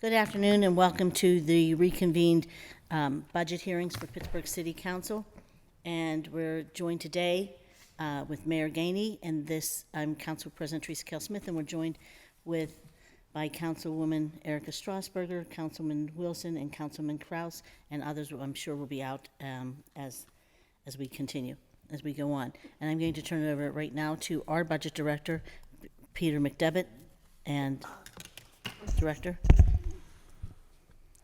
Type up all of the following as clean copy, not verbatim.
Good afternoon and welcome to the reconvened budget hearings for Pittsburgh City Council. And we're joined today with Mayor Gainey, and I'm Council President Teresa Kell-Smith, and we're joined by Councilwoman Erica Strasburger, Councilman Wilson, and Councilman Kraus, and others who I'm sure will be out as we continue, as we go on. And I'm going to turn it over right now to our Budget Director, Peter McDevitt, and Director.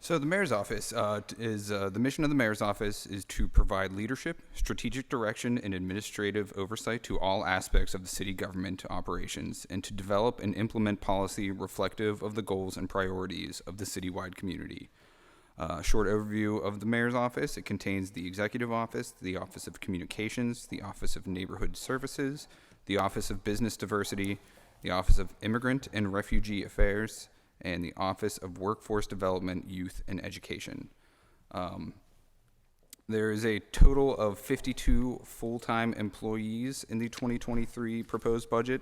So the mayor's office the mission of the mayor's office is to provide leadership, strategic direction, and administrative oversight to all aspects of the city government operations, and to develop and implement policy reflective of the goals and priorities of the citywide community. Short overview of the mayor's office: it contains the executive office, the office of communications, the office of neighborhood services, the office of business diversity, the office of immigrant and refugee affairs, and the Office of Workforce Development, Youth, and Education. There is a total of 52 full-time employees in the 2023 proposed budget,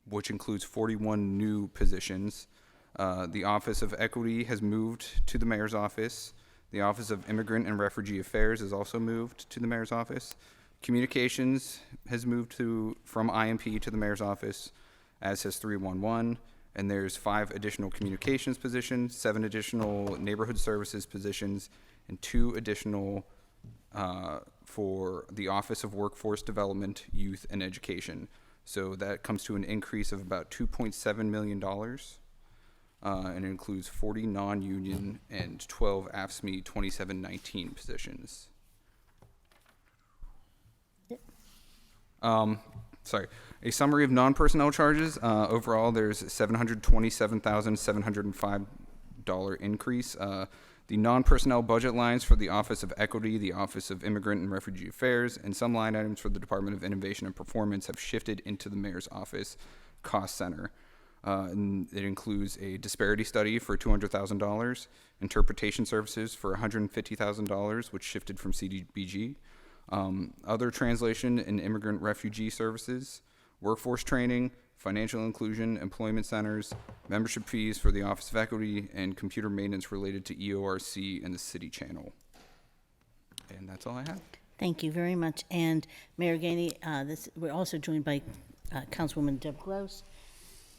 which includes 41 new positions. The Office of Equity has moved to the mayor's office. The Office of Immigrant and Refugee Affairs has also moved to the mayor's office. Communications has moved from IMP to the mayor's office, as has 311, and there's 5 additional communications positions, 7 additional neighborhood services positions, and 2 additional for the Office of Workforce Development, Youth, and Education. So that comes to an increase of about $2.7 million, and it includes 40 non-union and 12 AFSCME 2719 positions. A summary of non-personnel charges. Overall, there's $727,705 increase. The non-personnel budget lines for the Office of Equity, the Office of Immigrant and Refugee Affairs, and some line items for the Department of Innovation and Performance have shifted into the Mayor's Office cost center. And it includes a disparity study for $200,000, interpretation services for $150,000, which shifted from CDBG, other translation and immigrant refugee services, workforce training, financial inclusion, employment centers, membership fees for the Office of Equity, and computer maintenance related to EORC and the City Channel. And that's all I have. Thank you very much. And Mayor Gainey, we're also joined by Councilwoman Deb Gross.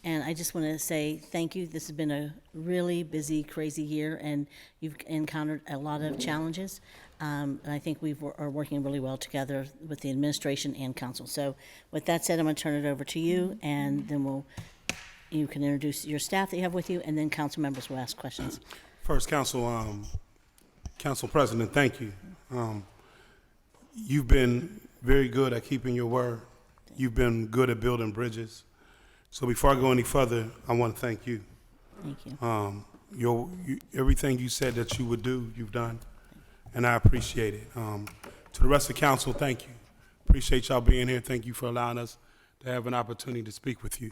And I just want to say thank you. This has been a really busy, crazy year, and you've encountered a lot of challenges. And I think we are working really well together with the administration and council. So with that said, I'm going to turn it over to you, and then you can introduce your staff that you have with you, and then council members will ask questions. First, Council President, thank you. You've been very good at keeping your word. You've been good at building bridges. So before I go any further, I want to thank you. Thank you. Everything you said that you would do, you've done, and I appreciate it. To the rest of the council, thank you. Appreciate y'all being here. Thank you for allowing us to have an opportunity to speak with you.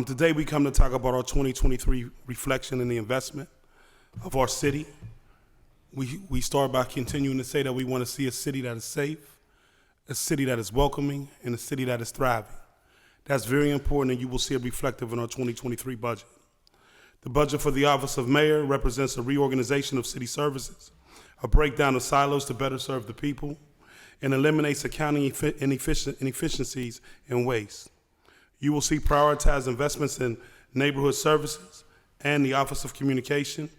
Today we come to talk about our 2023 reflection and the investment of our city. We start by continuing to say that we want to see a city that is safe, a city that is welcoming, and a city that is thriving. That's very important, and you will see it reflective in our 2023 budget. The budget for the Office of Mayor represents a reorganization of city services, a breakdown of silos to better serve the people, and eliminates accounting inefficiencies and waste. You will see prioritized investments in neighborhood services and the Office of Communication.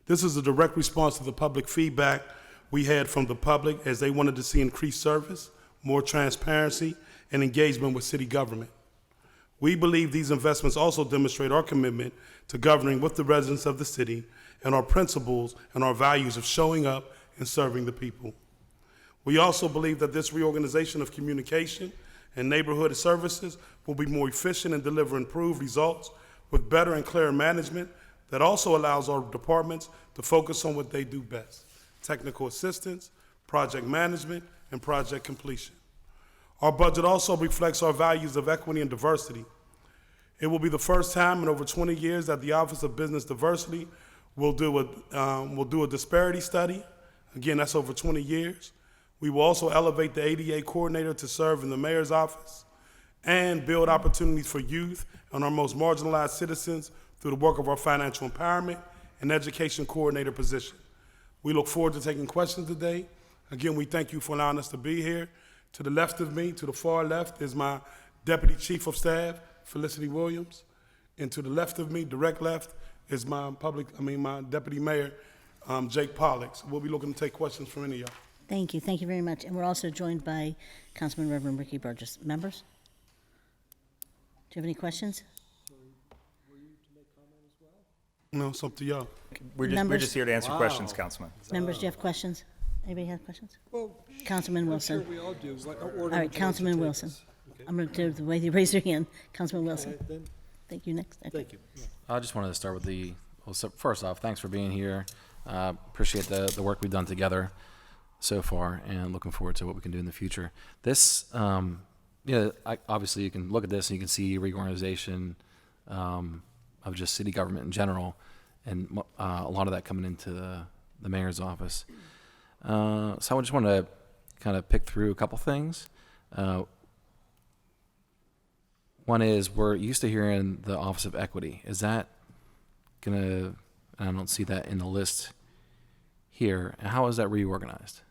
This is a direct response to the public feedback we had from the public as they wanted to see increased service, more transparency, and engagement with city government. We believe these investments also demonstrate our commitment to governing with the residents of the city and our principles and our values of showing up and serving the people. We also believe that this reorganization of communication and neighborhood services will be more efficient and deliver improved results with better and clearer management that also allows our departments to focus on what they do best: technical assistance, project management, and project completion. Our budget also reflects our values of equity and diversity. It will be the first time in over 20 years that the Office of Business Diversity will do a disparity study. Again, that's over 20 years. We will also elevate the ADA coordinator to serve in the mayor's office and build opportunities for youth and our most marginalized citizens through the work of our financial empowerment and education coordinator position. We look forward to taking questions today. Again, we thank you for allowing us to be here. To the left of me, to the far left, is my Deputy Chief of Staff, Felicity Williams. And to the left of me, direct left, is my Deputy Mayor, Jake Pollock. So we'll be looking to take questions from any of y'all. Thank you very much. And we're also joined by Councilman Reverend Ricky Burgess. Members? Do you have any questions? No, it's up to y'all. We're Members? just here to answer questions, Councilman. Members, do you have questions? Anybody have questions? Well, Councilman I'm Wilson. sure we all do. What order All would right, you like Councilman to take Wilson. this? Okay. I'm going to do the way you raise your hand. Councilman Wilson. All right, then. Thank you. Next. Okay. Thank you. Yeah. I just wanted to start with so first off, thanks for being here. Appreciate the work we've done together so far and looking forward to what we can do in the future. This, obviously you can look at this and you can see reorganization of just city government in general and a lot of that coming into the mayor's office. So I just want to kind of pick through a couple things. One is we're used to hearing the Office of Equity. Is that gonna? I don't see that in the list here. And how is that reorganized?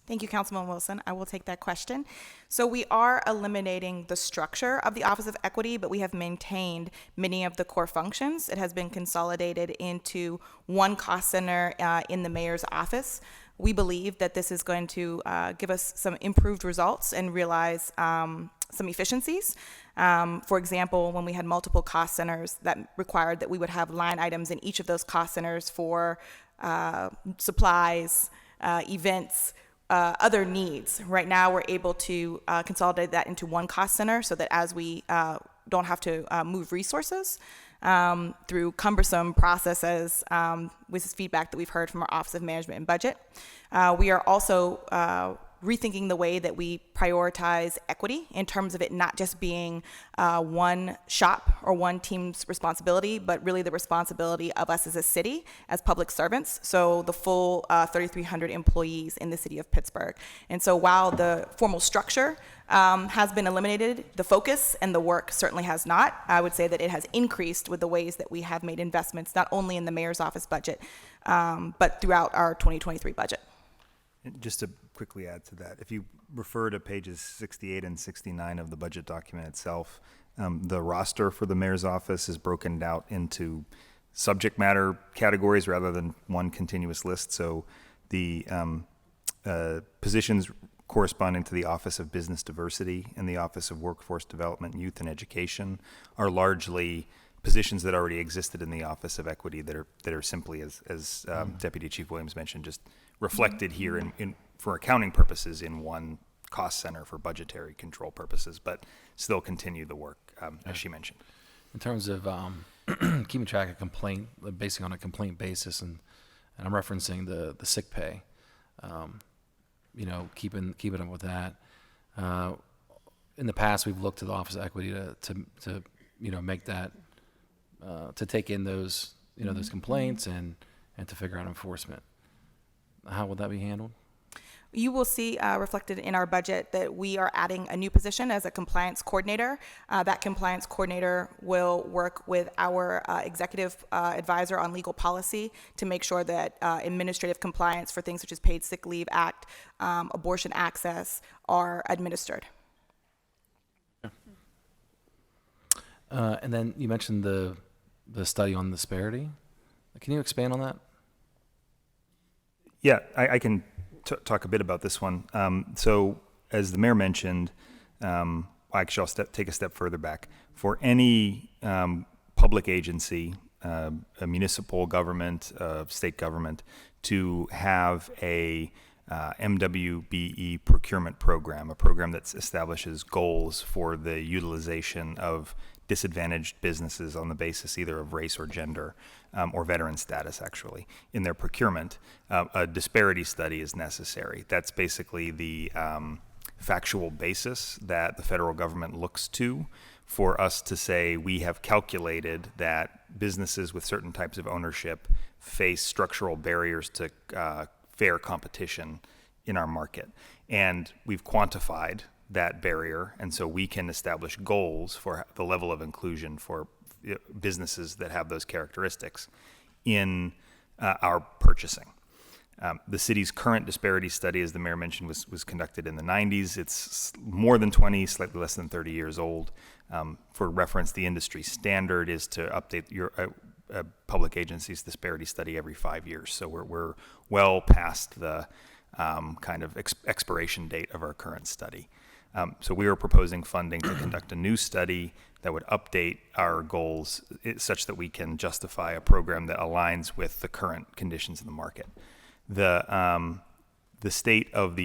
Thank you, Councilman Wilson. I will take that question. So we are eliminating the structure of the Office of Equity, but we have maintained many of the core functions. It has been consolidated into one cost center in the mayor's office. We believe that this is going to give us some improved results and realize some efficiencies. For example, when we had multiple cost centers, that required that we would have line items in each of those cost centers for supplies, events, other needs. Right now, we're able to consolidate that into one cost center so that as we don't have to move resources through cumbersome processes, with feedback that we've heard from our Office of Management and Budget. We are also rethinking the way that we prioritize equity in terms of it not just being one shop or one team's responsibility, but really the responsibility of us as a city, as public servants, so the full 3,300 employees in the city of Pittsburgh. And so while the formal structure has been eliminated, the focus and the work certainly has not. I would say that it has increased with the ways that we have made investments, not only in the mayor's office budget, but throughout our 2023 budget. And just to quickly add to that, if you refer to pages 68 and 69 of the budget document itself, the roster for the mayor's office is broken out into subject matter categories rather than one continuous list. So the positions corresponding to the Office of Business Diversity and the Office of Workforce Development, Youth and Education are largely positions that already existed in the Office of Equity that are simply, as Deputy Chief Williams mentioned, just reflected here in for accounting purposes in one cost center for budgetary control purposes, but still continue the work as she mentioned. In terms of keeping track of complaint, basing on a complaint basis, and I'm referencing the sick pay, keeping up with that. In the past, we've looked to the Office of Equity to make that to take in those those complaints and to figure out enforcement. How would that be handled? You will see reflected in our budget that we are adding a new position as a compliance coordinator. That compliance coordinator will work with our executive advisor on legal policy to make sure that administrative compliance for things such as Paid Sick Leave Act, abortion access are administered. And then you mentioned the study on disparity. Can you expand on that? Yeah, I can talk a bit about this one. So as the mayor mentioned, actually I'll take a step further back. For any public agency, a municipal government, state government, to have a MWBE procurement program, a program that establishes goals for the utilization of disadvantaged businesses on the basis either of race or gender or veteran status, actually, in their procurement, a disparity study is necessary. That's basically the factual basis that the federal government looks to for us to say we have calculated that businesses with certain types of ownership face structural barriers to fair competition in our market. And we've quantified that barrier, and so we can establish goals for the level of inclusion for businesses that have those characteristics in our purchasing. The city's current disparity study, as the mayor mentioned, was conducted in the 90s. It's more than 20, slightly less than 30 years old. For reference, the industry standard is to update your public agency's disparity study every 5 years. So we're well past the kind of expiration date of our current study. So we are proposing funding to conduct a new study that would update our goals such that we can justify a program that aligns with the current conditions in the market. The state of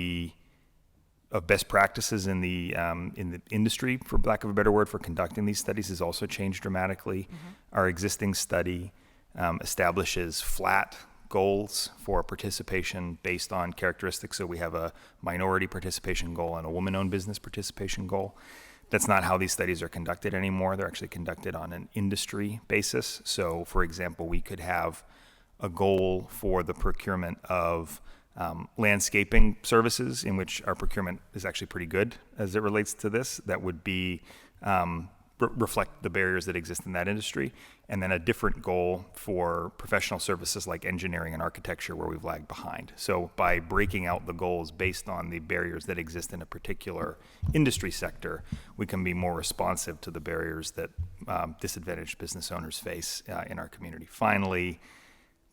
best practices in the industry, for lack of a better word, for conducting these studies has also changed dramatically. Our existing study establishes flat goals for participation based on characteristics. So we have a minority participation goal and a woman-owned business participation goal. That's not how these studies are conducted anymore. They're actually conducted on an industry basis. So, for example, we could have a goal for the procurement of landscaping services, in which our procurement is actually pretty good as it relates to this. That would be reflect the barriers that exist in that industry, and then a different goal for professional services like engineering and architecture, where we've lagged behind. So by breaking out the goals based on the barriers that exist in a particular industry sector, we can be more responsive to the barriers that disadvantaged business owners face in our community. Finally,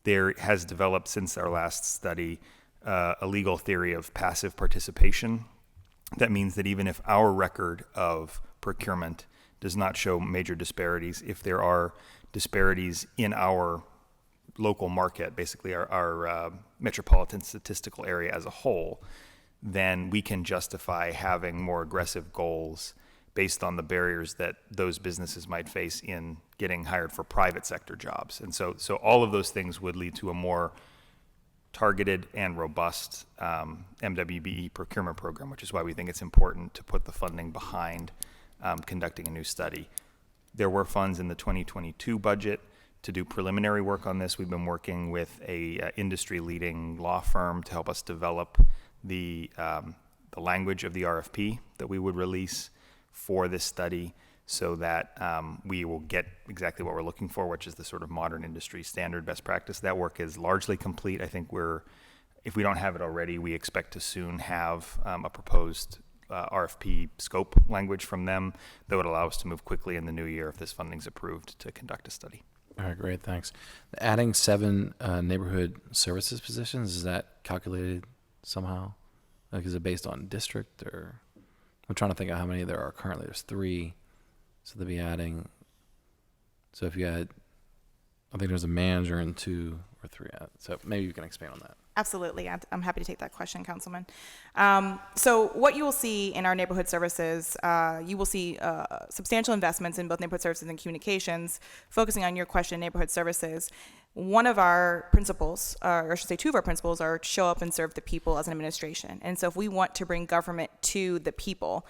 there has developed since our last study a legal theory of passive participation. That means that even if our record of procurement does not show major disparities, if there are disparities in our local market, basically our metropolitan statistical area as a whole, then we can justify having more aggressive goals based on the barriers that those businesses might face in getting hired for private sector jobs. And so all of those things would lead to a more targeted and robust MWBE procurement program, which is why we think it's important to put the funding behind conducting a new study. There were funds in the 2022 budget to do preliminary work on this. We've been working with a industry-leading law firm to help us develop the language of the RFP that we would release for this study, so that we will get exactly what we're looking for, which is the sort of modern industry standard best practice. That work is largely complete. I think if we don't have it already, we expect to soon have a proposed RFP scope language from them that would allow us to move quickly in the new year if this funding's approved to conduct a study. All right, great, thanks. Adding 7 neighborhood services positions, is that calculated somehow? Like, is it based on district, or? I'm trying to think of how many there are currently. There's 3, so they'll be adding. So if you had, I think there's a manager and 2 or 3. So maybe you can expand on that. Absolutely. I'm happy to take that question, Councilman. So what you will see in our neighborhood services, you will see substantial investments in both neighborhood services and communications. Focusing on your question, neighborhood services, one of our principles, or I should say 2 of our principles, are show up and serve the people as an administration. And so if we want to bring government to the people,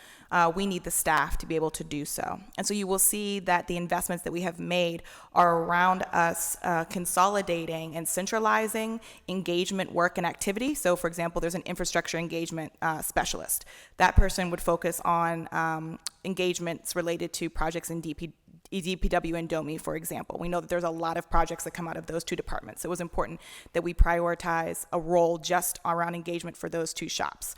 we need the staff to be able to do so. And so you will see that the investments that we have made are around us consolidating and centralizing engagement work and activity. So for example, there's an infrastructure engagement specialist. That person would focus on engagements related to projects in DPW and DOMI, for example. We know that there's a lot of projects that come out of those 2 departments. So it was important that we prioritize a role just around engagement for those 2 shops.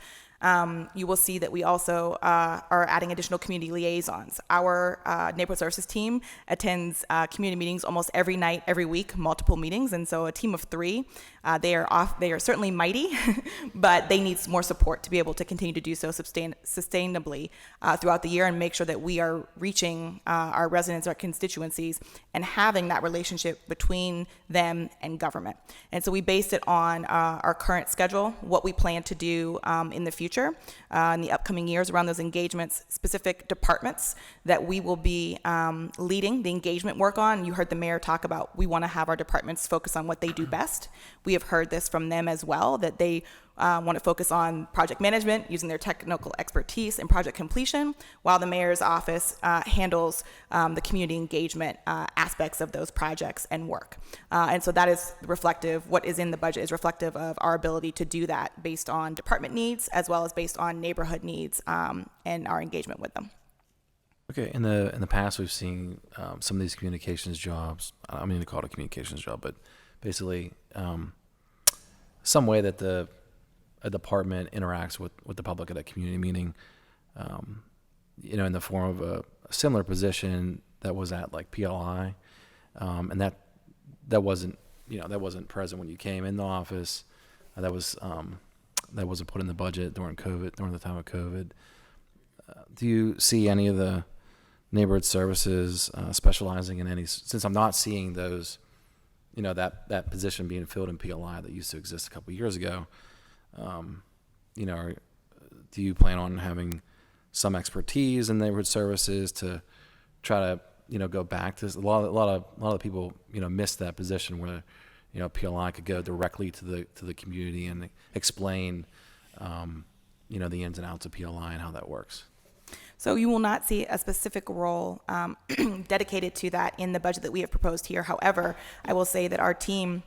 You will see that we also are adding additional community liaisons. Our neighborhood services team attends community meetings almost every night, every week, multiple meetings. And so a team of 3, they are certainly mighty, but they need more support to be able to continue to do so sustainably throughout the year, and make sure that we are reaching our residents, our constituencies, and having that relationship between them and government. And so we based it on our current schedule, what we plan to do in the future, in the upcoming years around those engagements, specific departments that we will be leading the engagement work on. You heard the mayor talk about, we want to have our departments focus on what they do best. We have heard this from them as well, that they want to focus on project management using their technical expertise and project completion, while the mayor's office handles the community engagement aspects of those projects and work. And so that is reflective, what is in the budget is reflective of our ability to do that based on department needs, as well as based on neighborhood needs and our engagement with them. Okay, in the past, we've seen some of these communications jobs. I don't mean to call it a communications job, but basically some way that a department interacts with the public at a community meeting, in the form of a similar position that was at like PLI, and that wasn't present when you came in the office. That wasn't put in the budget during the time of COVID. Do you see any of the neighborhood services specializing in any, since I'm not seeing those, that position being filled in PLI that used to exist a couple of years ago, do you plan on having some expertise in neighborhood services to try to, go back to this? A lot of people, miss that position where, PLI could go directly to the community and explain, the ins and outs of PLI and how that works. So you will not see a specific role dedicated to that in the budget that we have proposed here. However, I will say that our team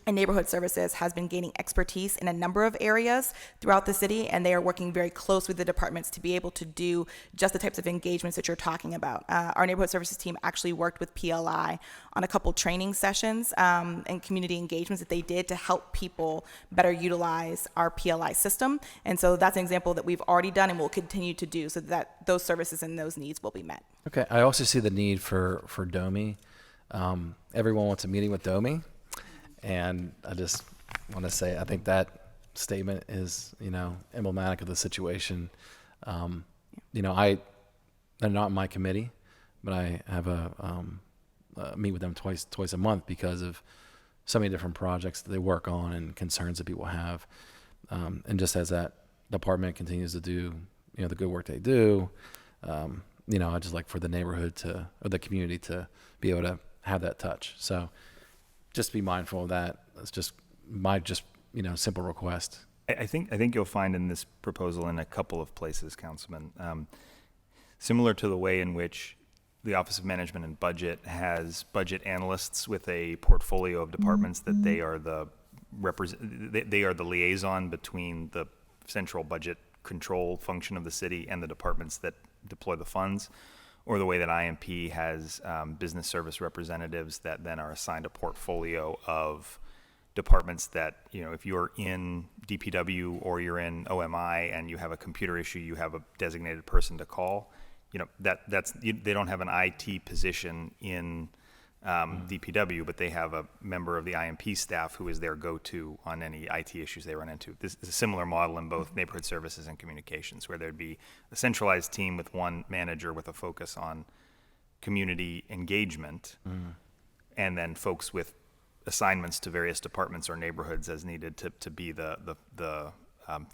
in neighborhood services has been gaining expertise in a number of areas throughout the city, and they are working very close with the departments to be able to do just the types of engagements that you're talking about. Our neighborhood services team actually worked with PLI on a couple training sessions and community engagements that they did to help people better utilize our PLI system. And so that's an example that we've already done and will continue to do so that those services and those needs will be met. Okay, I also see the need for DOMI. Everyone wants a meeting with DOMI. And I just want to say, I think that statement is, emblematic of the situation. They're not in my committee, but I have meet with them twice a month because of so many different projects that they work on and concerns that people have. And just as that department continues to do, the good work they do, I just like for the neighborhood or the community to be able to have that touch. So just be mindful of that. It's just my simple request. I think you'll find in this proposal in a couple of places, Councilman, similar to the way in which the Office of Management and Budget has budget analysts with a portfolio of departments that they are the liaison between the central budget control function of the city and the departments that deploy the funds. Or the way that IMP has business service representatives that then are assigned a portfolio of departments that, if you're in DPW or you're in OMI and you have a computer issue, you have a designated person to call. They don't have an IT position in DPW, but they have a member of the IMP staff who is their go-to on any IT issues they run into. This is a similar model in both neighborhood services and communications, where there'd be a centralized team with one manager with a focus on community engagement, and then folks with assignments to various departments or neighborhoods as needed to be the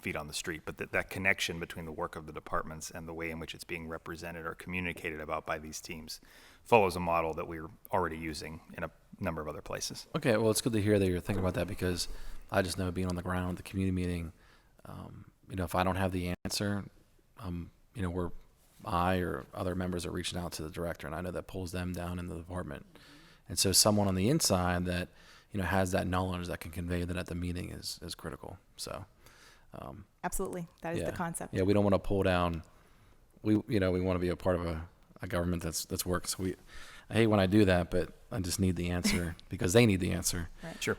feet on the street. But that connection between the work of the departments and the way in which it's being represented or communicated about by these teams follows a model that we're already using in a number of other places. Okay, well, it's good to hear that you're thinking about that, because I just know being on the ground at the community meeting, if I don't have the answer, where I or other members are reaching out to the director, and I know that pulls them down in the department. And so someone on the inside that, has that knowledge that can convey that at the meeting is critical. So, Absolutely. That is the concept. Yeah, we don't want to pull down. We want to be a part of a government that's works. I hate when I do that, but I just need the answer because they need the answer. Right. Sure.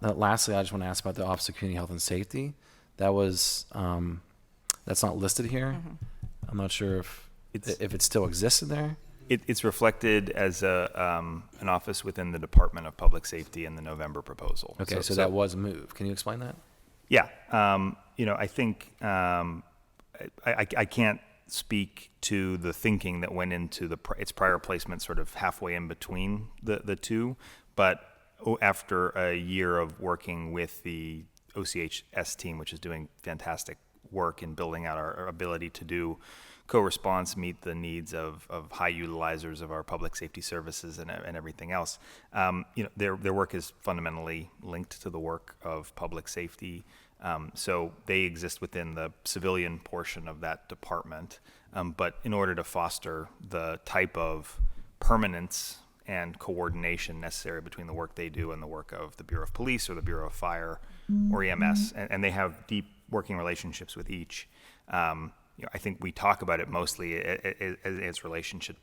Lastly, I just want to ask about the Office of Community Health and Safety. That was that's not listed here. Mm-hmm. I'm not sure if it still exists in there. It's reflected as an office within the Department of Public Safety in the November proposal. Okay, so that was moved. Can you explain that? Yeah. I think I can't speak to the thinking that went into its prior placement sort of halfway in between the two, but after a year of working with the OCHS team, which is doing fantastic work in building out our ability to do co-response, meet the needs of high utilizers of our public safety services and everything else. Their work is fundamentally linked to the work of public safety. So they exist within the civilian portion of that department. But in order to foster the type of permanence and coordination necessary between the work they do and the work of the Bureau of Police or the Bureau of Fire or EMS, and they have deep working relationships with each, I think we talk about it mostly as its relationship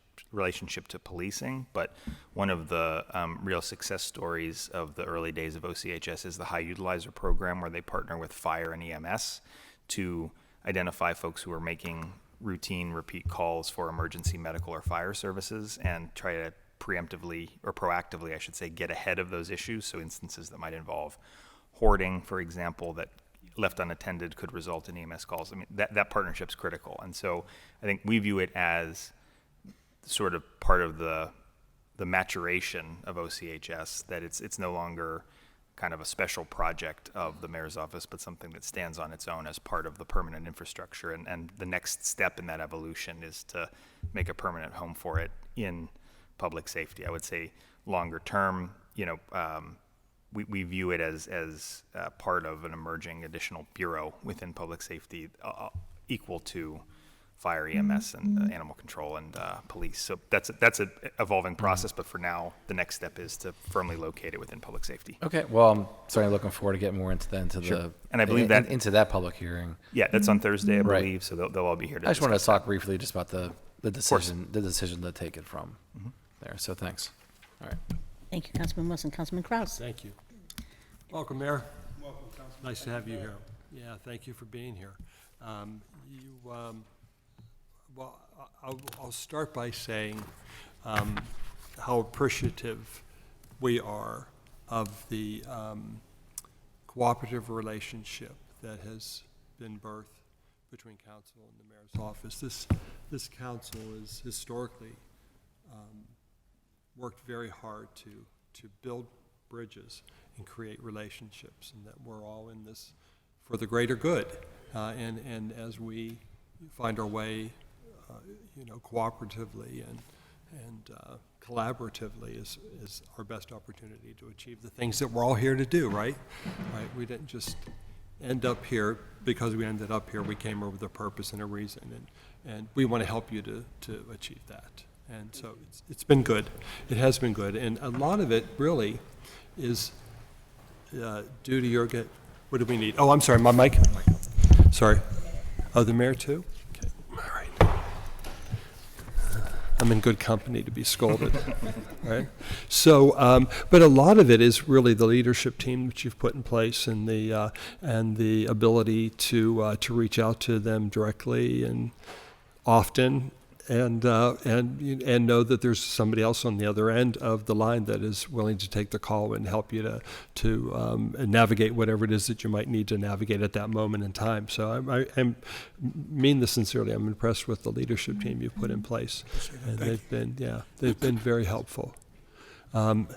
to policing, but one of the real success stories of the early days of OCHS is the high utilizer program, where they partner with fire and EMS to identify folks who are making routine repeat calls for emergency medical or fire services and try to preemptively, or proactively, I should say, get ahead of those issues. So instances that might involve hoarding, for example, that left unattended could result in EMS calls. I mean, that partnership's critical. And so I think we view it as sort of part of the maturation of OCHS, that it's no longer kind of a special project of the mayor's office, but something that stands on its own as part of the permanent infrastructure. And the next step in that evolution is to make a permanent home for it in public safety. I would say longer term, we view it as part of an emerging additional bureau within public safety, equal to fire, EMS, and animal control and police. So that's an evolving process, but for now, the next step is to firmly locate it within public safety. Okay, well, I'm certainly looking forward to getting more into Sure. And I believe that into that public hearing. Yeah, that's on Thursday, I Right. believe. So they'll all be here to I just wanted to discuss talk briefly just about the decision to take it from there. So thanks. All right. Thank you, Councilman Wilson. Councilman Kraus. Thank you. Welcome, Mayor. Welcome, Councilman. Nice to have you here. Yeah, thank you for being here. Well, I'll start by saying how appreciative we are of the cooperative relationship that has been birthed between council and the mayor's office. This council has historically worked very hard to build bridges and create relationships, and that we're all in this for the greater good. And as we find our way, cooperatively and collaboratively is our best opportunity to achieve the things that we're all here to do, right? Right. We didn't just end up here because we ended up here. We came here with a purpose and a reason, and we want to help you to achieve that. And so it's been good. It has been good, and a lot of it really is due to your what do we need? Oh, I'm sorry, my mic. Sorry. Oh, the mayor too? Okay. All right. I'm in good company to be scolded, right? So, but a lot of it is really the leadership team that you've put in place, and the ability to reach out to them directly and often, and know that there's somebody else on the other end of the line that is willing to take the call and help you to navigate whatever it is that you might need to navigate at that moment in time. So I mean this sincerely. I'm impressed with the leadership team you've put in place, and they've been very helpful. One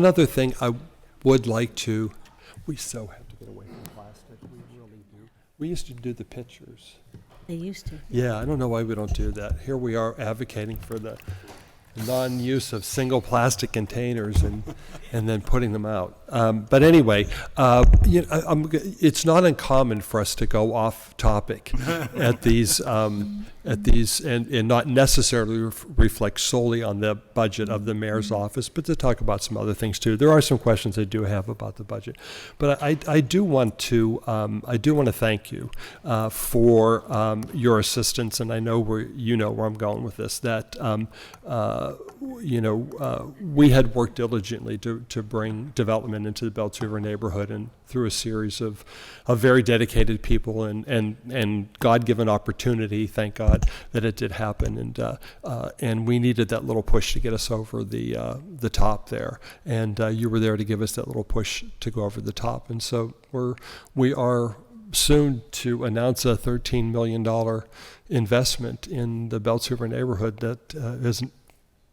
other thing I would like to. We so have to get away from plastic. We really do. We used to do the pictures. They used to. Yeah, I don't know why we don't do that. Here we are advocating for the non-use of single plastic containers and then putting them out. But anyway, it's not uncommon for us to go off topic at these and not necessarily reflect solely on the budget of the mayor's office, but to talk about some other things too. There are some questions I do have about the budget, but I do want to thank you for your assistance, and I know where I'm going with this. That we had worked diligently to bring development into the Belts River neighborhood, and through a series of very dedicated people and God-given opportunity, thank God that it did happen, and we needed that little push to get us over the top there, and you were there to give us that little push to go over the top, and so we are soon to announce a $13 million investment in the Belts River neighborhood that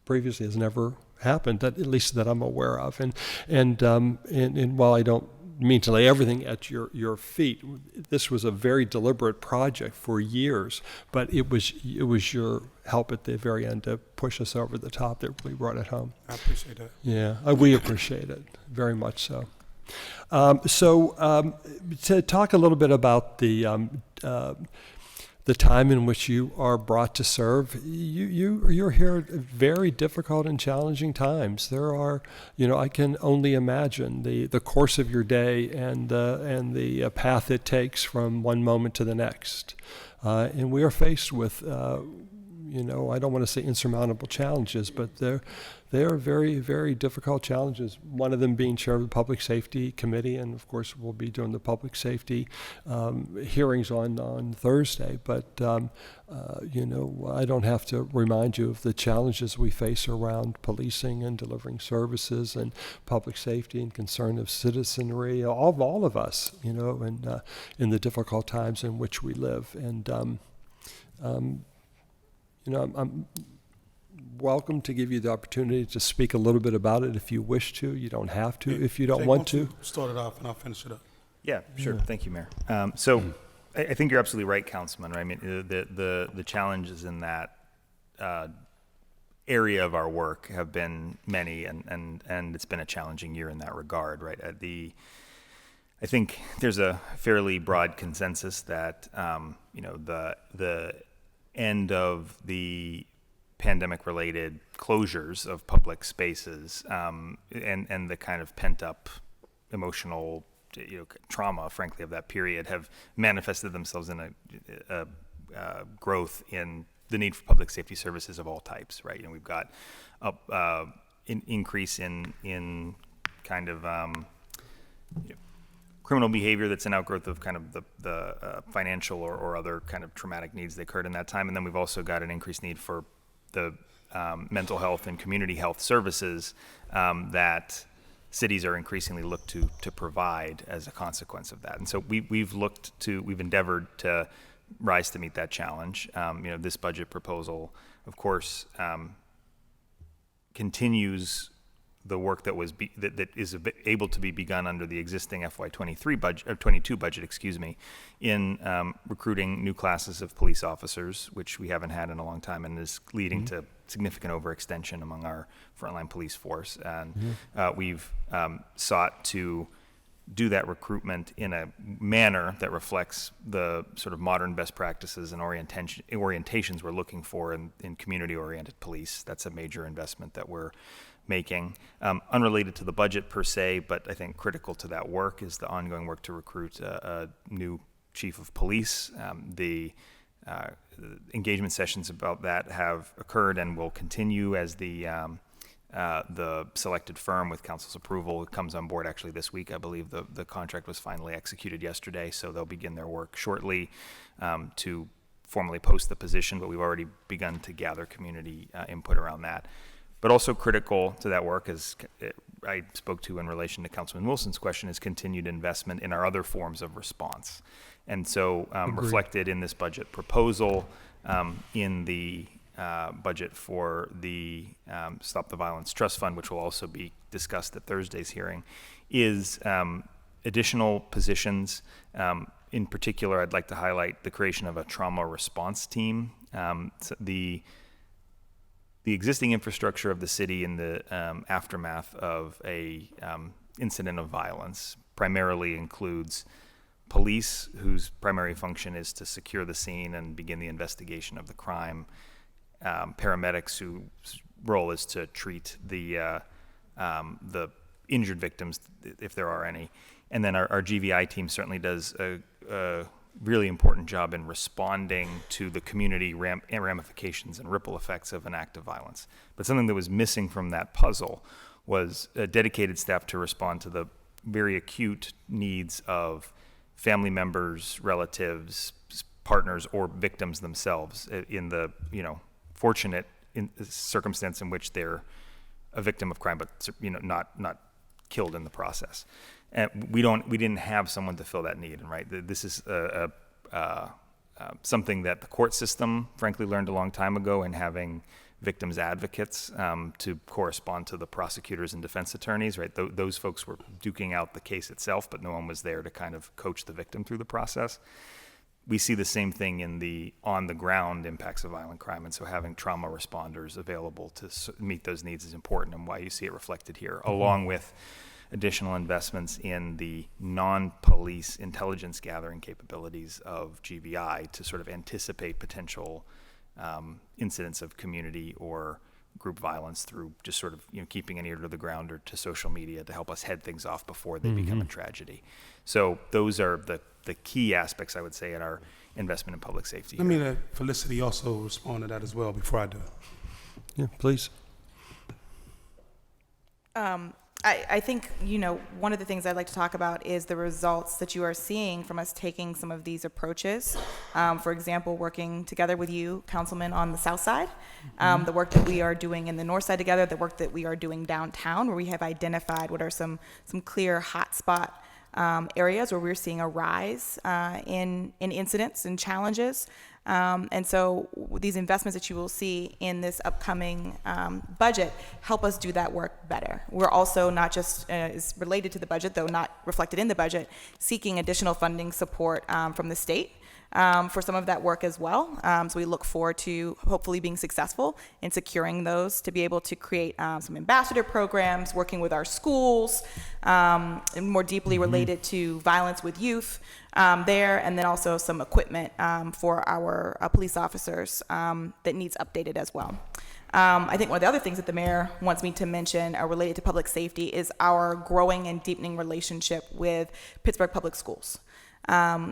previously has never happened, at least that I'm aware of. And while I don't mean to lay everything at your feet, this was a very deliberate project for years, but it was your help at the very end to push us over the top that really brought it home. I appreciate that. Yeah, we appreciate it very much so. To talk a little bit about the the time in which you are brought to serve, you're here at very difficult and challenging times. There are, I can only imagine the course of your day and the path it takes from one moment to the next. And we are faced with, I don't want to say insurmountable challenges, but they are very, very difficult challenges. One of them being chair of the Public Safety Committee, and of course we'll be doing the public safety hearings on Thursday. But I don't have to remind you of the challenges we face around policing and delivering services and public safety and concern of citizenry, all of us, and in the difficult times in which we live. And I'm welcome to give you the opportunity to speak a little bit about it if you wish to. You don't have to if you don't Jake, want to. Start it off and I'll finish it up. Yeah, sure. Thank you, Mayor. So I think you're absolutely right, Councilman. Right? I mean, the challenges in that area of our work have been many, and it's been a challenging year in that regard. Right? I think there's a fairly broad consensus that the end of the pandemic-related closures of public spaces and the kind of pent-up emotional trauma, frankly, of that period have manifested themselves in a growth in the need for public safety services of all types, right? We've got an increase in kind of criminal behavior that's an outgrowth of kind of the financial or other kind of traumatic needs that occurred in that time. And then we've also got an increased need for the mental health and community health services that cities are increasingly looked to provide as a consequence of that. And so we've endeavored to rise to meet that challenge. This budget proposal, of course, continues the work that was that is able to be begun under the existing FY23 budget, or 22 budget, in recruiting new classes of police officers, which we haven't had in a long time, and is leading to significant overextension among our frontline police force. And we've sought to do that recruitment in a manner that reflects the sort of modern best practices and orientations we're looking for in community-oriented police. That's a major investment that we're making. Unrelated to the budget per se, but I think critical to that work is the ongoing work to recruit a new chief of police. The engagement sessions about that have occurred and will continue as the selected firm, with council's approval, comes on board actually this week. I believe the contract was finally executed yesterday, so they'll begin their work shortly to formally post the position, but we've already begun to gather community input around that. But also critical to that work, as I spoke to in relation to Councilman Wilson's question, is continued investment in our other forms of response. And so reflected in this budget proposal, in the budget for the Stop the Violence Trust Fund, which will also be discussed at Thursday's hearing, is additional positions. In particular, I'd like to highlight the creation of a trauma response team. So the existing infrastructure of the city in the aftermath of a incident of violence primarily includes police, whose primary function is to secure the scene and begin the investigation of the crime, paramedics, whose role is to treat the injured victims, if there are any, and then our GVI team certainly does a really important job in responding to the community ramifications and ripple effects of an act of violence. But something that was missing from that puzzle was a dedicated staff to respond to the very acute needs of family members, relatives, partners, or victims themselves in the fortunate circumstance in which they're a victim of crime, but not killed in the process. And we didn't have someone to fill that need, and right, this is something that the court system, frankly, learned a long time ago in having victims advocates to correspond to the prosecutors and defense attorneys. Right, those folks were duking out the case itself, but no one was there to kind of coach the victim through the process. We see the same thing in the on-the-ground impacts of violent crime, and so having trauma responders available to meet those needs is important, and why you see it reflected here, along with additional investments in the non-police intelligence gathering capabilities of GBI to sort of anticipate potential incidents of community or group violence through just sort of keeping an ear to the ground or to social media to help us head things off before they become a tragedy. So those are the key aspects, I would say, in our investment in public safety. Let me let Felicity also respond to that as well before I do. Yeah, please. I think, one of the things I'd like to talk about is the results that you are seeing from us taking some of these approaches. For example, working together with you, Councilman, on the South Side, the work that we are doing in the North Side together, the work that we are doing downtown, where we have identified what are some clear hotspot areas where we're seeing a rise in incidents and challenges. And so these investments that you will see in this upcoming budget help us do that work better. We're also not just, is related to the budget, though not reflected in the budget, seeking additional funding support from the state for some of that work as well. So we look forward to hopefully being successful in securing those to be able to create some ambassador programs, working with our schools, and more deeply related to violence with youth there, and then also some equipment for our police officers that needs updated as well. I think one of the other things that the mayor wants me to mention related to public safety is our growing and deepening relationship with Pittsburgh Public Schools.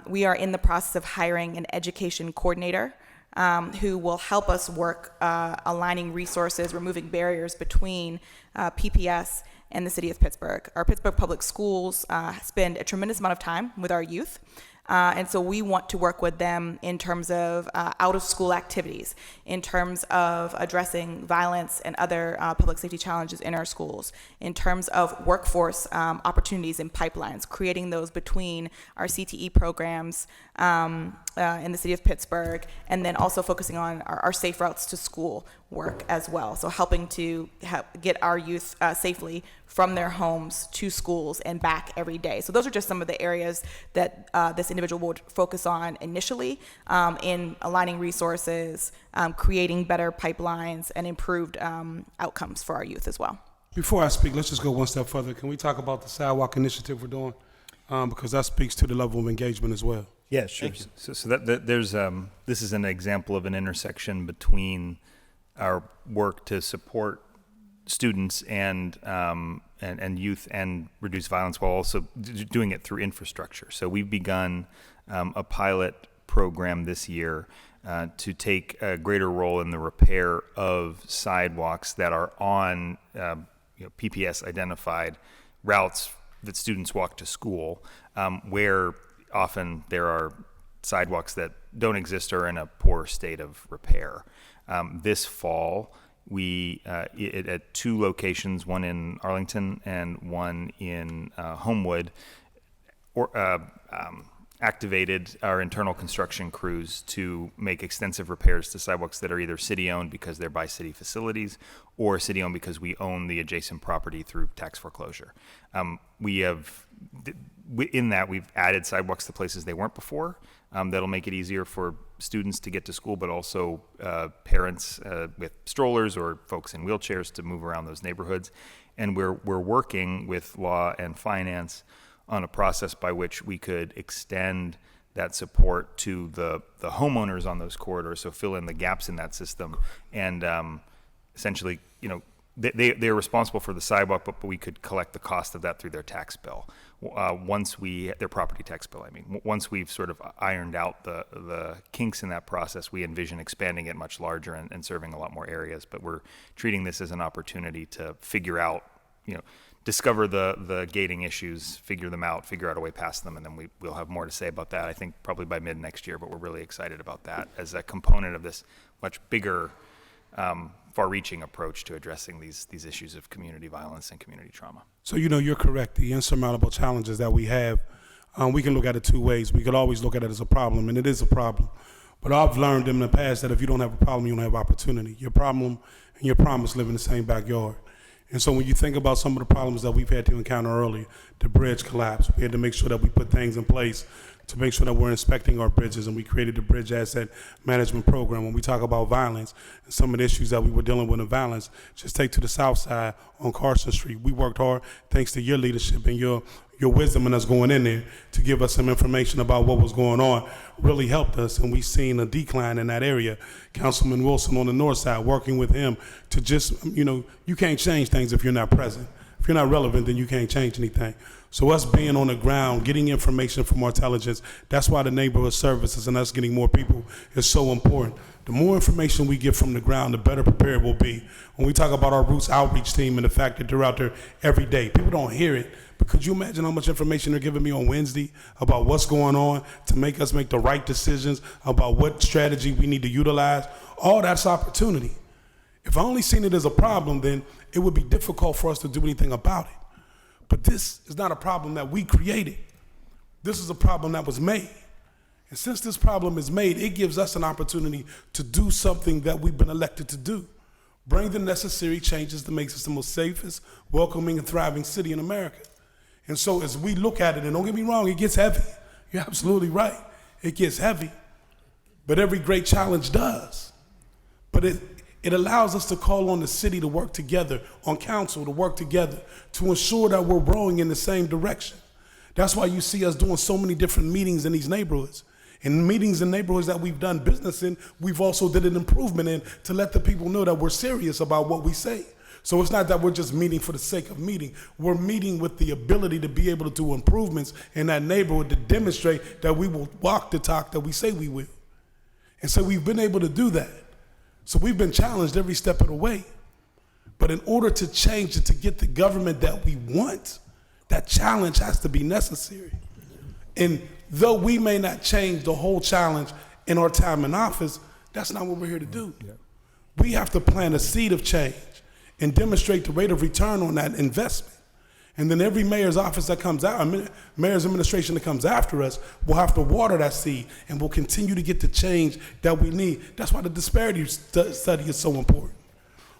We are in the process of hiring an education coordinator who will help us work aligning resources, removing barriers between PPS and the city of Pittsburgh. Our Pittsburgh Public Schools spend a tremendous amount of time with our youth. And so we want to work with them in terms of out-of-school activities, in terms of addressing violence and other public safety challenges in our schools, in terms of workforce opportunities and pipelines, creating those between our CTE programs in the city of Pittsburgh, and then also focusing on our safe routes to school work as well. So helping to get our youth safely from their homes to schools and back every day. So those are just some of the areas that this individual would focus on initially in aligning resources, creating better pipelines, and improved outcomes for our youth as well. Before I speak, let's just go one step further. Can we talk about the sidewalk initiative we're doing? Because that speaks to the level of engagement as well. Yeah, sure. So that there's this is an example of an intersection between our work to support students and youth and reduce violence while also doing it through infrastructure. So we've begun a pilot program this year to take a greater role in the repair of sidewalks that are on PPS identified routes that students walk to school, where often there are sidewalks that don't exist or are in a poor state of repair. This fall, we at two locations, one in Arlington and one in Homewood, activated our internal construction crews to make extensive repairs to sidewalks that are either city-owned because they're by city facilities or city-owned because we own the adjacent property through tax foreclosure. In that, we've added sidewalks to places they weren't before. That'll make it easier for students to get to school, but also parents with strollers or folks in wheelchairs to move around those neighborhoods. And we're working with law and finance on a process by which we could extend that support to the homeowners on those corridors, so fill in the gaps in that system. And essentially, they're responsible for the sidewalk, but we could collect the cost of that through their tax bill. Their property tax bill, once we've sort of ironed out the kinks in that process, we envision expanding it much larger and serving a lot more areas. But we're treating this as an opportunity to figure out, discover the gating issues, figure them out, figure out a way past them, and then we'll have more to say about that, I think, probably by mid next year. But we're really excited about that as a component of this much bigger, far-reaching approach to addressing these issues of community violence and community trauma. So, you're correct. The insurmountable challenges that we have, we can look at it two ways. We could always look at it as a problem, and it is a problem. But I've learned in the past that if you don't have a problem, you don't have opportunity. Your problem and your promise live in the same backyard. And so when you think about some of the problems that we've had to encounter earlier, the bridge collapse, we had to make sure that we put things in place to make sure that we're inspecting our bridges, and we created the Bridge Asset Management Program. When we talk about violence and some of the issues that we were dealing with in violence, just take to the south side on Carson Street. We worked hard, thanks to your leadership and your wisdom in us going in there to give us some information about what was going on, really helped us, and we've seen a decline in that area. Councilman Wilson on the north side, working with him to just, you can't change things if you're not present. If you're not relevant, then you can't change anything. So us being on the ground, getting information from our intelligence, that's why the neighborhood services and us getting more people is so important. The more information we get from the ground, the better prepared we'll be. When we talk about our Roots outreach team and the fact that they're out there every day, people don't hear it, but could you imagine how much information they're giving me on Wednesday about what's going on to make us make the right decisions about what strategy we need to utilize? All that's opportunity. If I only seen it as a problem, then it would be difficult for us to do anything about it. But this is not a problem that we created. This is a problem that was made. And since this problem is made, it gives us an opportunity to do something that we've been elected to do. Bring the necessary changes to make us the most safest, welcoming, and thriving city in America. And so as we look at it, and don't get me wrong, it gets heavy. You're absolutely right. It gets heavy. But every great challenge does. But it allows us to call on the city to work together, on council to work together, to ensure that we're rowing in the same direction. That's why you see us doing so many different meetings in these neighborhoods. In meetings in neighborhoods that we've done business in, we've also did an improvement in to let the people know that we're serious about what we say. So it's not that we're just meeting for the sake of meeting. We're meeting with the ability to be able to do improvements in that neighborhood to demonstrate that we will walk the talk that we say we will. And so we've been able to do that. So we've been challenged every step of the way. But in order to change it, to get the government that we want, that challenge has to be necessary. And though we may not change the whole challenge in our time in office, that's not what we're here to do. Yeah. We have to plant a seed of change and demonstrate the rate of return on that investment. And then every mayor's office that comes out, mayor's administration that comes after us will have to water that seed, and we'll continue to get the change that we need. That's why the disparity study is so important.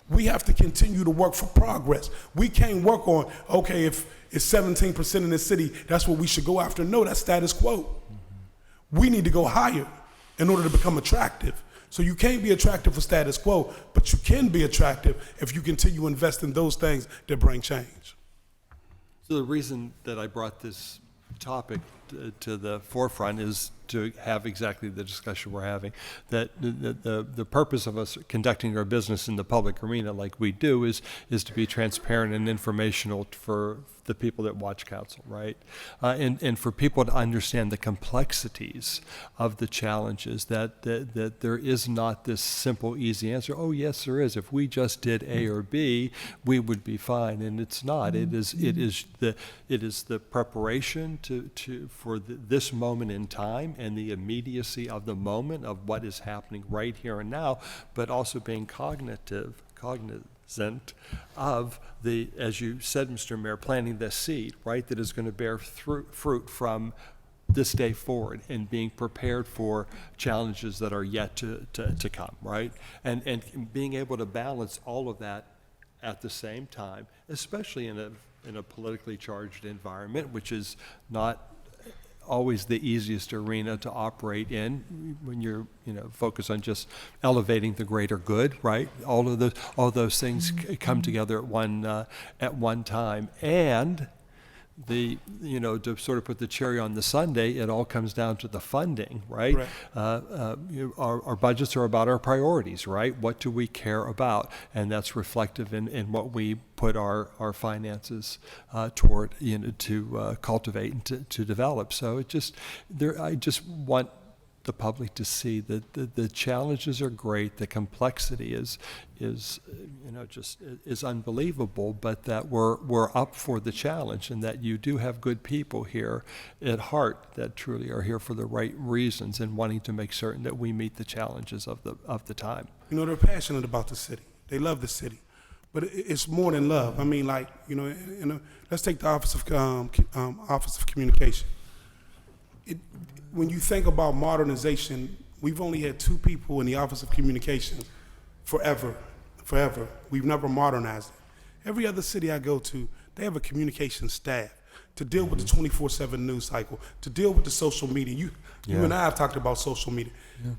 We have to continue to work for progress. We can't work on, okay, if it's 17% in the city, that's what we should go after. No, that's status quo. We need to go higher in order to become attractive. So you can't be attractive for status quo, but you can be attractive if you continue to invest in those things that bring change. So the reason that I brought this topic to the forefront is to have exactly the discussion we're having, that the purpose of us conducting our business in the public arena like we do is to be transparent and informational for the people that watch council, right? And for people to understand the complexities of the challenges, that there is not this simple, easy answer. Oh, yes, there is. If we just did A or B, we would be fine. And it's not. It is the preparation for this moment in time and the immediacy of the moment of what is happening right here and now, but also being cognizant of the, as you said, Mr. Mayor, planting this seed, right, that is going to bear fruit from this day forward, and being prepared for challenges that are yet to come, right? And being able to balance all of that at the same time, especially in a politically charged environment, which is not always the easiest arena to operate in when you're focused on just elevating the greater good, right? All those things come together at one time, and to sort of put the cherry on the sundae, it all comes down to the funding, right? Our budgets are about our priorities, right? What do we care about? And that's reflective in what we put our finances toward, to cultivate and to develop. So I just want the public to see that the challenges are great, the complexity is unbelievable, but that we're up for the challenge, and that you do have good people here at heart that truly are here for the right reasons and wanting to make certain that we meet the challenges of the time. They're passionate about the city. They love the city, but it's more than love. I mean, let's take the Office of Communication. When you think about modernization, we've only had 2 people in the Office of Communication forever. We've never modernized it. Every other city I go to, they have a communication staff to deal with the 24/7 news cycle, to deal with the social media. You and I have talked about social media.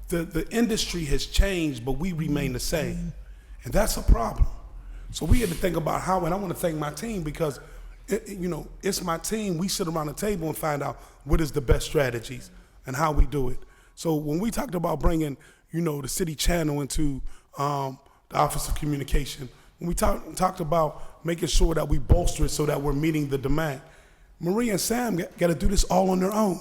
The industry has changed, but we remain the same. And that's a problem. So we had to think about how, and I want to thank my team because, it's my team. We sit around the table and find out what is the best strategies and how we do it. So when we talked about bringing, the city channel into the Office of Communication, when we talked about making sure that we bolster it so that we're meeting the demand, Marie and Sam got to do this all on their own.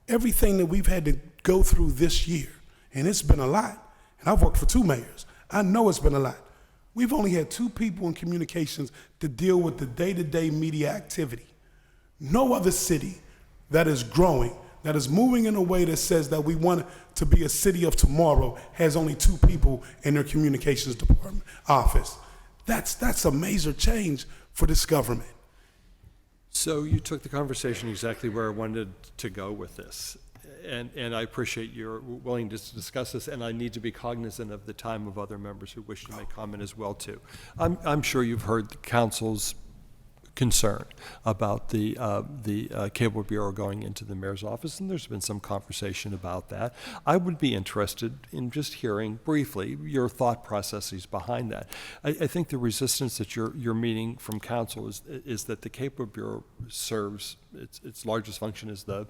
Everything that we've had to go through this year, and it's been a lot, and I've worked for 2 mayors. I know it's been a lot. We've only had 2 people in communications to deal with the day-to-day media activity. No other city that is growing, that is moving in a way that says that we want to be a city of tomorrow has only 2 people in their communications department office. That's a major change for this government. So you took the conversation exactly where I wanted to go with this. And I appreciate your willingness to discuss this, and I need to be cognizant of the time of other members who wish to make comment as well, too. I'm sure you've heard the council's concern about the Cable Bureau going into the mayor's office, and there's been some conversation about that. I would be interested in just hearing briefly your thought processes behind that. I think the resistance that you're meeting from council is that the Cable Bureau serves its largest function is the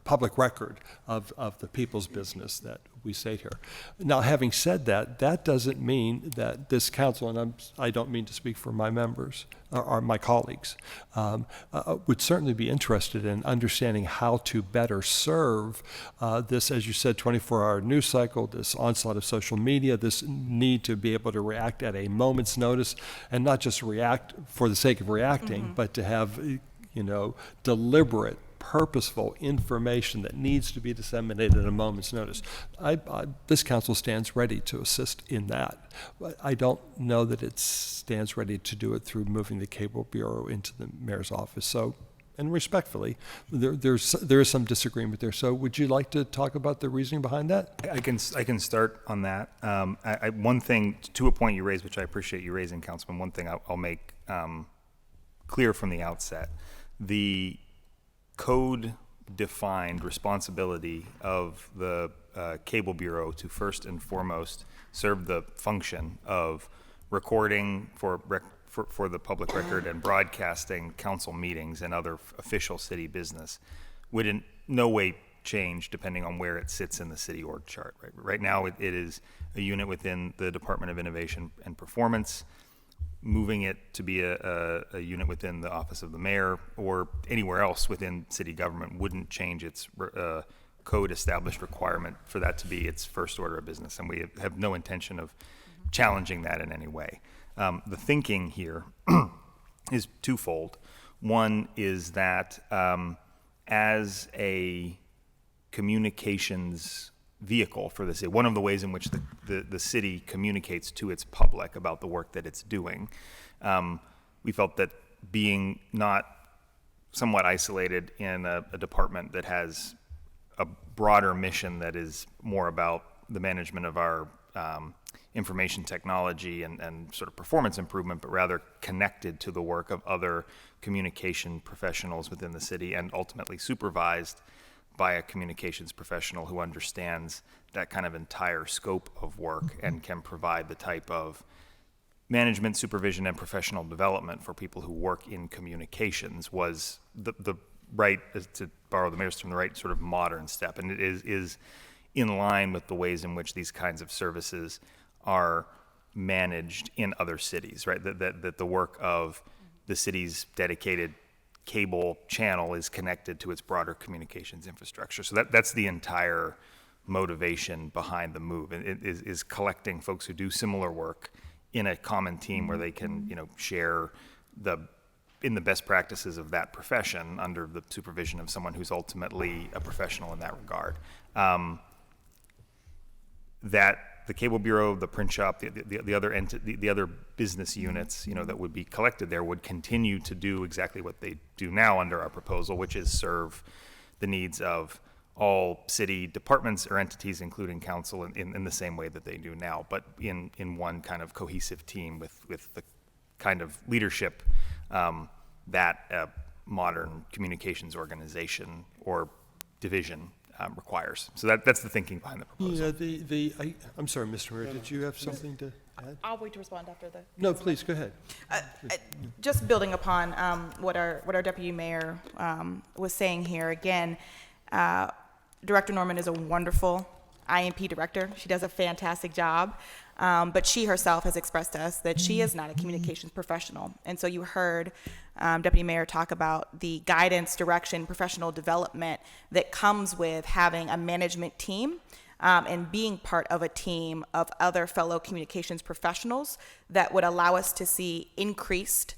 public record of the people's business that we state here. Now, having said that, that doesn't mean that this council, and I don't mean to speak for my members or my colleagues, would certainly be interested in understanding how to better serve this, as you said, 24-hour news cycle, this onslaught of social media, this need to be able to react at a moment's notice, and not just react for the sake of reacting, but to have, deliberate, purposeful information that needs to be disseminated at a moment's notice. This council stands ready to assist in that. But I don't know that it stands ready to do it through moving the Cable Bureau into the mayor's office. So, and respectfully, there is some disagreement there. So would you like to talk about the reasoning behind that? I can start on that. One thing, to a point you raised, which I appreciate you raising, Councilman, one thing I'll make clear from the outset. The code-defined responsibility of the Cable Bureau to first and foremost serve the function of recording for the public record and broadcasting council meetings and other official city business would in no way change depending on where it sits in the city org chart. Right now, it is a unit within the Department of Innovation and Performance. Moving it to be a unit within the office of the mayor or anywhere else within city government wouldn't change its code established requirement for that to be its first order of business, and we have no intention of challenging that in any way. The thinking here is twofold. One is that as a communications vehicle for the city, one of the ways in which the city communicates to its public about the work that it's doing, we felt that being not somewhat isolated in a department that has a broader mission that is more about the management of our information technology and sort of performance improvement, but rather connected to the work of other communication professionals within the city and ultimately supervised by a communications professional who understands that kind of entire scope of work and can provide the type of management, supervision, and professional development for people who work in communications was the right, to borrow the mayor's term, the right sort of modern step. And it is in line with the ways in which these kinds of services are managed in other cities, right? That the work of the city's dedicated cable channel is connected to its broader communications infrastructure. So that's the entire motivation behind the move. It is collecting folks who do similar work in a common team where they can, share in the best practices of that profession under the supervision of someone who's ultimately a professional in that regard. That the Cable Bureau, the print shop, the other business units, that would be collected there would continue to do exactly what they do now under our proposal, which is serve the needs of all city departments or entities, including council, in the same way that they do now, but in one kind of cohesive team with the kind of leadership that a modern communications organization or division requires. So that's the thinking behind the proposal. Yeah, I'm sorry, Mr. Mayor, did you have something to add? I'll wait to respond after the. No, please, go ahead. Just building upon what our deputy mayor was saying here again, Director Norman is a wonderful IMP director. She does a fantastic job, but she herself has expressed to us that she is not a communications professional. And so you heard Deputy Mayor talk about the guidance, direction, professional development that comes with having a management team and being part of a team of other fellow communications professionals that would allow us to see increased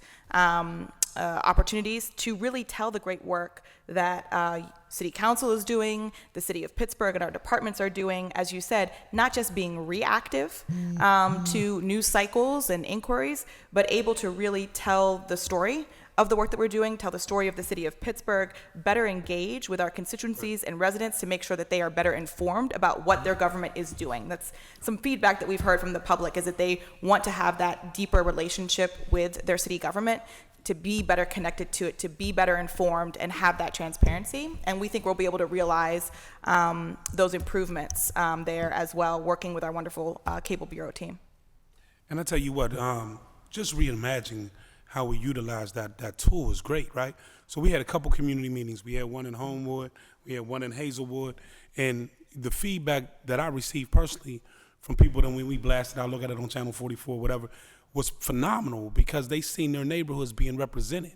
opportunities to really tell the great work that City Council is doing, the City of Pittsburgh and our departments are doing, as you said, not just being reactive to news cycles and inquiries, but able to really tell the story of the work that we're doing, tell the story of the City of Pittsburgh, better engage with our constituencies and residents to make sure that they are better informed about what their government is doing. That's some feedback that we've heard from the public, is that they want to have that deeper relationship with their city government, to be better connected to it, to be better informed and have that transparency. And we think we'll be able to realize those improvements there as well, working with our wonderful Cable Bureau team. And I tell you what, just reimagining how we utilize that tool is great, right? So we had a couple community meetings. We had one in Homewood, we had one in Hazelwood, and the feedback that I received personally from people that when we blasted out, look at it on Channel 44, whatever, was phenomenal, because they seen their neighborhoods being represented.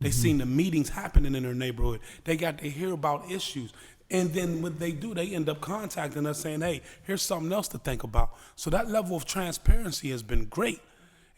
They seen the meetings happening in their neighborhood. They got to hear about issues. And then what they do, they end up contacting us saying, hey, here's something else to think about. So that level of transparency has been great.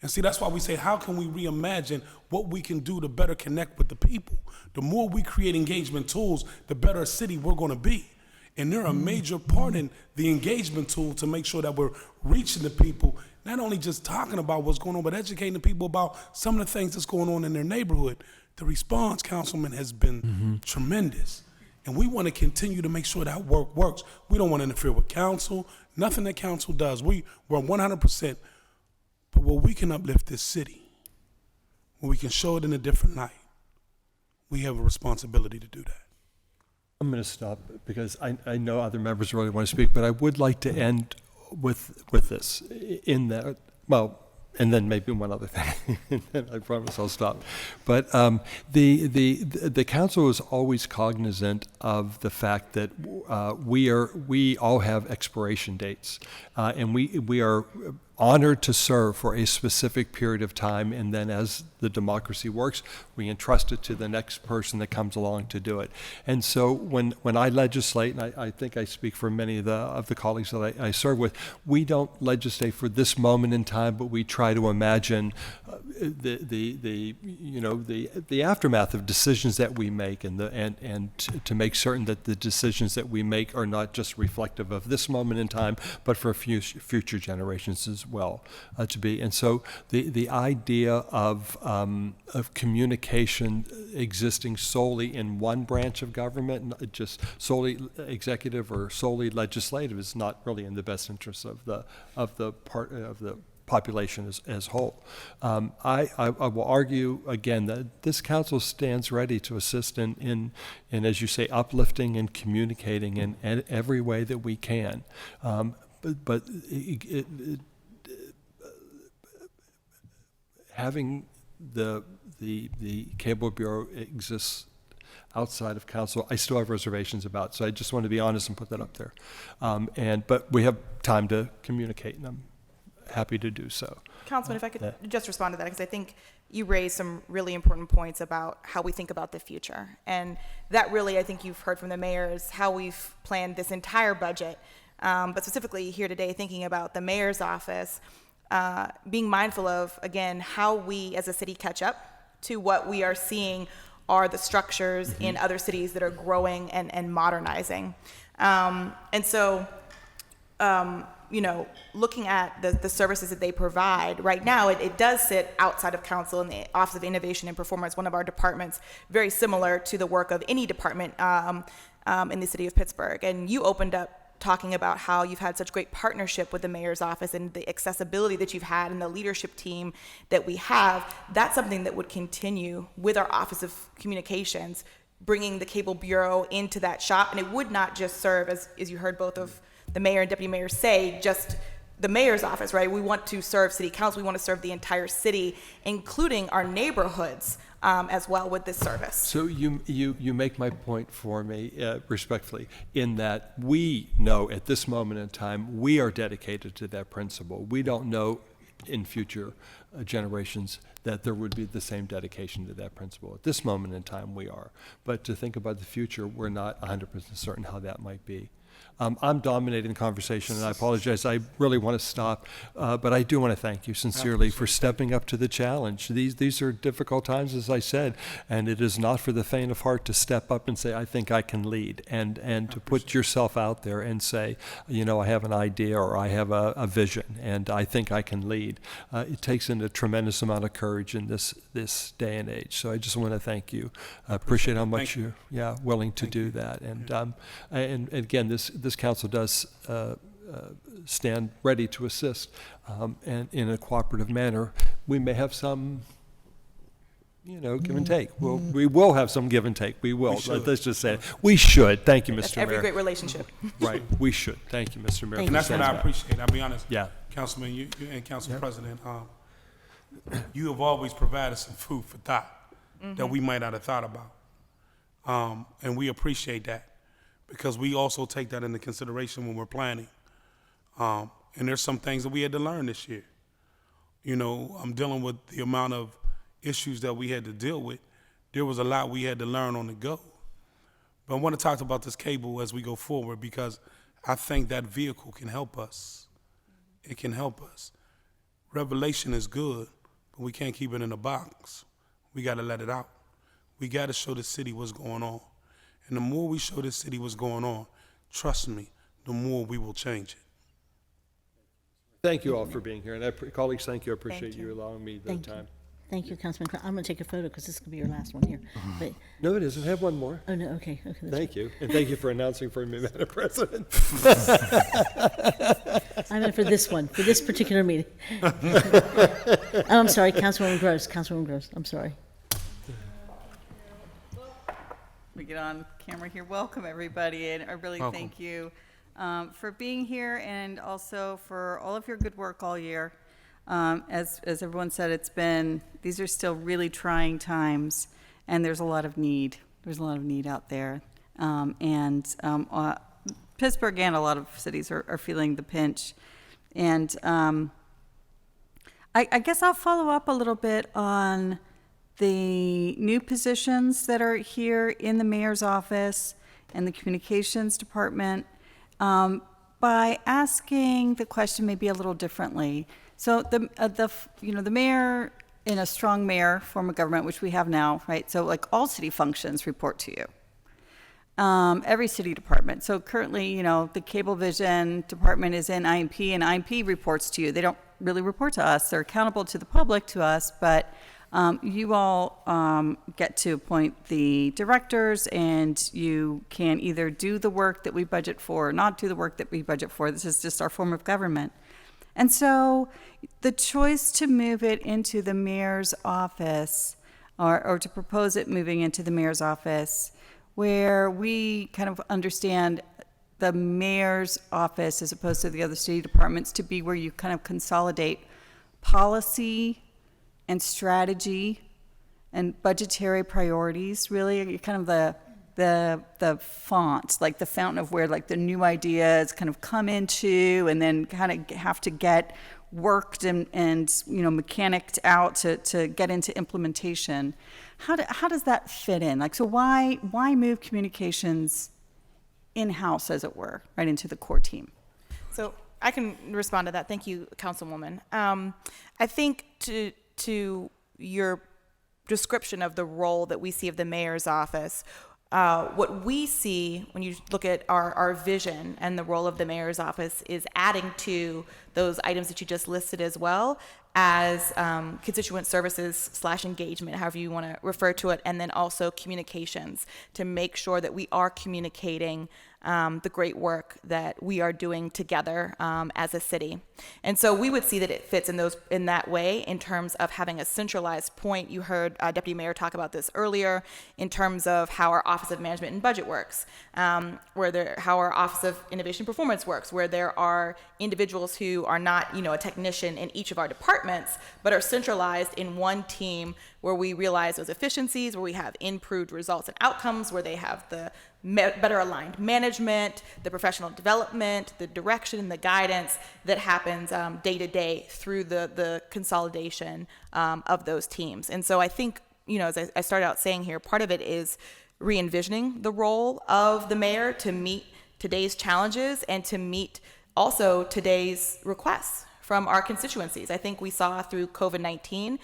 And see, that's why we say, how can we reimagine what we can do to better connect with the people? The more we create engagement tools, the better a city we're going to be. And they're a major part in the engagement tool to make sure that we're reaching the people, not only just talking about what's going on, but educating the people about some of the things that's going on in their neighborhood. The response, Councilman, has been tremendous. And we want to continue to make sure that work works. We don't want to interfere with council, nothing that council does. We're 100%. But where we can uplift this city, where we can show it in a different light, we have a responsibility to do that. I'm going to stop because I know other members really want to speak, but I would like to end with this in that, well, and then maybe one other thing, and then I promise I'll stop. But the council is always cognizant of the fact that we all have expiration dates, and we are honored to serve for a specific period of time, and then as the democracy works, we entrust it to the next person that comes along to do it. And so when I legislate, and I think I speak for many of the colleagues that I serve with, we don't legislate for this moment in time, but we try to imagine the aftermath of decisions that we make, and to make certain that the decisions that we make are not just reflective of this moment in time, but for future generations as well to be. And so the idea of communication existing solely in one branch of government, not just solely executive or solely legislative, is not really in the best interest of the population as whole. I will argue again that this council stands ready to assist in as you say, uplifting and communicating in every way that we can. But having the Cable Bureau exists outside of council, I still have reservations about. So I just want to be honest and put that up there. But we have time to communicate, and I'm happy to do so. Councilman, if I could just respond to that, because I think you raised some really important points about how we think about the future. And that really, I think you've heard from the mayor, is how we've planned this entire budget. But specifically here today, thinking about the mayor's office, being mindful of, again, how we as a city catch up to what we are seeing are the structures in other cities that are growing and modernizing. And so, looking at the services that they provide, right now it does sit outside of council in the Office of Innovation and Performance, one of our departments, very similar to the work of any department in the city of Pittsburgh. And you opened up talking about how you've had such great partnership with the mayor's office and the accessibility that you've had and the leadership team that we have. That's something that would continue with our Office of Communications, bringing the Cable Bureau into that shop. And it would not just serve, as you heard both of the mayor and deputy mayor say, just the mayor's office, right? We want to serve city council. We want to serve the entire city, including our neighborhoods as well with this service. So you make my point for me respectfully, in that we know at this moment in time we are dedicated to that principle. We don't know in future generations that there would be the same dedication to that principle. At this moment in time we are. But to think about the future, we're not 100% certain how that might be. I'm dominating the conversation, and I apologize. I really want to stop, but I do want to thank you sincerely for stepping up to the challenge. These are difficult times, as I said, and it is not for the faint of heart to step up and say, I think I can lead, and to put yourself out there and say, you know, I have an idea or I have a vision, and I think I can lead. It takes in a tremendous amount of courage in this day and age. So I just want to thank you. I appreciate how much you're willing to do that. And again, this council does stand ready to assist, and in a cooperative manner. We may have some, give and take. We will have some give and take. We will. Let's just say it. We should. Thank you, Mr. That's Mayor. every great relationship. Right. We should. Thank you, Mr. Mayor. Thank And you that's what I appreciate. I'll be honest. Yeah. Councilman, you and Council President, you have always provided some food for thought that we might not have thought about. And we appreciate that, because we also take that into consideration when we're planning. And there's some things that we had to learn this year. I'm dealing with the amount of issues that we had to deal with. There was a lot we had to learn on the go. But I want to talk about this cable as we go forward, because I think that vehicle can help us. It can help us. Revelation is good, but we can't keep it in a box. We got to let it out. We got to show the city what's going on. And the more we show this city what's going on, trust me, the more we will change it. Thank you all for being here. And colleagues, thank you. I appreciate Thank you you. allowing me the Thank you. time. Thank you, Councilman. I'm going to take a photo because this could be your last one here. But, No, it isn't. I have one more. oh, no, okay. That's Thank you. And thank you for announcing for me, Madam President. I meant for this one, for this particular meeting. Oh, I'm sorry, Councilwoman Gross. Councilwoman Gross, I'm sorry. We get on camera here. Welcome, everybody, and I really Welcome. thank you for being here, and also for all of your good work all year. As everyone said, these are still really trying times, and there's a lot of need. There's a lot of need out there, Pittsburgh and a lot of cities are feeling the pinch, and I guess I'll follow up a little bit on the new positions that are here in the mayor's office and the communications department, by asking the question maybe a little differently. So the mayor, in a strong mayor form of government, which we have now, right? So like all city functions report to you. Every city department. So currently, the Cablevision department is in IMP, and IMP reports to you. They don't really report to us. They're accountable to the public, to us, but you all get to appoint the directors, and you can either do the work that we budget for or not do the work that we budget for. This is just our form of government. And so the choice to move it into the mayor's office, or to propose it moving into the mayor's office, where we kind of understand the mayor's office, as opposed to the other city departments, to be where you kind of consolidate policy and strategy and budgetary priorities, really. You're kind of the font, like the fountain of where like the new ideas kind of come into, and then kind of have to get worked and mechanicked out to get into implementation. How does that fit in? Like, so why move communications in-house, as it were, right into the core team? So I can respond to that. Thank you, Councilwoman. I think to your description of the role that we see of the mayor's office, what we see when you look at our vision and the role of the mayor's office is adding to those items that you just listed as well as constituent services / engagement, however you want to refer to it, and then also communications to make sure that we are communicating the great work that we are doing together as a city. And so we would see that it fits in that way in terms of having a centralized point. You heard Deputy Mayor talk about this earlier in terms of how our Office of Management and Budget works, how our Office of Innovation and Performance works, where there are individuals who are not, a technician in each of our departments, but are centralized in one team where we realize those efficiencies, where we have improved results and outcomes, where they have the better aligned management, the professional development, the direction, the guidance that happens day to day through the consolidation of those teams. And so I think, as I started out saying here, part of it is re-envisioning the role of the mayor to meet today's challenges and to meet also today's requests from our constituencies. I think we saw through COVID-19,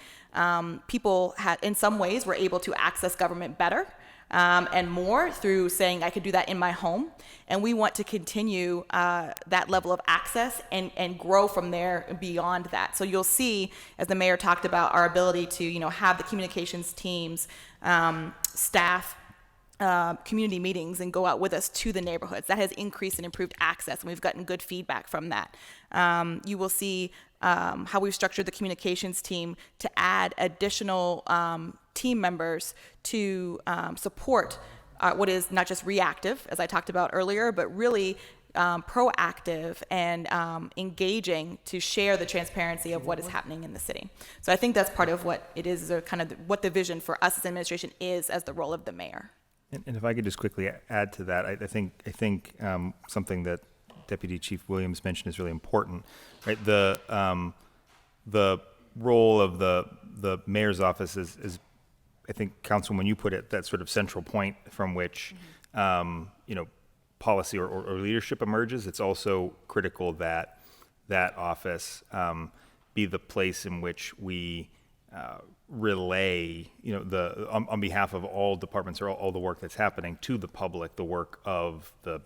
people in some ways were able to access government better and more through saying, I could do that in my home. And we want to continue that level of access and grow from there beyond that. So you'll see, as the mayor talked about, our ability to, have the communications teams, staff, community meetings and go out with us to the neighborhoods. That has increased and improved access, and we've gotten good feedback from that. You will see how we've structured the communications team to add additional team members to support what is not just reactive, as I talked about earlier, but really proactive and engaging to share the transparency of what is happening in the city. So I think that's part of what it is, or kind of what the vision for us as administration is as the role of the mayor. And if I could just quickly add to that, I think something that Deputy Chief Williams mentioned is really important, right? The role of the mayor's office is, I think, Councilman, when you put it, that sort of central point from which, policy or leadership emerges. It's also critical that that office be the place in which we relay, on behalf of all departments or all the work that's happening to the public, the work of the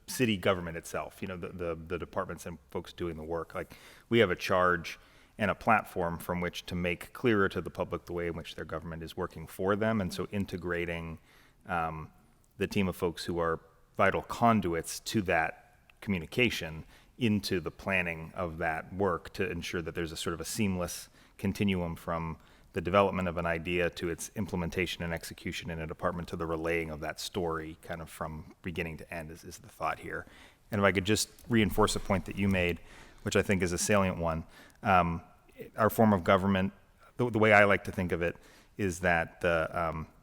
city government itself, the departments and folks doing the work. Like, we have a charge and a platform from which to make clearer to the public the way in which their government is working for them. And so integrating the team of folks who are vital conduits to that communication into the planning of that work to ensure that there's a sort of a seamless continuum from the development of an idea to its implementation and execution in a department to the relaying of that story kind of from beginning to end is the thought here. And if I could just reinforce a point that you made, which I think is a salient one, our form of government, the way I like to think of it, is that the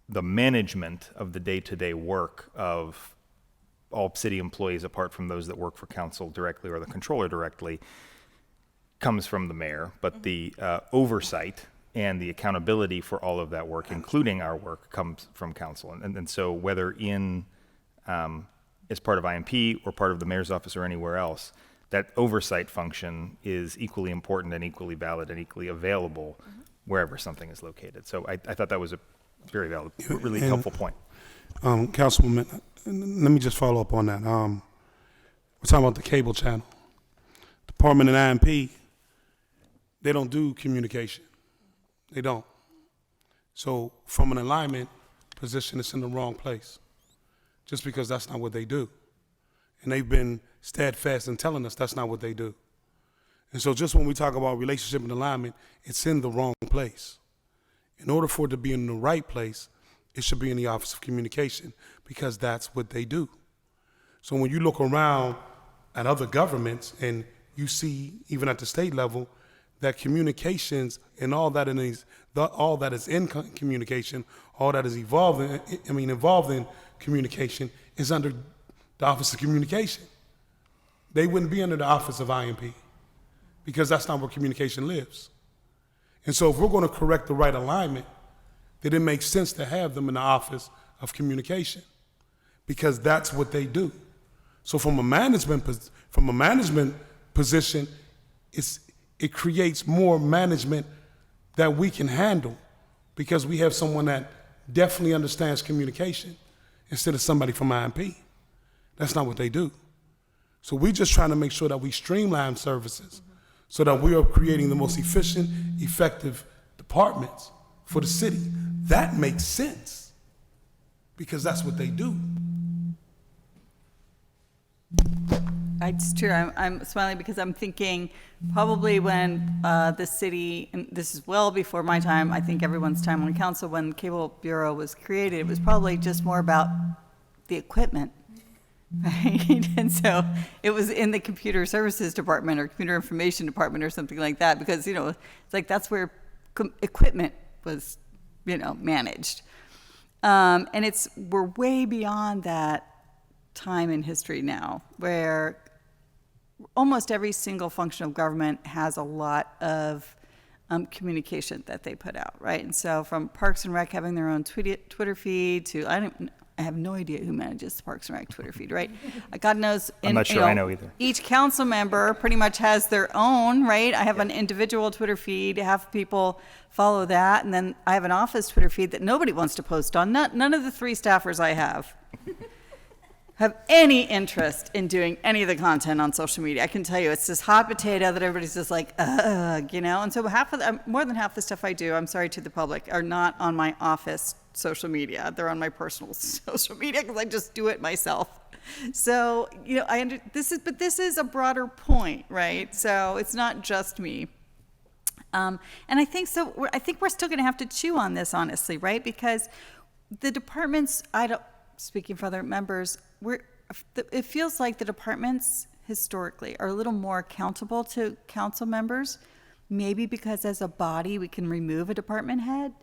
management of the day-to-day work of all city employees, apart from those that work for council directly or the controller directly, comes from the mayor, but the oversight and the accountability for all of that work, including our work, comes from council. And so whether as part of IMP or part of the mayor's office or anywhere else, that oversight function is equally important and equally valid and equally available wherever something is located. So I thought that was a very valid, really helpful point. Councilwoman, let me just follow up on that. We're talking about the cable channel. Department and IMP, they don't do communication. They don't. So from an alignment position, it's in the wrong place, just because that's not what they do. And they've been steadfast in telling us that's not what they do. And so just when we talk about relationship and alignment, it's in the wrong place. In order for it to be in the right place, it should be in the Office of Communication, because that's what they do. So when you look around at other governments and you see, even at the state level, that communications and all that is in communication, all that is involved in communication is under the Office of Communication. They wouldn't be under the Office of IMP, because that's not where communication lives. And so if we're going to correct the right alignment, then it makes sense to have them in the Office of Communication, because that's what they do. So from a management position, it creates more management that we can handle, because we have someone that definitely understands communication instead of somebody from IMP. That's not what they do. So we're just trying to make sure that we streamline services so that we are creating the most efficient, effective departments for the city. That makes sense because that's what they do. It's true. I'm smiling because I'm thinking probably when the city, and this is well before my time, I think everyone's time on council, when the Cable Bureau was created, it was probably just more about the equipment, right? And so it was in the computer services department or computer information department or something like that because, it's like that's where equipment was, managed. And we're way beyond that time in history now where almost every single function of government has a lot of communication that they put out, right? And so from Parks and Rec having their own Twitter feed to, I have no idea who manages the Parks and Rec Twitter feed, right? God knows. I'm not sure I know either. Each council member pretty much has their own, right? I have an individual Twitter feed, half people follow that, and then I have an office Twitter feed that nobody wants to post on. None of the 3 staffers I have any interest in doing any of the content on social media. I can tell you, it's this hot potato that everybody's just like, And so more than half the stuff I do, I'm sorry to the public, are not on my office social media. They're on my personal social media because I just do it myself. So, this is a broader point, right? So it's not just me. And I think so. I think we're still going to have to chew on this, honestly, right? Because the departments, speaking for other members, it feels like the departments historically are a little more accountable to council members, maybe because as a body we can remove a department head.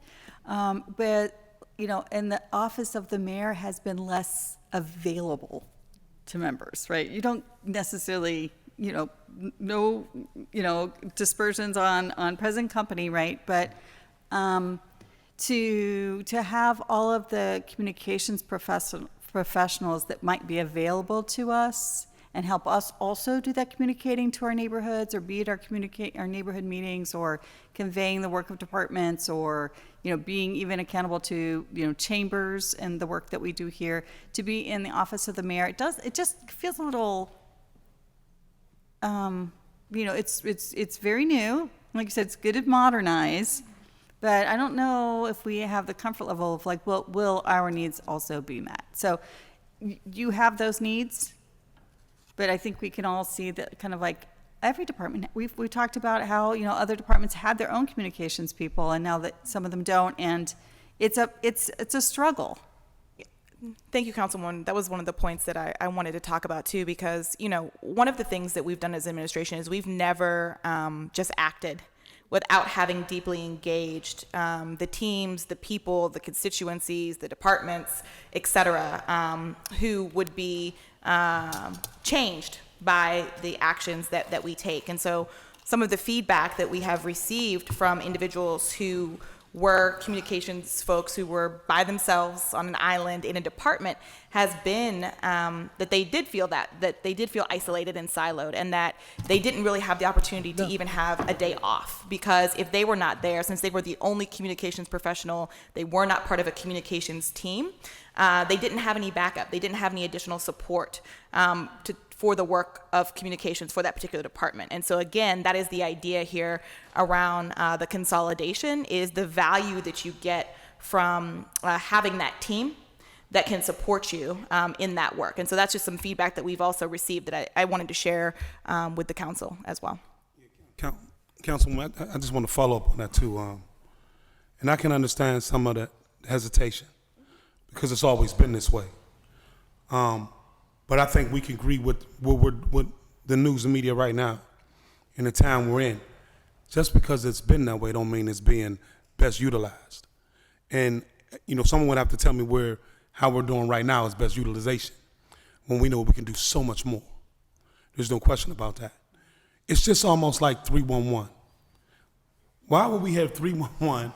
But, and the office of the mayor has been less available to members, right? You don't necessarily, no, dispersions on present company, right? But to have all of the communications professionals that might be available to us and help us also do that communicating to our neighborhoods, or be it our neighborhood meetings, or conveying the work of departments, or being even accountable to chambers and the work that we do here, to be in the office of the mayor. It just feels a little it's very new. Like you said, it's good to modernize. But I don't know if we have the comfort level of will our needs also be met? So you have those needs, but I think we can all see that kind of like every department. We talked about how other departments had their own communications people, and now that some of them don't, and it's a struggle. Thank you, Councilwoman. That was one of the points that I wanted to talk about too, because one of the things that we've done as administration is we've never just acted without having deeply engaged the teams, the people, the constituencies, the departments, et cetera, who would be changed by the actions that we take. And so some of the feedback that we have received from individuals who were communications folks who were by themselves on an island in a department has been that they did feel isolated and siloed, and that they didn't really have the opportunity to even have a day off, because if they were not there, since they were the only communications professional, they were not part of a communications team, they didn't have any backup, they didn't have any additional support for the work of communications for that particular department. And so again, that is the idea here around the consolidation, is the value that you get from having that team that can support you in that work. And so that's just some feedback that we've also received that I wanted to share with the council as well. Councilman, I just want to follow up on that too. And I can understand some of the hesitation because it's always been this way. But I think we can agree with what the news and media right now in the time we're in. Just because it's been that way don't mean it's being best utilized. And, someone would have to tell me how we're doing right now is best utilization, when we know we can do so much more. There's no question about that. It's just almost like 311. Why would we have 311,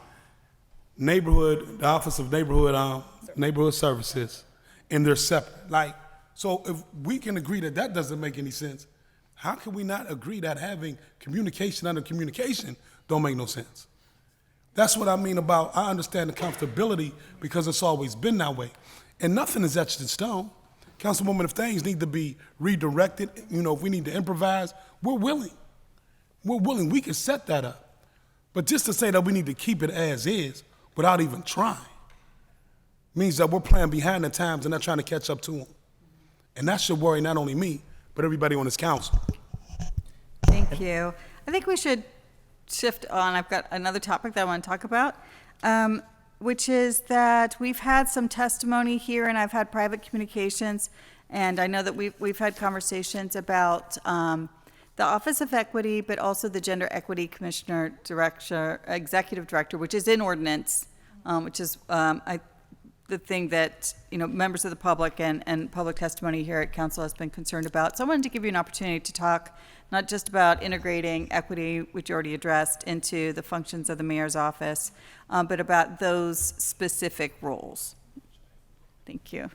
the Office of Neighborhood Services, and they're separate? So if we can agree that doesn't make any sense, how can we not agree that having communication under communication don't make no sense? That's what I mean about, I understand the comfortability because it's always been that way. And nothing is etched in stone. Councilwoman, if things need to be redirected, if we need to improvise, we're willing. We're willing. We can set that up. But just to say that we need to keep it as is without even trying means that we're playing behind the times and not trying to catch up to them. And that should worry not only me, but everybody on this council. Thank you. I think we should shift on. I've got another topic that I want to talk about, which is that we've had some testimony here, and I've had private communications, and I know that we've had conversations about the Office of Equity, but also the Gender Equity Commissioner Executive Director, which is in ordinance, which is the thing that members of the public and public testimony here at council has been concerned about. So I wanted to give you an opportunity to talk not just about integrating equity, which you already addressed, into the functions of the mayor's office, but about those specific roles. Thank you.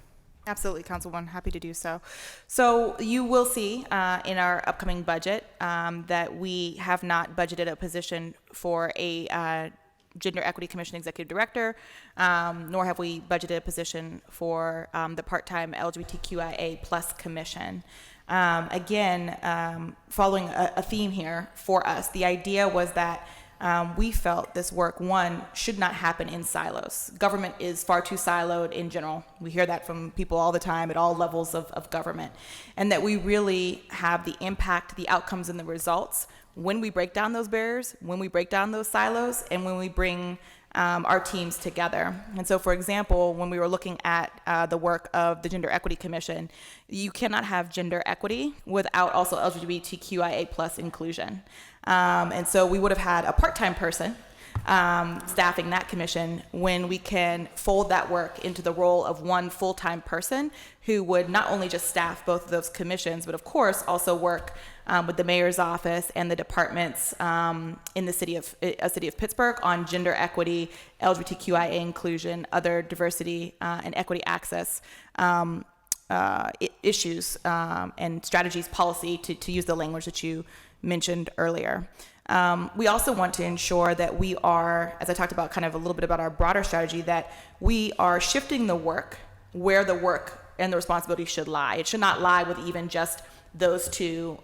Absolutely, Councilwoman, happy to do so. So you will see in our upcoming budget that we have not budgeted a position for a Gender Equity Commission Executive Director, nor have we budgeted a position for the part-time LGBTQIA plus commission. Again, following a theme here for us, the idea was that we felt this work, one, should not happen in silos. Government is far too siloed in general. We hear that from people all the time at all levels of government. And that we really have the impact, the outcomes, and the results when we break down those barriers, when we break down those silos, and when we bring our teams together. And so, for example, when we were looking at the work of the Gender Equity Commission, you cannot have gender equity without also LGBTQIA plus inclusion. And so we would have had a part-time person staffing that commission when we can fold that work into the role of one full-time person who would not only just staff both of those commissions, but of course also work with the mayor's office and the departments in the city of Pittsburgh on gender equity, LGBTQIA inclusion, other diversity and equity access issues and strategies, policy, to use the language that you mentioned earlier. We also want to ensure that we are, as I talked about kind of a little bit about our broader strategy, that we are shifting the work where the work and the responsibility should lie. It should not lie with even just those two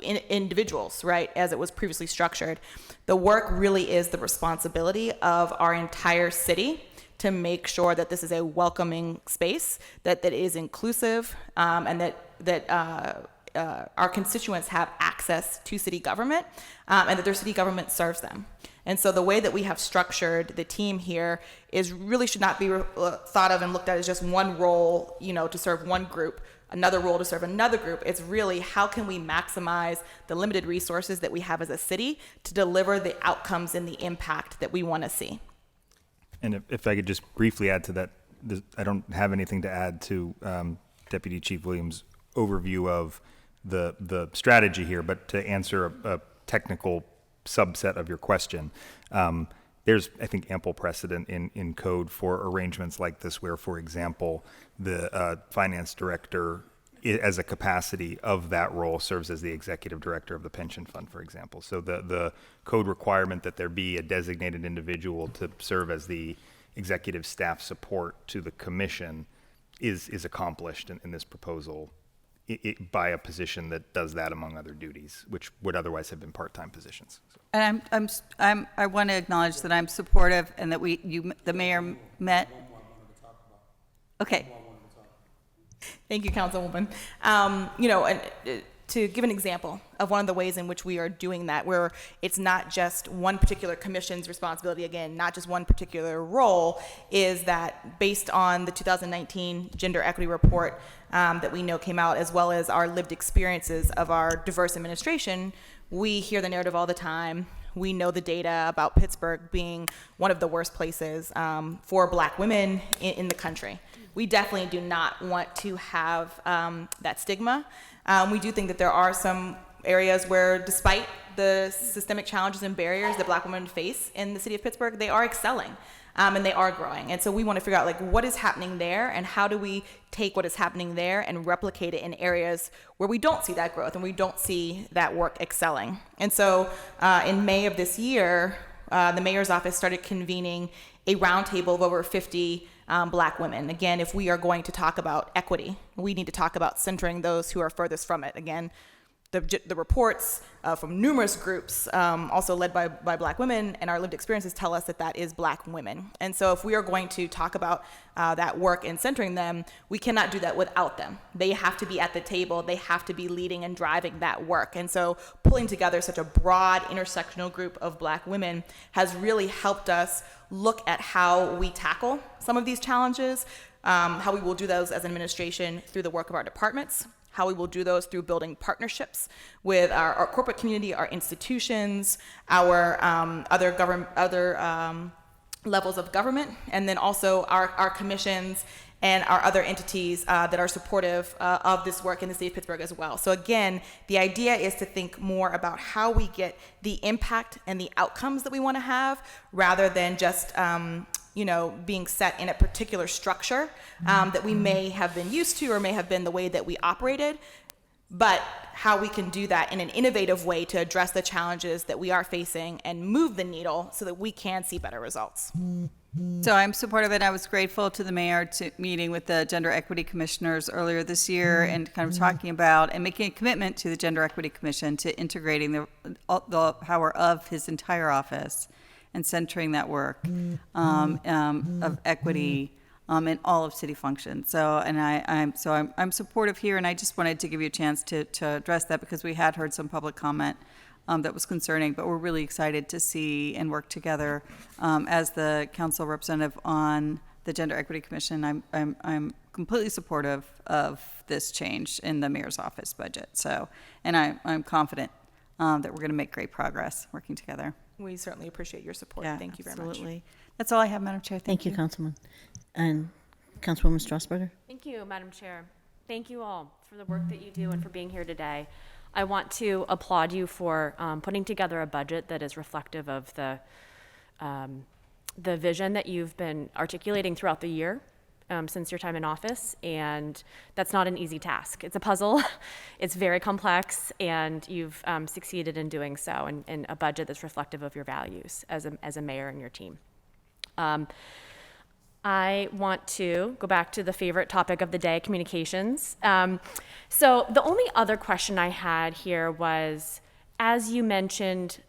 individuals, right, as it was previously structured. The work really is the responsibility of our entire city to make sure that this is a welcoming space, that is inclusive, and that our constituents have access to city government, and that their city government serves them. And so the way that we have structured the team here is really should not be thought of and looked at as just one role, to serve one group, another role to serve another group. It's really how can we maximize the limited resources that we have as a city to deliver the outcomes and the impact that we want to see. And if I could just briefly add to that, I don't have anything to add to Deputy Chief Williams' overview of the strategy here, but to answer a technical subset of your question, there's, I think, ample precedent in code for arrangements like this where, for example, the finance director as a capacity of that role serves as the executive director of the pension fund, for example. So the code requirement that there be a designated individual to serve as the executive staff support to the commission is accomplished in this proposal by a position that does that among other duties, which would otherwise have been part-time positions. So. And I want to acknowledge that I'm supportive and that the mayor met. Okay. Thank you, Councilwoman. To give an example of one of the ways in which we are doing that, where it's not just one particular commission's responsibility, again, not just one particular role, is that based on the 2019 Gender Equity Report that we know came out, as well as our lived experiences of our diverse administration, we hear the narrative all the time. We know the data about Pittsburgh being one of the worst places for Black women in the country. We definitely do not want to have that stigma. We do think that there are some areas where, despite the systemic challenges and barriers that Black women face in the city of Pittsburgh, they are excelling and they are growing. And so we want to figure out what is happening there and how do we take what is happening there and replicate it in areas where we don't see that growth and we don't see that work excelling. And so in May of this year, the mayor's office started convening a roundtable of over 50 Black women. Again, if we are going to talk about equity, we need to talk about centering those who are furthest from it. Again, the reports from numerous groups, also led by Black women, and our lived experiences tell us that that is Black women. And so if we are going to talk about that work and centering them, we cannot do that without them. They have to be at the table. They have to be leading and driving that work. And so pulling together such a broad intersectional group of Black women has really helped us look at how we tackle some of these challenges, how we will do those as an administration through the work of our departments, how we will do those through building partnerships with our corporate community, our institutions, our other levels of government, and then also our commissions and our other entities that are supportive of this work in the city of Pittsburgh as well. So again, the idea is to think more about how we get the impact and the outcomes that we want to have, rather than just being set in a particular structure that we may have been used to or may have been the way that we operated, but how we can do that in an innovative way to address the challenges that we are facing and move the needle so that we can see better results. So I'm supportive, and I was grateful to the mayor to meeting with the Gender Equity Commissioners earlier this year and kind of talking about and making a commitment to the Gender Equity Commission to integrating the power of his entire office and centering that work of equity in all of city functions. So, and I'm supportive here, and I just wanted to give you a chance to address that, because we had heard some public comment that was concerning, but we're really excited to see and work together as the council representative on the Gender Equity Commission. I'm completely supportive of this change in the mayor's office budget. So, and I'm confident that we're going to make great progress working together. We certainly appreciate your support. Yeah, Thank you very much. absolutely. That's all I have, Madam Chair. Thank you, Councilman. And Councilwoman Strasburger? Thank you, Madam Chair. Thank you all for the work that you do and for being here today. I want to applaud you for putting together a budget that is reflective of the vision that you've been articulating throughout the year since your time in office, and that's not an easy task. It's a puzzle. It's very complex, and you've succeeded in doing so, in a budget that's reflective of your values as a mayor and your team. I want to go back to the favorite topic of the day, communications. So the only other question I had here was, as you mentioned,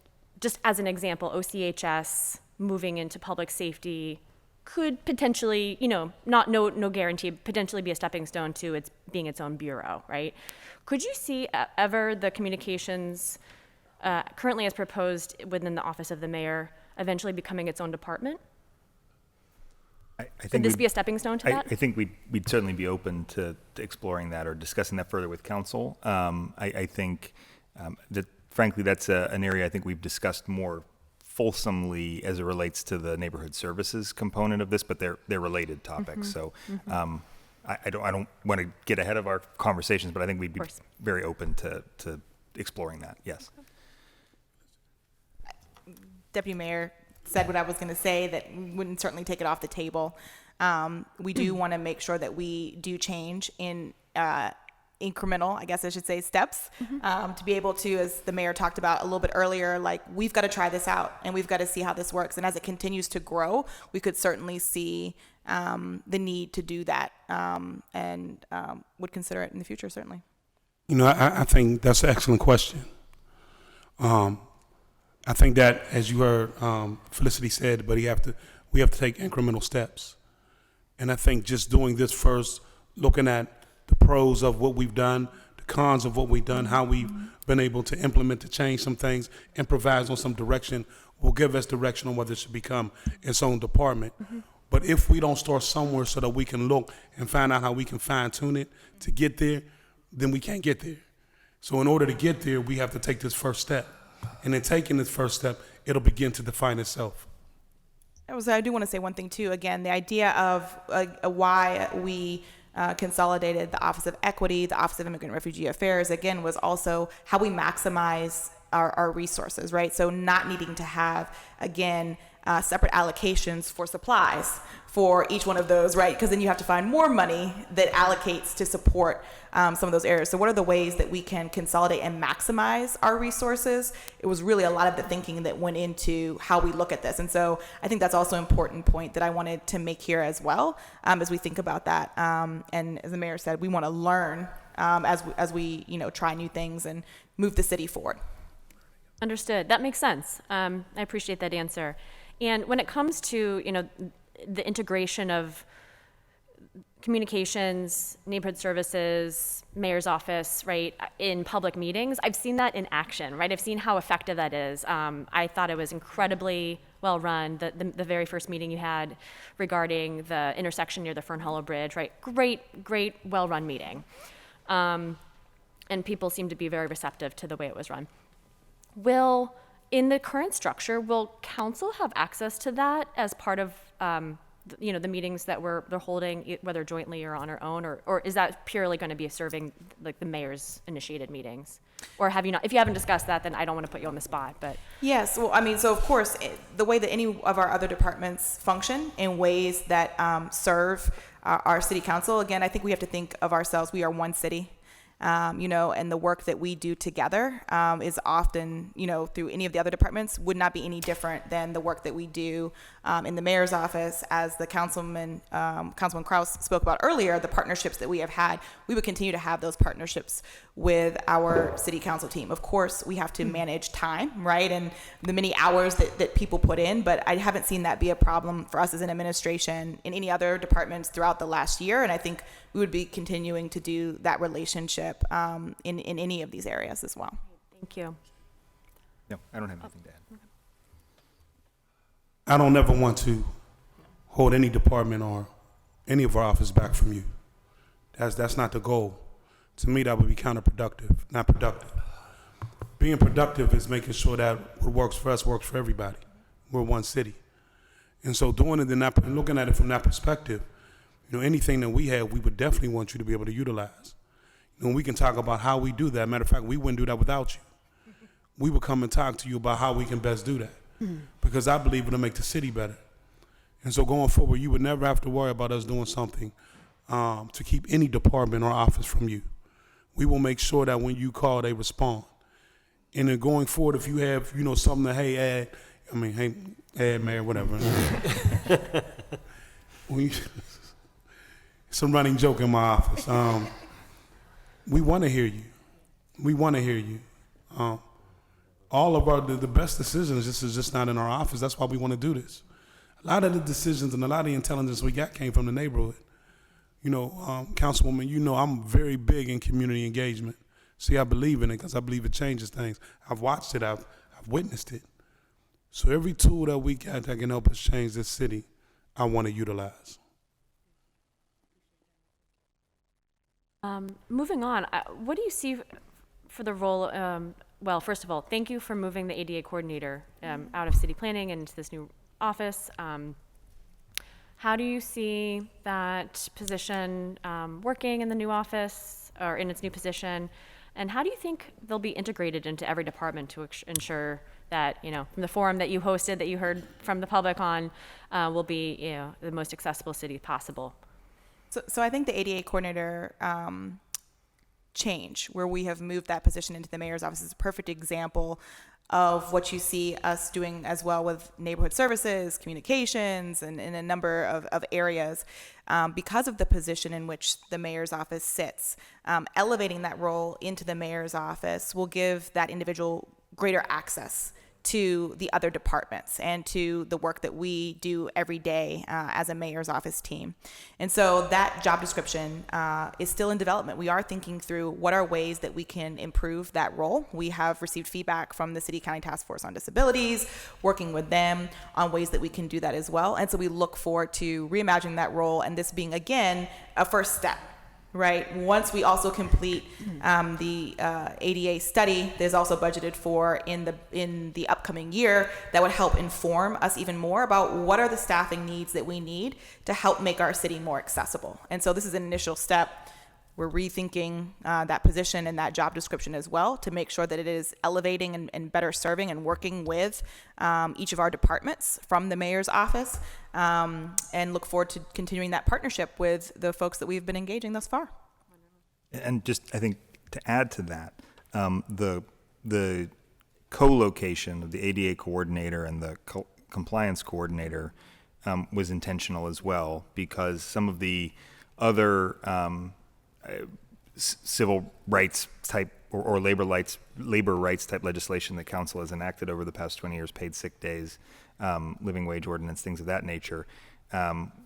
just as an example, OCHS moving into public safety could potentially, no guarantee, potentially be a stepping stone to its being its own bureau, right? Could you see ever the communications currently as proposed within the office of the mayor eventually becoming its own department? Could this be a stepping stone to that? I think we'd certainly be open to exploring that or discussing that further with council. I think that, frankly, that's an area I think we've discussed more fulsomely as it relates to the neighborhood services component of this, but they're related topics. So I don't want to get ahead of our conversations, but I think we'd be very open to exploring that. Yes. Deputy Mayor said what I was going to say, that we wouldn't certainly take it off the table. We do want to make sure that we do change in incremental, I guess I should say, steps to be able to, as the mayor talked about a little bit earlier, like, we've got to try this out and we've got to see how this works. And as it continues to grow, we could certainly see the need to do that and would consider it in the future, certainly. I think that's an excellent question. I think that, as you heard Felicity said, but we have to take incremental steps. And I think just doing this first, looking at the pros of what we've done, the cons of what we've done, how we've been able to implement, to change some things, improvise on some direction, will give us direction on whether it should become its own department. But if we don't start somewhere so that we can look and find out how we can fine tune it to get there, then we can't get there. So in order to get there, we have to take this first step. And in taking this first step, it'll begin to define itself. I do want to say one thing too. Again, the idea of why we consolidated the Office of Equity, the Office of Immigrant and Refugee Affairs, again, was also how we maximize our resources, right? So not needing to have, again, separate allocations for supplies for each one of those, right? Because then you have to find more money that allocates to support some of those areas. So what are the ways that we can consolidate and maximize our resources? It was really a lot of the thinking that went into how we look at this. And so I think that's also an important point that I wanted to make here as well, as we think about that. And as the mayor said, we want to learn as we try new things and move the city forward. Understood. That makes sense. I appreciate that answer. And when it comes to, the integration of communications, neighborhood services, mayor's office, right, in public meetings, I've seen that in action, right? I've seen how effective that is. I thought it was incredibly well run. The very first meeting you had regarding the intersection near the Fern Hollow Bridge, right? Great, well run meeting. And people seem to be very receptive to the way it was run. In the current structure, will council have access to that as part of the meetings that they're holding, whether jointly or on our own, or is that purely going to be serving like the mayor's initiated meetings? Or have you not? If you haven't discussed that, then I don't want to put you on the spot. But yes, well, I mean, so of course, the way that any of our other departments function in ways that serve our city council, again, I think we have to think of ourselves. We are one city. And the work that we do together is often, through any of the other departments would not be any different than the work that we do in the mayor's office. As the Councilman Kraus spoke about earlier, the partnerships that we have had, we would continue to have those partnerships with our city council team. Of course, we have to manage time, right, and the many hours that people put in, but I haven't seen that be a problem for us as an administration in any other departments throughout the last year, and I think we would be continuing to do that relationship in any of these areas as well. thank you. No, I don't have anything to add. I don't ever want to hold any department or any of our office back from you. That's not the goal. To me, that would be counterproductive, not productive. Being productive is making sure that what works for us works for everybody. We're one city. And so doing it and looking at it from that perspective, anything that we have, we would definitely want you to be able to utilize. We can talk about how we do that. Matter of fact, we wouldn't do that without you. We would come and talk to you about how we can best do that. Because I believe it'll make the city better. And so going forward, you would never have to worry about us doing something to keep any department or office from you. We will make sure that when you call, they respond. And then going forward, if you have, something to, hey, Mayor, whatever. It's a running joke in my office. We want to hear you. We want to hear you. All of the best decisions is just not in our office. That's why we want to do this. A lot of the decisions and a lot of the intelligence we got came from the neighborhood. Councilwoman, I'm very big in community engagement. See, I believe in it because I believe it changes things. I've watched it. I've witnessed it. So every tool that we got that can help us change this city, I want to utilize. Moving on, what do you see for the role? Well, first of all, thank you for moving the ADA coordinator out of city planning and into this new office. How do you see that position working in the new office or in its new position? And how do you think they'll be integrated into every department to ensure that, from the forum that you hosted, that you heard from the public on, will be, the most accessible city possible? So I think the ADA coordinator change, where we have moved that position into the mayor's office, is a perfect example of what you see us doing as well with neighborhood services, communications, and in a number of areas. Because of the position in which the mayor's office sits, elevating that role into the mayor's office will give that individual greater access to the other departments and to the work that we do every day as a mayor's office team. And so that job description is still in development. We are thinking through what are ways that we can improve that role. We have received feedback from the City County Task Force on Disabilities, working with them on ways that we can do that as well. And so we look forward to reimagining that role, and this being, again, a first step. Right. Once we also complete the ADA study, there's also budgeted for in the upcoming year that would help inform us even more about what are the staffing needs that we need to help make our city more accessible. And so this is an initial step. we're rethinking that position and that job description as well to make sure that it is elevating and better serving and working with each of our departments from the mayor's office, and look forward to continuing that partnership with the folks that we've been engaging thus far. And just, I think, to add to that, the co-location of the ADA coordinator and the compliance coordinator was intentional as well, because some of the other civil rights type or labor rights type legislation that council has enacted over the past 20 years, paid sick days, living wage ordinance, things of that nature,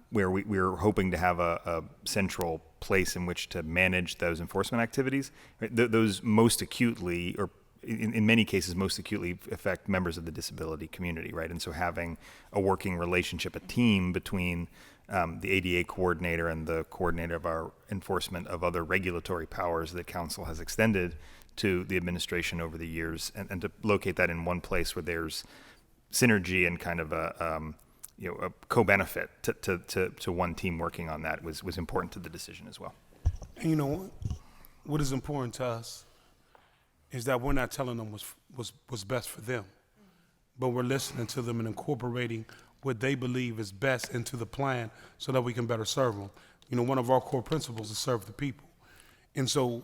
where we're hoping to have a central place in which to manage those enforcement activities. Right? Those most acutely, or in many cases, most acutely affect members of the disability community, right? And so having a working relationship, a team between the ADA coordinator and the coordinator of our enforcement of other regulatory powers that council has extended to the administration over the years, and to locate that in one place where there's synergy and kind of a co-benefit to one team working on that was important to the decision as well. And you know what is important to us is that we're not telling them what's best for them, but we're listening to them and incorporating what they believe is best into the plan so that we can better serve them. You know, one of our core principles is serve the people. And so,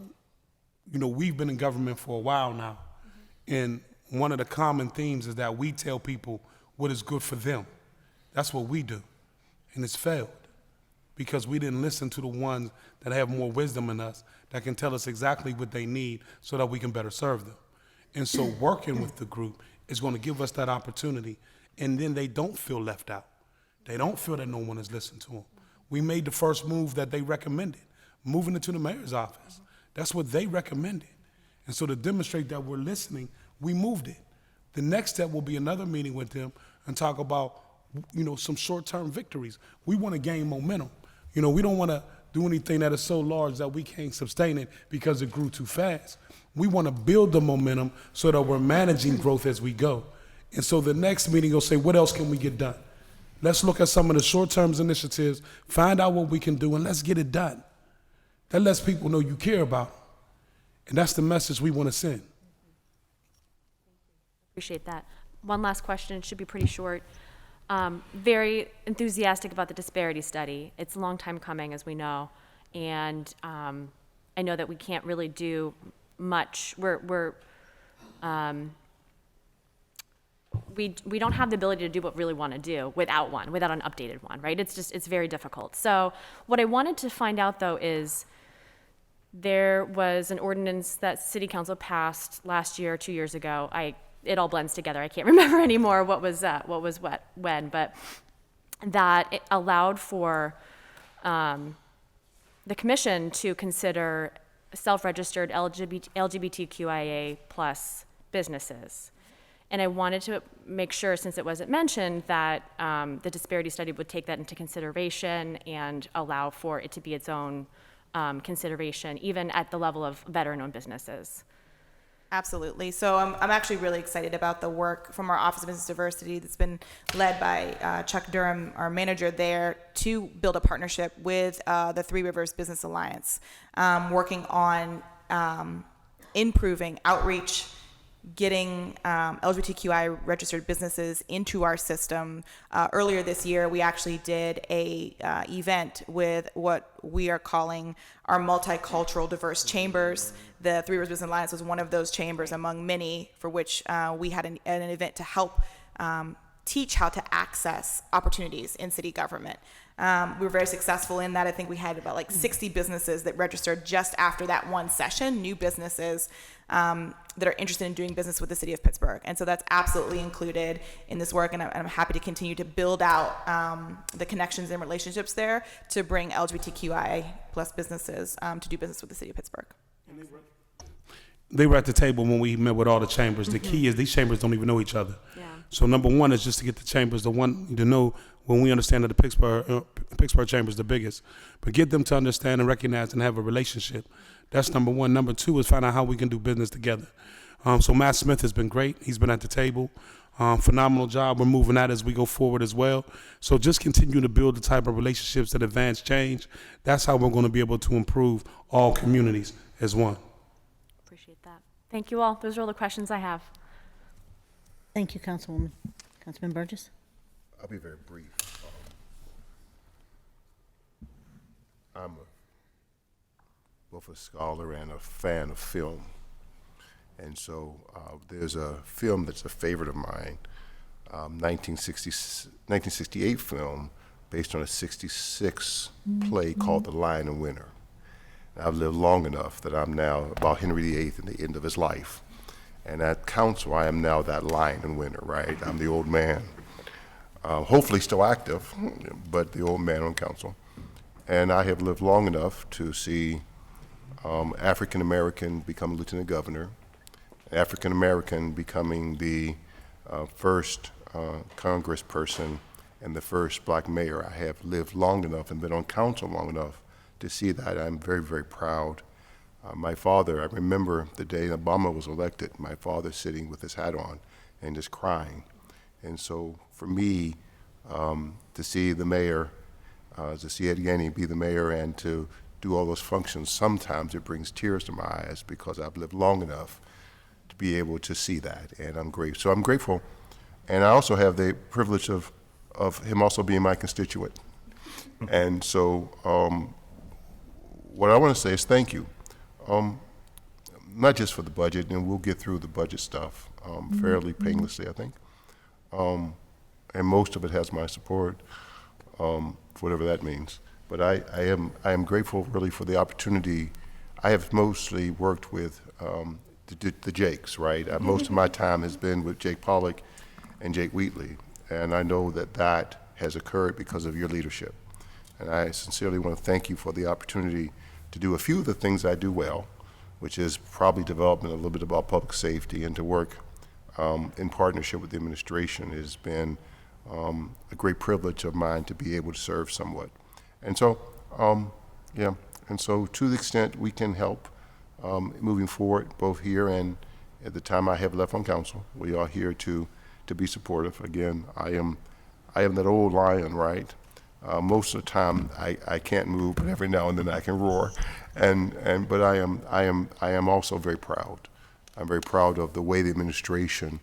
you know, we've been in government for a while now, and one of the common themes is that we tell people what is good for them. That's what we do, and it's failed because we didn't listen to the ones that have more wisdom in us that can tell us exactly what they need so that we can better serve them. And so working with the group is going to give us that opportunity, and then they don't feel left out. They don't feel that no one has listened to them. We made the first move that they recommended, moving into the mayor's office. That's what they recommended. And so to demonstrate that we're listening, we moved it. The next step will be another meeting with them and talk about, you know, some short-term victories. We want to gain momentum. You know, we don't want to do anything that is so large that we can't sustain it because it grew too fast. We want to build the momentum so that we're managing growth as we go. And so the next meeting will say, what else can we get done? Let's look at some of the short-term initiatives, find out what we can do, and let's get it done. That lets people know you care about them. And that's the message we want to send. Appreciate that. One last question, it should be pretty short. Very enthusiastic about the disparity study. It's a long time coming, as we know, and I know that we can't really do much. We don't have the ability to do what we really want to do without an updated one, right? It's very difficult. So what I wanted to find out, though, is there was an ordinance that City Council passed last year or 2 years ago. It all blends together. I can't remember anymore what was what when, but that it allowed for the commission to consider self-registered LGBTQIA plus businesses. And I wanted to make sure, since it wasn't mentioned, that the disparity study would take that into consideration and allow for it to be its own consideration, even at the level of veteran-owned businesses. Absolutely. So I'm actually really excited about the work from our Office of Business Diversity that's been led by Chuck Durham, our manager there, to build a partnership with the Three Rivers Business Alliance, working on improving outreach, getting LGBTQI registered businesses into our system. Earlier this year, we actually did a event with what we are calling our multicultural diverse chambers. The Three Rivers Business Alliance was one of those chambers among many for which we had an event to help teach how to access opportunities in city government. We were very successful in that. I think we had about like 60 businesses that registered just after that one session, new businesses that are interested in doing business with the city of Pittsburgh. And so that's absolutely included in this work, and I'm happy to continue to build out the connections and relationships there to bring LGBTQI plus businesses to do business with the city of Pittsburgh. They were at the table when we met with all the chambers. The key is these chambers don't even know each other. Yeah. So number one is just to get the chambers to know when we understand that the Pittsburgh chamber is the biggest, but get them to understand and recognize and have a relationship. That's number one. Number two is find out how we can do business together. So Matt Smith has been great. He's been at the table. Phenomenal job. We're moving that as we go forward as well. So just continue to build the type of relationships that advance change. That's how we're going to be able to improve all communities as one. Appreciate that. Thank you all. Those are all the questions I have. Thank you, Councilwoman. Councilman Burgess? I'll be very brief. I'm both a scholar and a fan of film. And so there's a film that's a favorite of mine, 1968 film based on a 66 play called The Lion and Winter. And I've lived long enough that I'm now about Henry VIII in the end of his life. And at council, I am now that lion and winter, right? I'm the old man. Hopefully still active, but the old man on council. And I have lived long enough to see African American become lieutenant governor, African American becoming the first congressperson and the first black mayor. I have lived long enough and been on council long enough to see that. I'm very, very proud. My father, I remember the day Obama was elected, my father sitting with his hat on and just crying. And so for me, to see the mayor, to see Ed Gainey be the mayor and to do all those functions, sometimes it brings tears to my eyes because I've lived long enough to be able to see that, and I'm grateful. So I'm grateful, and I also have the privilege of him also being my constituent. And so what I want to say is thank you. Not just for the budget, and we'll get through the budget stuff fairly painlessly, I think. And most of it has my support, whatever that means. But I am grateful really for the opportunity. I have mostly worked with the Jakes, right? Most of my time has been with Jake Pollock and Jake Wheatley, and I know that that has occurred because of your leadership. And I sincerely want to thank you for the opportunity to do a few of the things I do well, which is probably development a little bit about public safety, and to work in partnership with the administration has been a great privilege of mine to be able to serve somewhat. And so, yeah, and so to the extent we can help moving forward, both here and at the time I have left on council, we are here to be supportive. Again, I am that old lion, right? Most of the time I can't move, but every now and then I can roar. But I am also very proud. I'm very proud of the way the administration,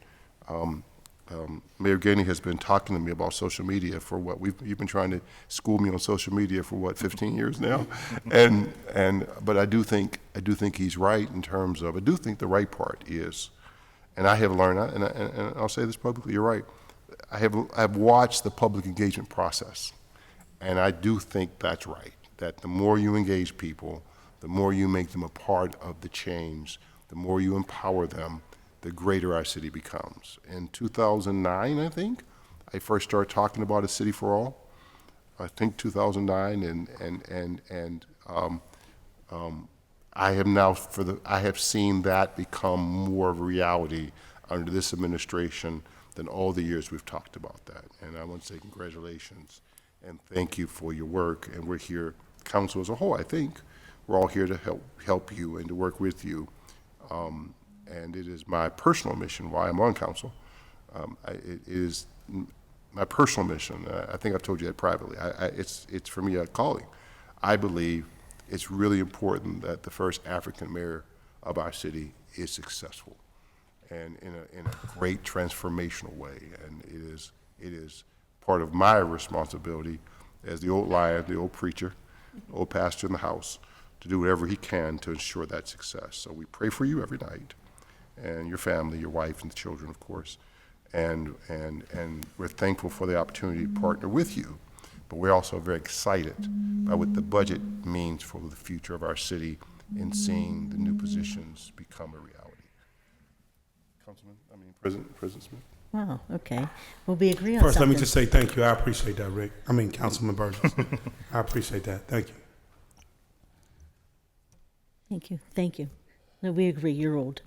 Mayor Gainey has been talking to me about social media for what you've been trying to school me on social media for what, 15 years now, but I do think he's right in terms of, I do think the right part is, and I have learned, and I'll say this publicly, you're right, I have watched the public engagement process, and I do think that's right, that the more you engage people, the more you make them a part of the change, the more you empower them, the greater our city becomes. In 2009, I think, I first started talking about a city for all. I think 2009, and I have now I have seen that become more of a reality under this administration than all the years we've talked about that. And I want to say congratulations and thank you for your work. And we're here, council as a whole, I think, we're all here to help you and to work with you. And it is my personal mission while I'm on council. It is my personal mission. I think I've told you that privately. It's for me a calling. I believe it's really important that the first African mayor of our city is successful, and in a great transformational way. And it is part of my responsibility as the old lion, the old preacher, old pastor in the house, to do whatever he can to ensure that success. So we pray for you every night, and your family, your wife, and the children, of course. And we're thankful for the opportunity to partner with you, but we're also very excited by what the budget means for the future of our city in seeing the new positions become a reality. President Smith. Wow, okay. Well, we agree on First, something. let me just say thank you. I appreciate that, Rick. Councilman Burgess. I appreciate that. Thank you. Thank you, thank you. No, we agree, you're old.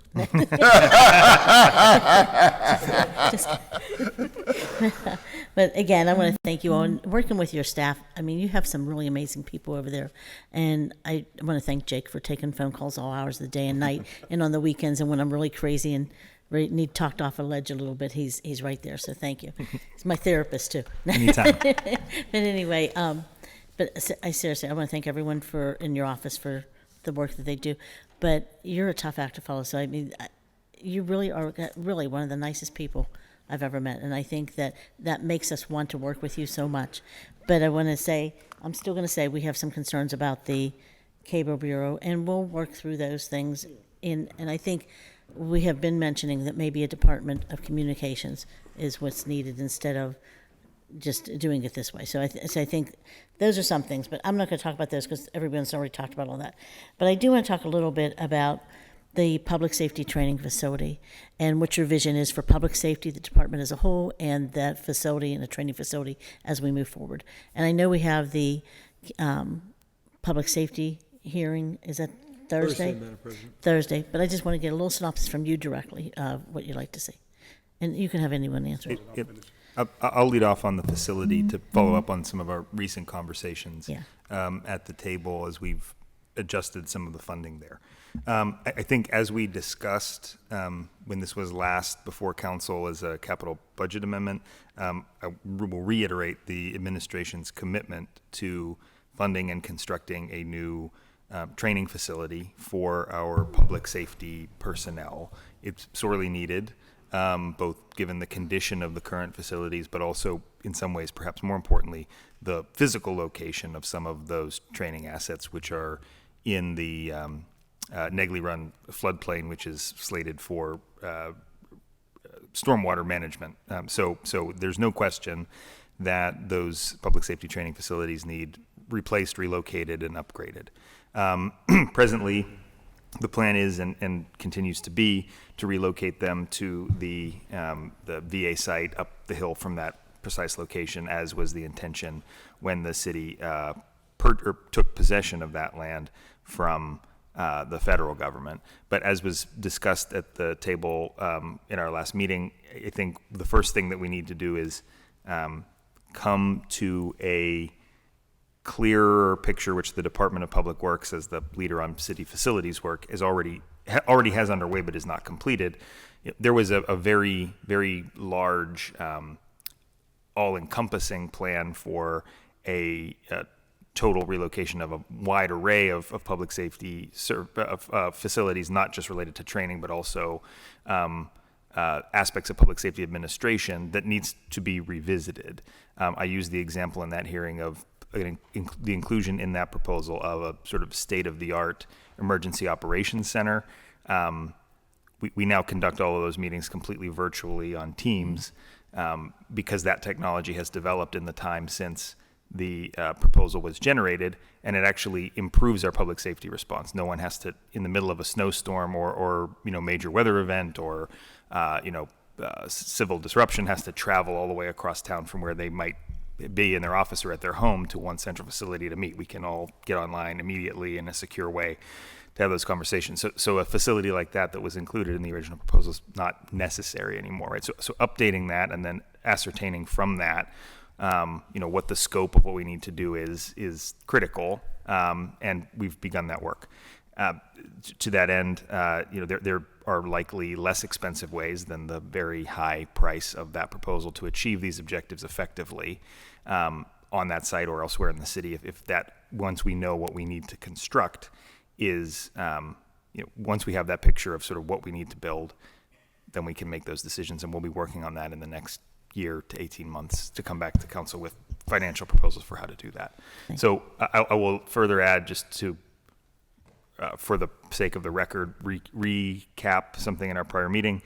But again, I want to thank you on working with your staff. I mean, you have some really amazing people over there. And I want to thank Jake for taking phone calls all hours of the day and night and on the weekends and when I'm really crazy and need talked off a ledge a little bit, he's right there. So thank you. He's my therapist too. Anytime. But anyway, I seriously, I want to thank everyone in your office for the work that they do. But you're a tough act to follow. So I mean, you really are really one of the nicest people I've ever met, and I think that makes us want to work with you so much. But I want to say, I'm still going to say we have some concerns about the Cable Bureau, and we'll work through those things. And I think we have been mentioning that maybe a Department of Communications is what's needed instead of just doing it this way. So I think those are some things, but I'm not going to talk about those because everyone's already talked about all that. But I do want to talk a little bit about the public safety training facility and what your vision is for public safety, the department as a whole, and that facility and the training facility as we move forward. And I know we have the public safety hearing, is that Thursday? Madam President. Thursday, but I just want to get a little synopsis from you directly of what you'd like to see. And you can have anyone answer it. I'll lead off on the facility to follow up on some of our recent conversations at the table as we've adjusted some of the funding there. I think as we discussed when this was last before council as a capital budget amendment, I will reiterate the administration's commitment to funding and constructing a new training facility for our public safety personnel. It's sorely needed, both given the condition of the current facilities, but also in some ways, perhaps more importantly, the physical location of some of those training assets, which are in the Negley Run floodplain, which is slated for stormwater management. So there's no question that those public safety training facilities need replaced, relocated, and upgraded. Presently, the plan is and continues to be to relocate them to the VA site up the hill from that precise location, as was the intention when the city took possession of that land from the federal government. But as was discussed at the table in our last meeting, I think the first thing that we need to do is come to a clearer picture, which the Department of Public Works, as the leader on city facilities work, is already has underway but is not completed. There was a very, very large, all-encompassing plan for a total relocation of a wide array of public safety facilities, not just related to training, but also aspects of public safety administration that needs to be revisited. I used the example in that hearing of the inclusion in that proposal of a sort of state-of-the-art emergency operations center. We now conduct all of those meetings completely virtually on Teams because that technology has developed in the time since the proposal was generated, and it actually improves our public safety response. No one has to, in the middle of a snowstorm or major weather event or civil disruption, has to travel all the way across town from where they might be in their office or at their home to one central facility to meet. We can all get online immediately in a secure way to have those conversations. So a facility like that was included in the original proposal is not necessary anymore, right? So updating that and then ascertaining from that, what the scope of what we need to do is critical, and we've begun that work. To that end, there are likely less expensive ways than the very high price of that proposal to achieve these objectives effectively on that site or elsewhere in the city. If that, once we know what we need to construct, is once we have that picture of sort of what we need to build, then we can make those decisions, and we'll be working on that in the next year to 18 months to come back to council with financial proposals for how to do that. So I will further add, just to for the sake of the record, recap something in our prior meeting.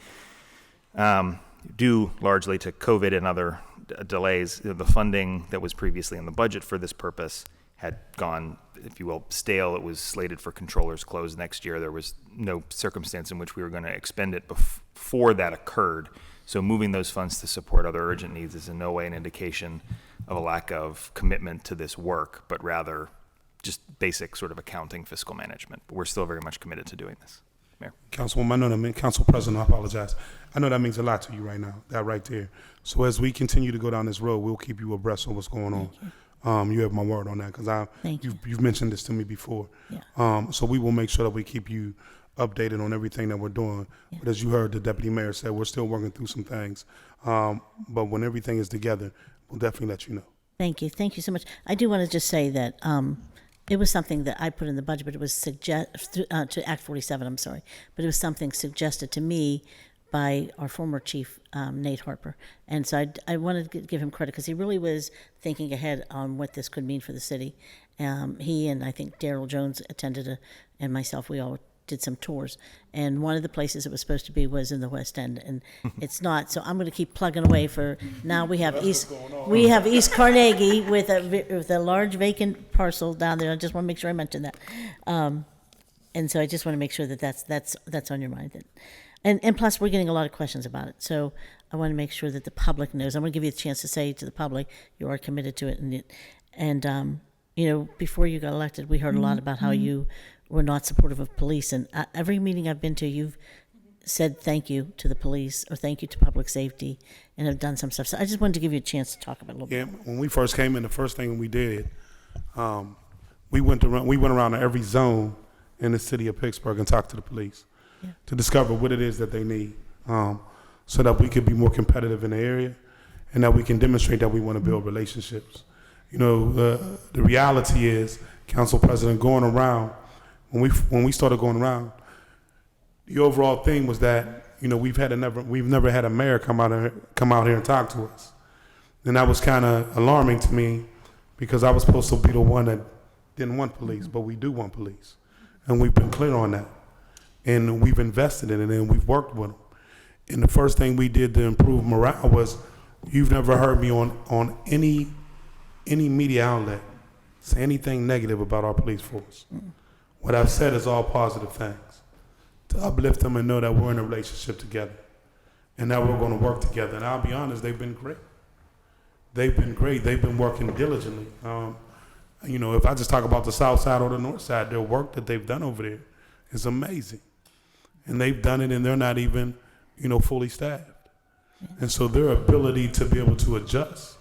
Due largely to COVID and other delays, the funding that was previously in the budget for this purpose had gone, if you will, stale. It was slated for controllers close next year. There was no circumstance in which we were going to expend it before that occurred. So moving those funds to support other urgent needs is in no way an indication of a lack of commitment to this work, but rather just basic sort of accounting, fiscal management. But we're still very much committed to doing this. Mayor. Councilwoman, I know that means, Council President, I apologize. I know that means a lot to you right now, that right there. So as we continue to go down this road, we'll keep you abreast of what's going on. You have my word on that, because you've mentioned this to me before. Yeah. So we will make sure that we keep you updated on everything that we're doing. But as you heard the deputy mayor said, we're still working through some things. But when everything is together, we'll definitely let you know. Thank you. Thank you so much. I do want to just say that it was something that I put in the budget, but it was to Act 47, I'm sorry. But it was something suggested to me by our former chief, Nate Harper. And so I wanted to give him credit because he really was thinking ahead on what this could mean for the city. He and I think Daryl Jones attended, and myself, we all did some tours. And one of the places it was supposed to be was in the West End, and it's not. So I'm going to keep plugging away for now. We have East Carnegie with a large vacant parcel down there. I just want to make sure I mention that. And so I just want to make sure that that's on your mind. And plus, we're getting a lot of questions about it. So I want to make sure that the public knows. I'm going to give you a chance to say to the public, you are committed to it. And you know, before you got elected, we heard a lot about how you were not supportive of police. And every meeting I've been to, you've said thank you to the police or thank you to public safety and have done some stuff. So I just wanted to give you a chance to talk about it a little bit. Yeah, when we first came in, the first thing we did, we went around to every zone in the city of Pittsburgh and talked to the police to discover what it is that they need, so that we could be more competitive in the area and that we can demonstrate that we want to build relationships. You know, the reality is, Council President, going around, when we started going around, the overall thing was that, you know, we've never had a mayor come out here and talk to us. And that was kind of alarming to me because I was supposed to be the one that didn't want police, but we do want police. And we've been clear on that. And we've invested in it and we've worked with them. And the first thing we did to improve morale was, you've never heard me on any media outlet say anything negative about our police force. What I've said is all positive things, to uplift them and know that we're in a relationship together and that we're going to work together. And I'll be honest, they've been great. They've been great. They've been working diligently. You know, if I just talk about the south side or the north side, their work that they've done over there is amazing. And they've done it and they're not even, you know, fully staffed. And so their ability to be able to adjust,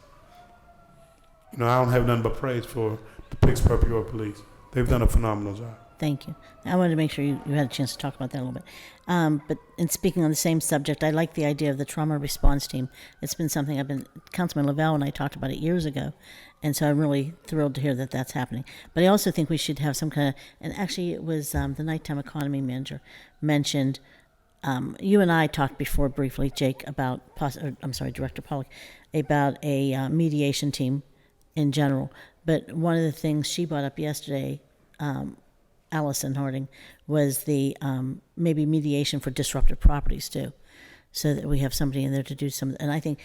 you know, I don't have nothing but praise for the Pittsburgh Bureau of Police. They've done a phenomenal job. Thank you. I wanted to make sure you had a chance to talk about that a little bit. But in speaking on the same subject, I like the idea of the trauma response team. It's been something Councilman Lavelle and I talked about it years ago. And so I'm really thrilled to hear that that's happening. But I also think we should have some kind of, and actually it was the nighttime economy manager mentioned, you and I talked before briefly, Jake, about, Director Pollock, about a mediation team in general. But one of the things she brought up yesterday, Allison Harding, was the maybe mediation for disruptive properties too, so that we have somebody in there to do some. And I think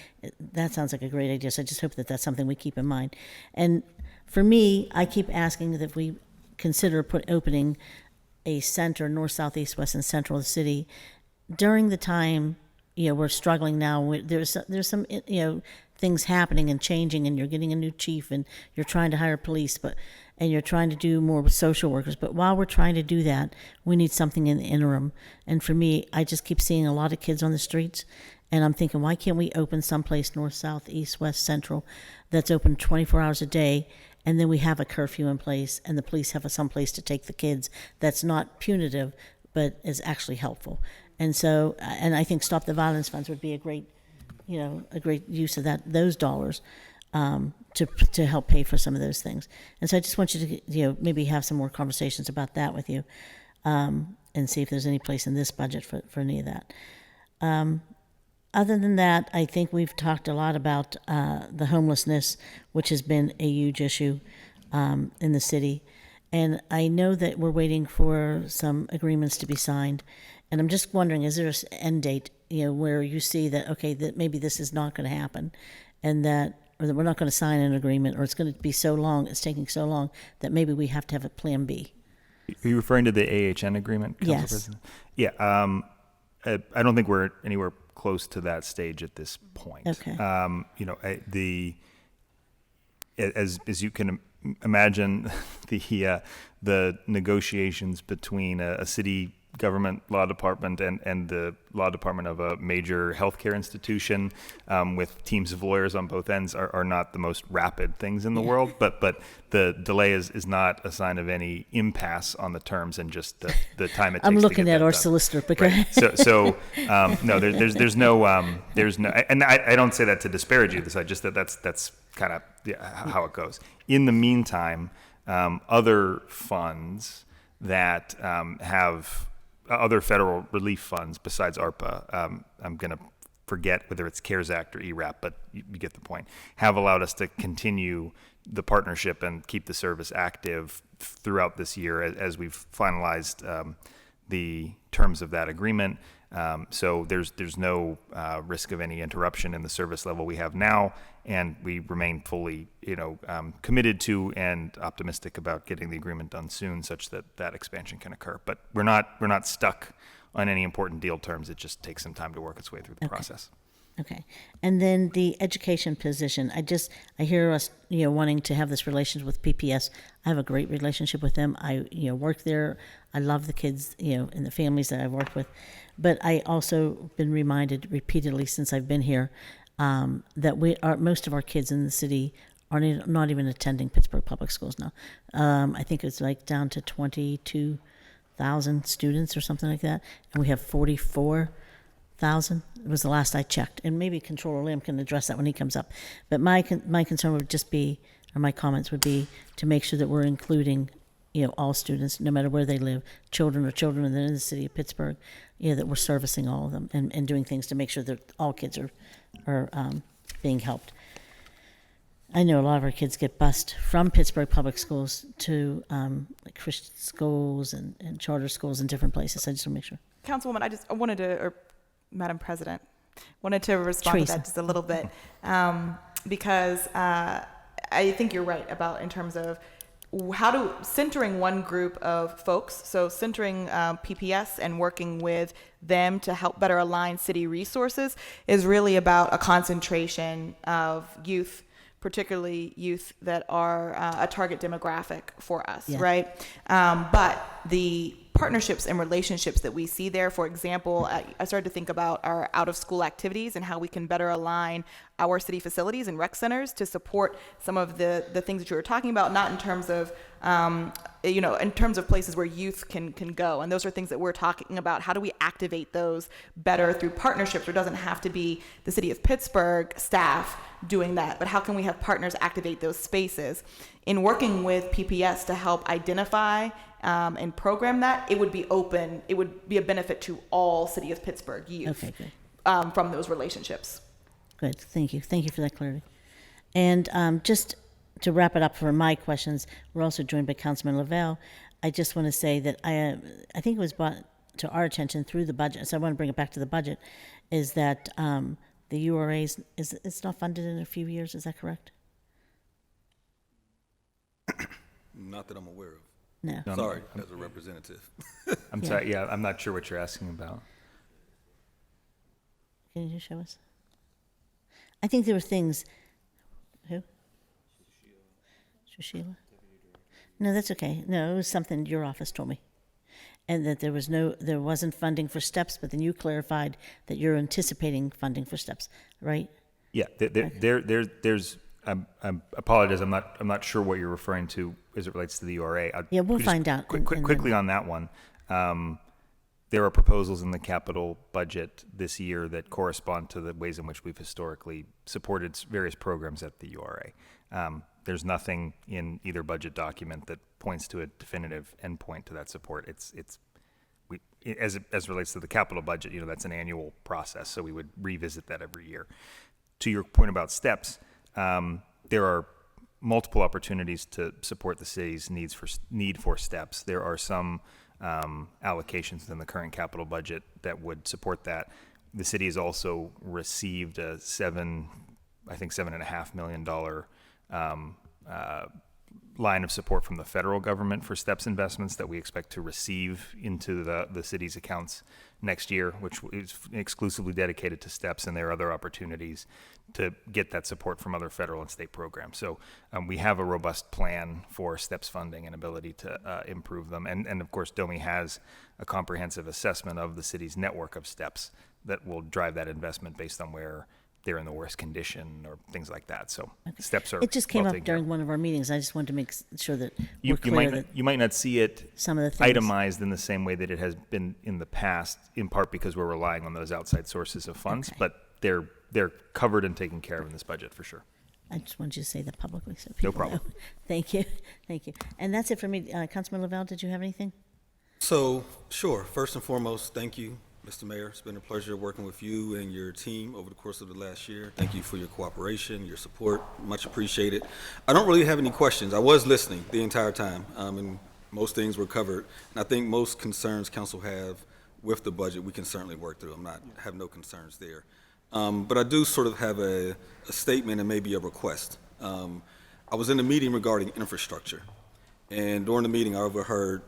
that sounds like a great idea. So I just hope that that's something we keep in mind. And for me, I keep asking that if we consider opening a center, north, south, east, west, and central of the city during the time. You know, we're struggling now. There's some things happening and changing, and you're getting a new chief, and you're trying to hire police, and you're trying to do more with social workers. But while we're trying to do that, we need something in the interim. And for me, I just keep seeing a lot of kids on the streets, and I'm thinking, why can't we open someplace north, south, east, west, central that's open 24 hours a day, and then we have a curfew in place, and the police have someplace to take the kids that's not punitive, but is actually helpful. And so, and I think Stop the Violence Funds would be a great use of those dollars to help pay for some of those things. And so I just want you to, maybe have some more conversations about that with you, and see if there's any place in this budget for any of that. Other than that, I think we've talked a lot about the homelessness, which has been a huge issue in the city. And I know that we're waiting for some agreements to be signed. And I'm just wondering, is there an end date, where you see that, okay, that maybe this is not going to happen, and or that we're not going to sign an agreement, or it's going to be so long, it's taking so long, that maybe we have to have a plan B? Are you referring to the AHN agreement, Council Yes. President? Yeah. I don't think we're anywhere close to that stage at this point. Okay. As you can imagine, the negotiations between a city government law department and the law department of a major healthcare institution with teams of lawyers on both ends are not the most rapid things in the world, but the delay is not a sign of any impasse on the terms and just the time it takes. I'm to looking get at that our done. solicitor, but Right. So no, there's no, and I don't say that to disparage you. That's kind of how it goes. In the meantime, other funds that have other federal relief funds besides ARPA, I'm going to forget whether it's CARES Act or ERAP, but you get the point, have allowed us to continue the partnership and keep the service active throughout this year as we've finalized the terms of that agreement. So there's no risk of any interruption in the service level we have now, and we remain fully, committed to and optimistic about getting the agreement done soon, such that expansion can occur. But we're not stuck on any important deal terms. It just takes some time to work its way through the process. Okay. And then the education position, I hear us, wanting to have this relationship with PPS. I have a great relationship with them. I, work there. I love the kids, and the families that I've worked with. But I also been reminded repeatedly since I've been here that most of our kids in the city are not even attending Pittsburgh Public Schools now. I think it's like down to 22,000 students or something like that. And we have 44,000. It was the last I checked, and maybe Controller Lamb can address that when he comes up. But my concern would just be, or my comments would be, to make sure that we're including, all students, no matter where they live, children in the city of Pittsburgh, that we're servicing all of them and doing things to make sure that all kids are being helped. I know a lot of our kids get bused from Pittsburgh Public Schools to like Christian schools and charter schools in different places. I just want to make sure. Councilwoman, I wanted to, or Madam President, wanted to respond Teresa. to that just a little bit because I think you're right about in terms of centering one group of folks, so centering PPS and working with them to help better align city resources is really about a concentration of youth, particularly youth that are a target demographic for us, right? But the partnerships and relationships that we see there, for example, I started to think about our out-of-school activities and how we can better align our city facilities and rec centers to support some of the things that you were talking about, not in terms of, in terms of places where youth can go. And those are things that we're talking about. How do we activate those better through partnerships? It doesn't have to be the city of Pittsburgh staff doing that, but how can we have partners activate those spaces? In working with PPS to help identify and program that, it would be a benefit to all city of Pittsburgh youth. Okay, good. From those relationships. Good. Thank you. Thank you for that clarity. And just to wrap it up for my questions, we're also joined by Councilman Lavelle. I just want to say that I think it was brought to our attention through the budget, so I want to bring it back to the budget, is that the URAs, it's not funded in a few years. Is that correct? Not that I'm aware of. No. Sorry, as a representative. I'm sorry. Yeah, I'm not sure what you're asking about. Can you just show us? I think there were things. Who? Shushila? No, that's okay. No, it was something your office told me. And that there wasn't funding for steps, but then you clarified that you're anticipating funding for steps, right? Yeah, there's. I apologize. I'm not sure what you're referring to as it relates to the URA. Yeah, we'll find out. Quickly on that one. There are proposals in the capital budget this year that correspond to the ways in which we've historically supported various programs at the URA. There's nothing in either budget document that points to a definitive endpoint to that support. As it relates to the capital budget, that's an annual process, so we would revisit that every year. To your point about steps, there are multiple opportunities to support the city's need for steps. There are some allocations in the current capital budget that would support that. The city has also received a $7.5 million line of support from the federal government for steps investments that we expect to receive into the city's accounts next year, which is exclusively dedicated to STEPS, and there are other opportunities to get that support from other federal and state programs. So we have a robust plan for STEPS funding and ability to improve them. And of course, DOMI has a comprehensive assessment of the city's network of STEPS that will drive that investment based on where they're in the worst condition or things like that. So STEPS are It just came well up taken care of. during one of our meetings. I just wanted to make sure that You, we're you, clear might, that you might not see it some of the things. itemized in the same way that it has been in the past, in part because we're relying on those outside sources of funds, Okay. but they're covered and taken care of in this budget for sure. I just wanted you to say that publicly so No people problem. know. Thank you. Thank you. And that's it for me. Councilman Lavelle, did you have anything? So, sure, first and foremost, thank you, Mr. Mayor. It's been a pleasure working with you and your team over the course of the last year. Thank you for your cooperation, your support, much appreciated. I don't really have any questions. I was listening the entire time, and most things were covered. And I think most concerns council have with the budget, we can certainly work through. Have no concerns there. But I do sort of have a statement and maybe a request. I was in a meeting regarding infrastructure, and during the meeting, I overheard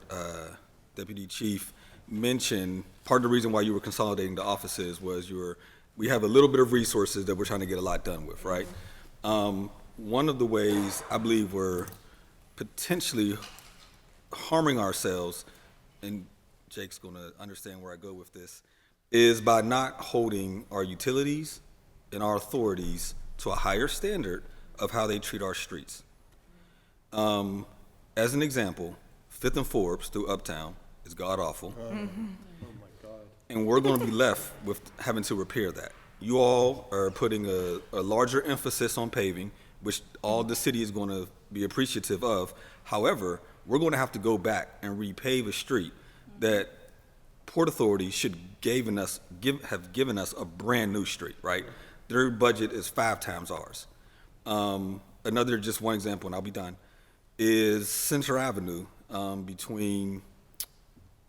Deputy Chief mention part of the reason why you were consolidating the offices was we have a little bit of resources that we're trying to get a lot done with, right? One of the ways I believe we're potentially harming ourselves, and Jake's going to understand where I go with this, is by not holding our utilities and our authorities to a higher standard of how they treat our streets. As an example, Fifth and Forbes through Uptown is god-awful. And we're going to be left with having to repair that. You all are putting a larger emphasis on paving, which all the city is going to be appreciative of. However, we're going to have to go back and repave a street that Port Authority should have given us a brand new street, right? Their budget is 5 times ours. Another, just one example, and I'll be done, is Center Avenue between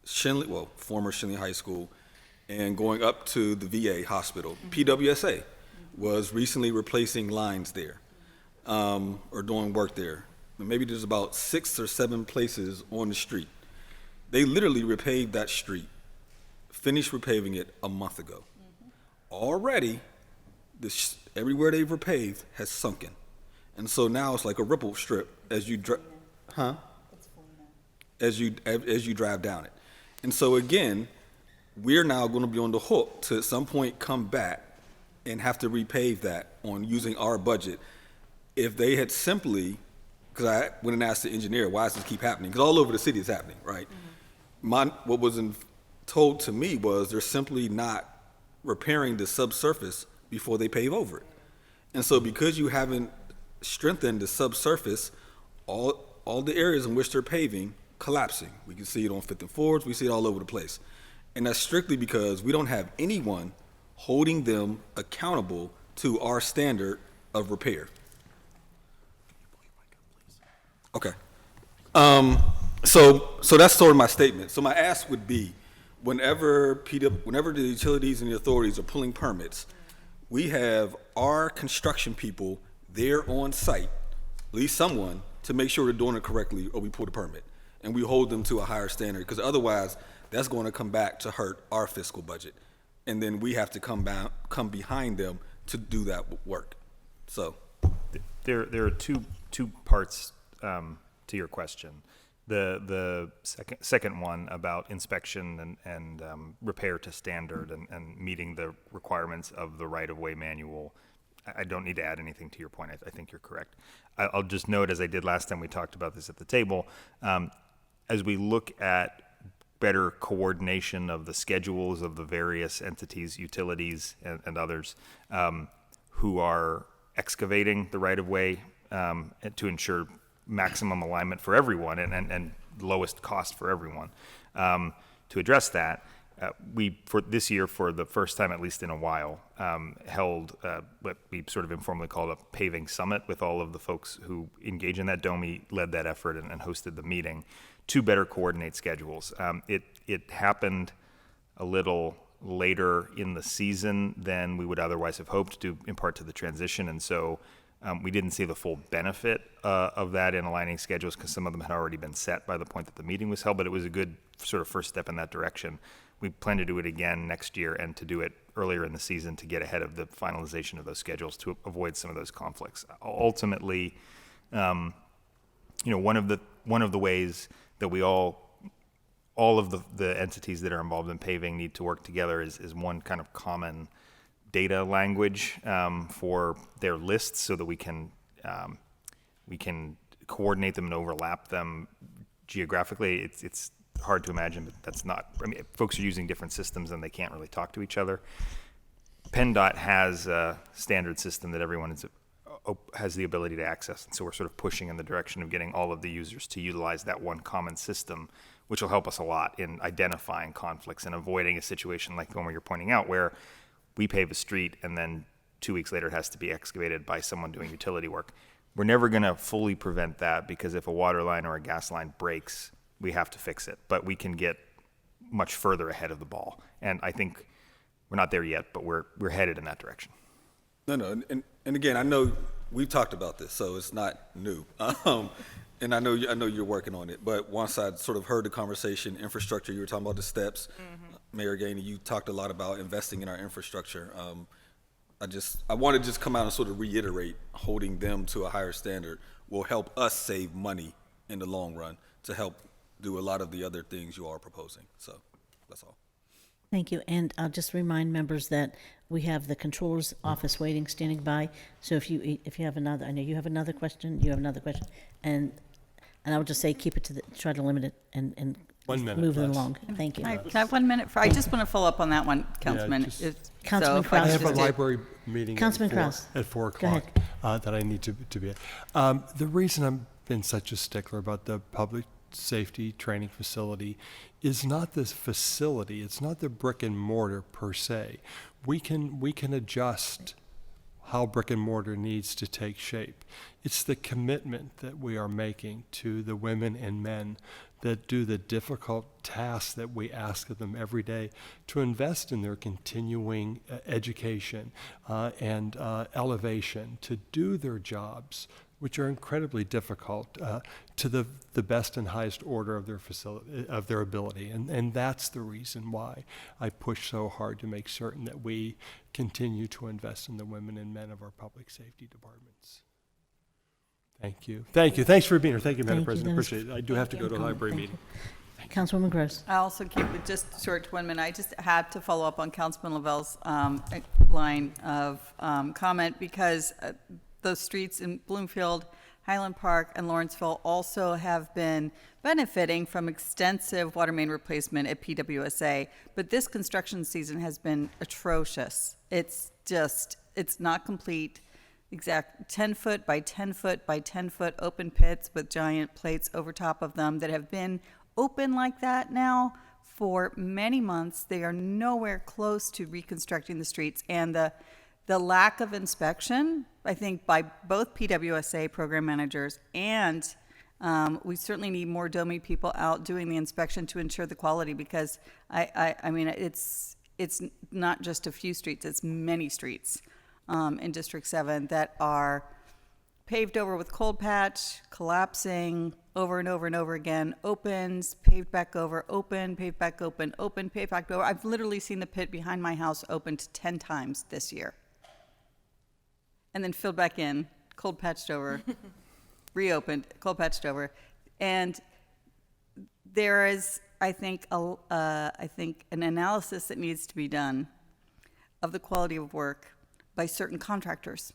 former Shinley High School and going up to the VA hospital. PWSA was recently replacing lines there, or doing work there. Maybe there's about 6 or 7 places on the street. They literally repaved that street, finished repaving it a month ago. Already, everywhere they've repaved has sunken. And so now it's like a ripple strip as you as you drive down it. And so again, we're now going to be on the hook to at some point come back and have to repave that on using our budget. If they had simply, because I went and asked the engineer, why does this keep happening? Because all over the city it's happening, right? What was told to me was they're simply not repairing the subsurface before they pave over it. And so because you haven't strengthened the subsurface, all the areas in which they're paving collapsing. We can see it on Fifth and Forbes, we see it all over the place. And that's strictly because we don't have anyone holding them accountable to our standard of repair. Okay. So that's sort of my statement. So my ask would be, whenever the utilities and the authorities are pulling permits, we have our construction people there on site, at least someone, to make sure they're doing it correctly, or we pull the permit. And we hold them to a higher standard, because otherwise, that's going to come back to hurt our fiscal budget. And then we have to come behind them to do that work. So There are two parts to your question. The second one about inspection and repair to standard and meeting the requirements of the right-of-way manual. I don't need to add anything to your point. I think you're correct. I'll just note, as I did last time we talked about this at the table, as we look at better coordination of the schedules of the various entities, utilities, and others who are excavating the right-of-way to ensure maximum alignment for everyone and lowest cost for everyone. To address that, we, for this year, for the first time, at least in a while, held what we sort of informally called a paving summit with all of the folks who engage in that. DOMI led that effort and hosted the meeting to better coordinate schedules. It happened a little later in the season than we would otherwise have hoped, due in part to the transition, and so we didn't see the full benefit of that in aligning schedules, because some of them had already been set by the point that the meeting was held, but it was a good sort of first step in that direction. we plan to do it again next year and to do it earlier in the season to get ahead of the finalization of those schedules to avoid some of those conflicts. Ultimately, one of the ways that we all of the entities that are involved in paving need to work together is one kind of common data language for their lists, so that we can coordinate them and overlap them geographically. It's hard to imagine, but that's not. I mean, folks are using different systems and they can't really talk to each other. PennDOT has a standard system that everyone has the ability to access, and so we're sort of pushing in the direction of getting all of the users to utilize that one common system, which will help us a lot in identifying conflicts and avoiding a situation like the one where you're pointing out, where we pave a street and then 2 weeks later it has to be excavated by someone doing utility work. We're never going to fully prevent that, because if a water line or a gas line breaks, we have to fix it. But we can get much further ahead of the ball. And I think we're not there yet, but we're headed in that direction. No, and again, I know we've talked about this, so it's not new. And I know you're working on it. But once I sort of heard the conversation, infrastructure, you were talking about the steps. Mayor Gainey, you talked a lot about investing in our infrastructure. I want to just come out and sort of reiterate, holding them to a higher standard will help us save money in the long run to help do a lot of the other things you are proposing. So that's all. Thank you. And I'll just remind members that we have the controller's office waiting, standing by. So if you have another, I know you have another question, and I would just say keep it to try to limit it and 1 minute. move it less. along. Thank you. Can I have 1 minute? I just want to follow up on that one, Councilman. just- Councilman if I I Kraus. could have a just do- library meeting Councilman at 4, Kraus. at 4 Go ahead. o'clock that I need to be at. The reason I've been such a stickler about the public safety training facility is not this facility. It's not the brick and mortar per se. We can adjust how brick and mortar needs to take shape. It's the commitment that we are making to the women and men that do the difficult tasks that we ask of them every day, to invest in their continuing education and elevation, to do their jobs, which are incredibly difficult, to the best and highest order of their facility, of their ability. And that's the reason why I push so hard to make certain that we continue to invest in the women and men of our public safety departments. Thank you. Thank you. Thanks for being here. Thank you, Madam Thank you, President. Dennis. Appreciate it. I do have to go to a library Thank you. meeting. Councilwoman Gross. I also keep it just short to 1 minute. I just had to follow up on Councilman Lavelle's line of comment, because those streets in Bloomfield, Highland Park, and Lawrenceville also have been benefiting from extensive water main replacement at PWSA. But this construction season has been atrocious. It's not complete. Exact 10 foot by 10 foot by 10 foot open pits with giant plates over top of them that have been open like that now for many months. They are nowhere close to reconstructing the streets, and the lack of inspection, I think, by both PWSA program managers and we certainly need more DOMI people out doing the inspection to ensure the quality, because I mean it's not just a few streets, it's many streets in District 7 that are paved over with cold patch, collapsing over and over and over again, opens, paved back over, open, paved back open, open, paved back over. I've literally seen the pit behind my house opened 10 times this year. And then filled back in, cold patched over, reopened, cold patched over. And there is, I think, an analysis that needs to be done of the quality of work by certain contractors,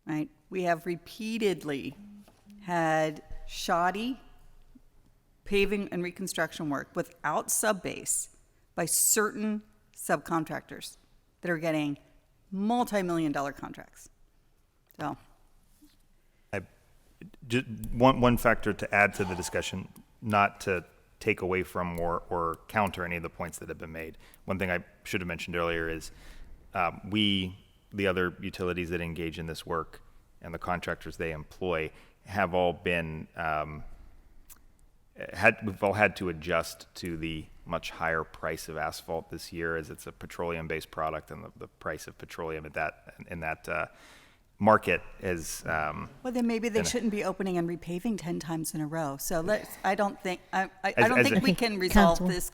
right? We have repeatedly had shoddy paving and reconstruction work without subbase by certain subcontractors that are getting multi-million-dollar contracts. So, One factor to add to the discussion, not to take away from or counter any of the points that have been made. One thing I should have mentioned earlier is the other utilities that engage in this work and the contractors they employ have all been, we've all had to adjust to the much higher price of asphalt this year, as it's a petroleum-based product, and the price of petroleum in that market is. well, then maybe they shouldn't be opening and repaving 10 times in a row. So I don't think we can resolve Council. this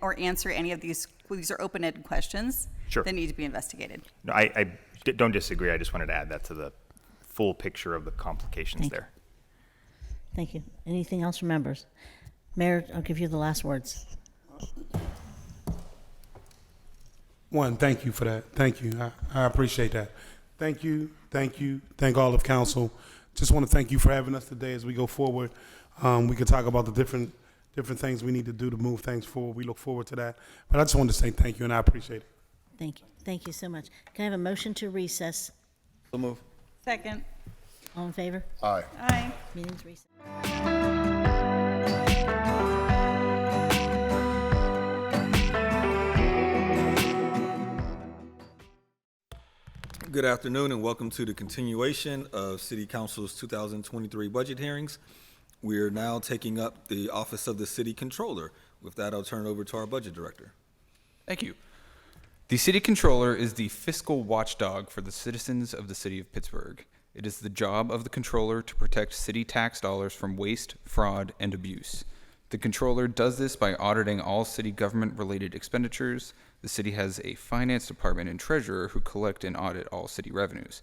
or answer any of these. These are open-ended questions Sure. that need to be investigated. No, I don't disagree. I just wanted to add that to the full picture of the complications Thank you. there. Thank you. Anything else from members? Mayor, I'll give you the last words. One, thank you for that. Thank you. I appreciate that. Thank you. Thank you. Thank all of council. Just want to thank you for having us today as we go forward. We can talk about the different things we need to do to move things forward. We look forward to that. But I just wanted to say thank you, and I appreciate it. Thank you. Thank you so much. Can I have a motion to recess? So move. Second. All in favor? Aye. Aye. Meeting's recessed. Good afternoon and welcome to the continuation of City Council's 2023 budget hearings. We are now taking up the Office of the City Controller. With that, I'll turn it over to our Budget Director. Thank you. The City Controller is the fiscal watchdog for the citizens of the City of Pittsburgh. It is the job of the Controller to protect city tax dollars from waste, fraud, and abuse. The Controller does this by auditing all city government-related expenditures. The city has a finance department and treasurer who collect and audit all city revenues.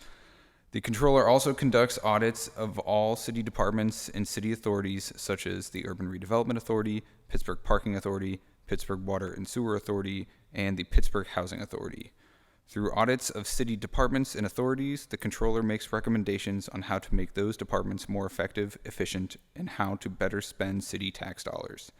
The Controller also conducts audits of all city departments and city authorities such as the Urban Redevelopment Authority, Pittsburgh Parking Authority, Pittsburgh Water and Sewer Authority, and the Pittsburgh Housing Authority. Through audits of city departments and authorities, the Controller makes recommendations on how to make those departments more effective, efficient, and how to better spend city tax dollars.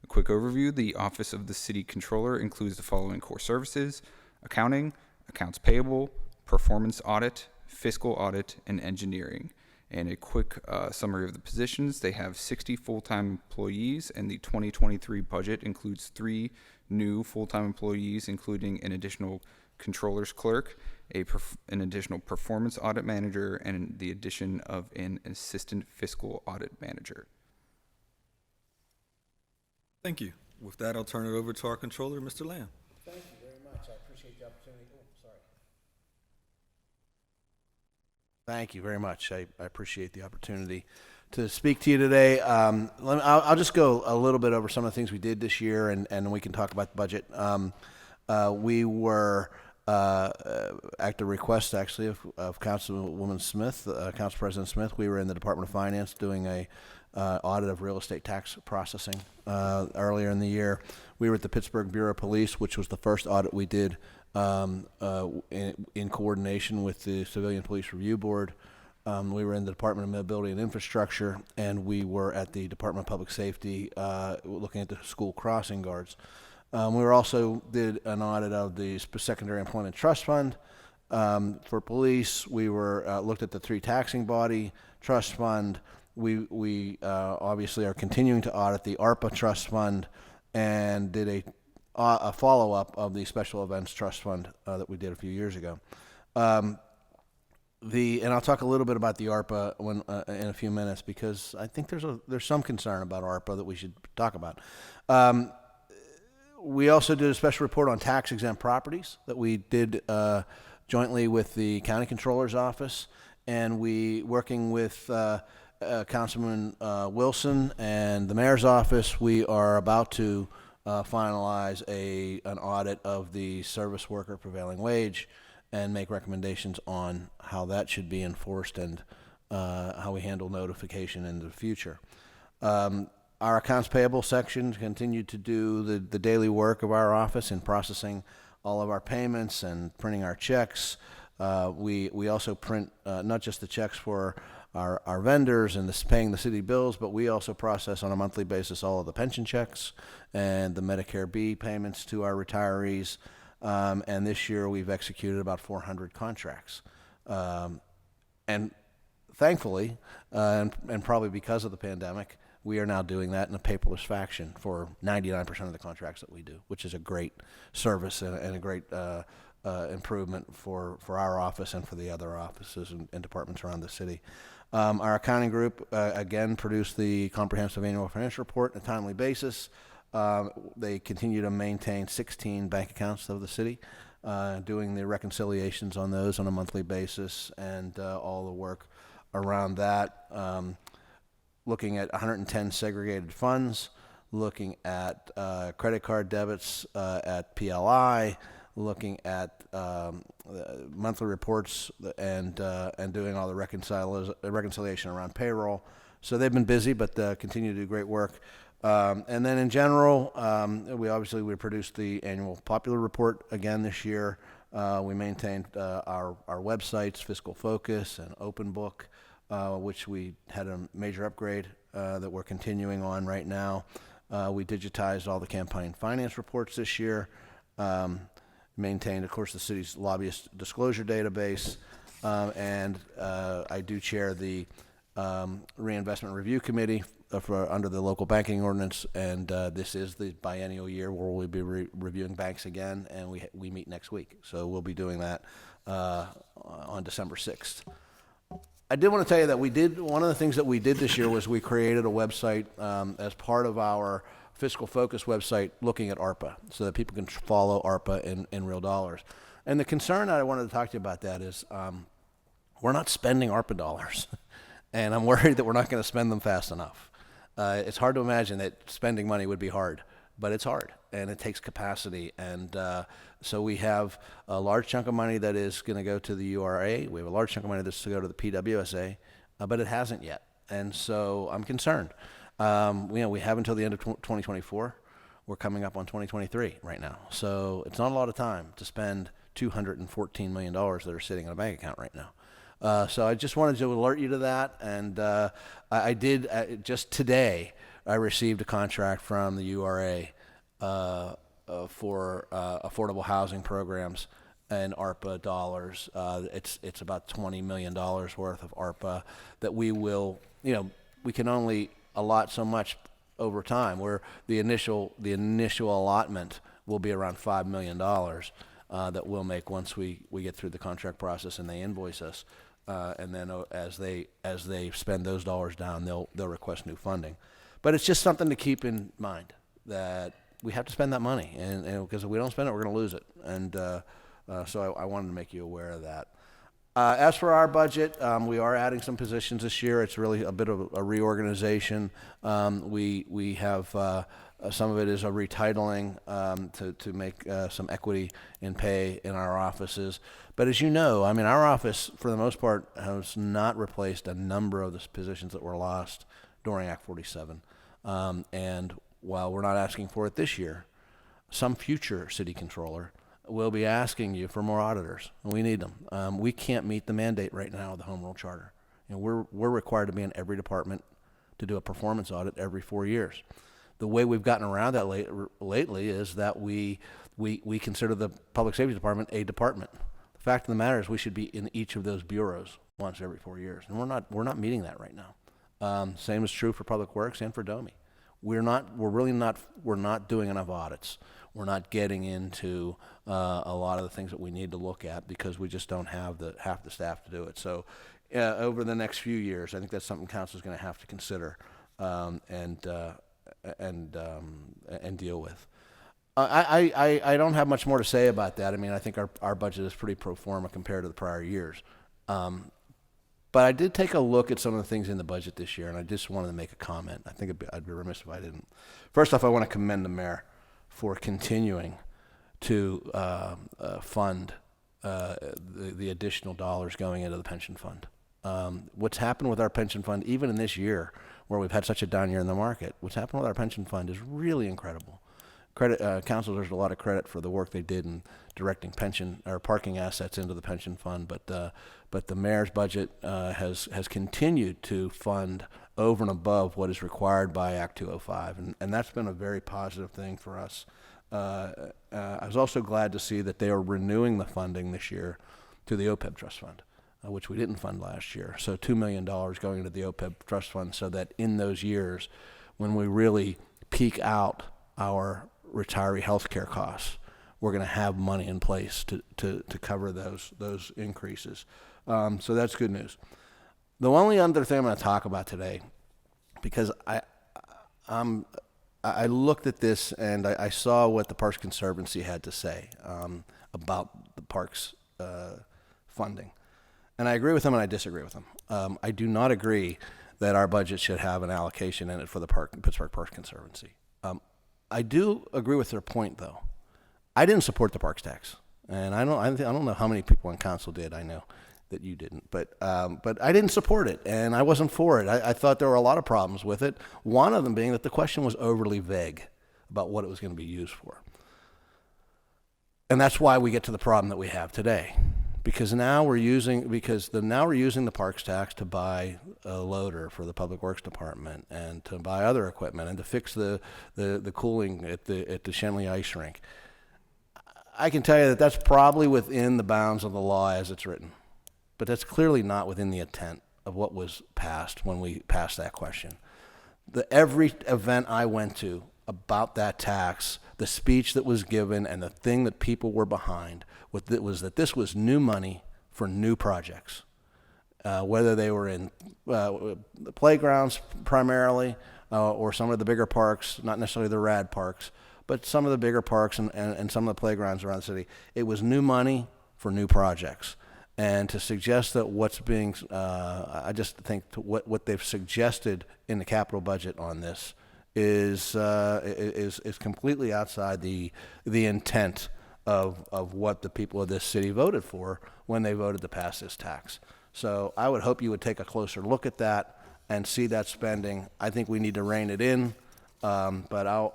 A quick overview, the Office of the City Controller includes the following core services: accounting, accounts payable, performance audit, fiscal audit, and engineering. And a quick summary of the positions: they have 60 full-time employees, and the 2023 budget includes 3 new full-time employees, including an additional controller's clerk, an additional performance audit manager, and the addition of an assistant fiscal audit manager. Thank you. With that, I'll turn it over to our Controller, Mr. Lamb. Thank you very much. I appreciate the opportunity. Oh, sorry. Thank you very much. I appreciate the opportunity to speak to you today. I'll just go a little bit over some of the things we did this year, and we can talk about the budget. We were, at the request actually of Councilwoman Smith, Council President Smith, we were in the Department of Finance doing a audit of real estate tax processing earlier in the year. We were at the Pittsburgh Bureau of Police, which was the first audit we did in coordination with the Civilian Police Review Board. We were in the Department of Mobility and Infrastructure, and we were at the Department of Public Safety looking at the school crossing guards. We were also did an audit of the Secondary Employment Trust Fund. For police, we were looked at the 3 taxing body trust fund. We obviously are continuing to audit the ARPA trust fund, and did a follow-up of the Special Events Trust Fund that we did a few years ago. And I'll talk a little bit about the ARPA in a few minutes, because I think there's some concern about ARPA that we should talk about. We also did a special report on tax-exempt properties that we did jointly with the County Controller's Office, and we, working with Councilman Wilson and the Mayor's Office, we are about to finalize an audit of the service worker prevailing wage and make recommendations on how that should be enforced and how we handle notification in the future. Our accounts payable section continued to do the daily work of our office in processing all of our payments and printing our checks. We also print not just the checks for our vendors and paying the city bills, but we also process on a monthly basis all of the pension checks and the Medicare B payments to our retirees. And this year we've executed about 400 contracts. And thankfully, and probably because of the pandemic, we are now doing that in a paperless fashion for 99% of the contracts that we do, which is a great service and a great improvement for our office and for the other offices and departments around the city. Our accounting group, again, produced the comprehensive annual financial report on a timely basis. They continue to maintain 16 bank accounts of the city, doing the reconciliations on those on a monthly basis, and all the work around that. Looking at 110 segregated funds, looking at credit card debits at PLI, looking at monthly reports and doing all the reconciliation around payroll. So they've been busy, but continue to do great work. And then in general, we produced the annual popular report again this year. We maintained our websites, Fiscal Focus and Open Book, which we had a major upgrade that we're continuing on right now. We digitized all the campaign finance reports this year. Maintained, of course, the city's lobbyist disclosure database, and I do chair the Reinvestment Review Committee under the local banking ordinance, and this is the biennial year where we'll be reviewing banks again, and we meet next week. So we'll be doing that on December 6th. I did want to tell you that one of the things that we did this year was we created a website as part of our Fiscal Focus website looking at ARPA so that people can follow ARPA in real dollars. And the concern that I wanted to talk to you about that is we're not spending ARPA dollars. And I'm worried that we're not going to spend them fast enough. It's hard to imagine that spending money would be hard, but it's hard, and it takes capacity. And so we have a large chunk of money that is going to go to the URA. We have a large chunk of money that's to go to the PWSA, but it hasn't yet. And so I'm concerned. We have until the end of 2024. We're coming up on 2023 right now. So it's not a lot of time to spend $214 million that are sitting in a bank account right now. So I just wanted to alert you to that, and I did just today. I received a contract from the URA for affordable housing programs and ARPA dollars. It's about $20 million worth of ARPA that we will, we can only allot so much over time. Where the initial allotment will be around $5 million that we'll make once we get through the contract process and they invoice us. And then as they spend those dollars down, they'll request new funding. But it's just something to keep in mind that we have to spend that money, and because if we don't spend it, we're going to lose it. And so I wanted to make you aware of that. As for our budget, we are adding some positions this year. It's really a bit of a reorganization. We have some of it is a retitling to make some equity in pay in our offices. But as you know, our office, for the most part, has not replaced a number of the positions that were lost during Act 47. And while we're not asking for it this year, some future city controller will be asking you for more auditors. We need them. We can't meet the mandate right now of the Home Rule Charter. We're required to be in every department to do a performance audit every 4 years. The way we've gotten around that lately is that we consider the Public Safety Department a department. The fact of the matter is we should be in each of those bureaus once every 4 years, and we're not meeting that right now. Same is true for Public Works and for DOMI. We're not doing enough audits. We're not getting into a lot of the things that we need to look at because we just don't have half the staff to do it. So over the next few years, I think that's something council is going to have to consider and deal with. I don't have much more to say about that. I think our budget is pretty pro forma compared to the prior years. But I did take a look at some of the things in the budget this year, and I just wanted to make a comment. I think I'd be remiss if I didn't. First off, I want to commend the mayor for continuing to fund the additional dollars going into the pension fund. What's happened with our pension fund, even in this year where we've had such a down year in the market, what's happened with our pension fund is really incredible. Council deserves a lot of credit for the work they did in directing pension or parking assets into the pension fund, but the mayor's budget has continued to fund over and above what is required by Act 205, and that's been a very positive thing for us. I was also glad to see that they are renewing the funding this year to the OPEB trust fund, which we didn't fund last year. So $2 million going into the OPEB trust fund so that in those years when we really peak out our retiree health care costs, we're going to have money in place to cover those increases. So that's good news. The only other thing I'm going to talk about today, because I looked at this and I saw what the Parks Conservancy had to say about the parks funding. And I agree with them and I disagree with them. I do not agree that our budget should have an allocation in it for the Pittsburgh Parks Conservancy. I do agree with their point, though. I didn't support the parks tax, and I don't know how many people on council did. I know that you didn't, but I didn't support it, and I wasn't for it. I thought there were a lot of problems with it. One of them being that the question was overly vague about what it was going to be used for, and that's why we get to the problem that we have today. Because now we're using the parks tax to buy a loader for the Public Works Department and to buy other equipment and to fix the cooling at the Shenley Ice Rink. I can tell you that that's probably within the bounds of the law as it's written, but that's clearly not within the intent of what was passed when we passed that question. Every event I went to about that tax, the speech that was given and the thing that people were behind was that this was new money for new projects, whether they were in the playgrounds primarily or some of the bigger parks, not necessarily the rad parks, but some of the bigger parks and some of the playgrounds around the city. It was new money for new projects. And to suggest that what's being, I just think what they've suggested in the capital budget on this is completely outside the intent of what the people of this city voted for when they voted to pass this tax. So I would hope you would take a closer look at that and see that spending. I think we need to rein it in, but I'll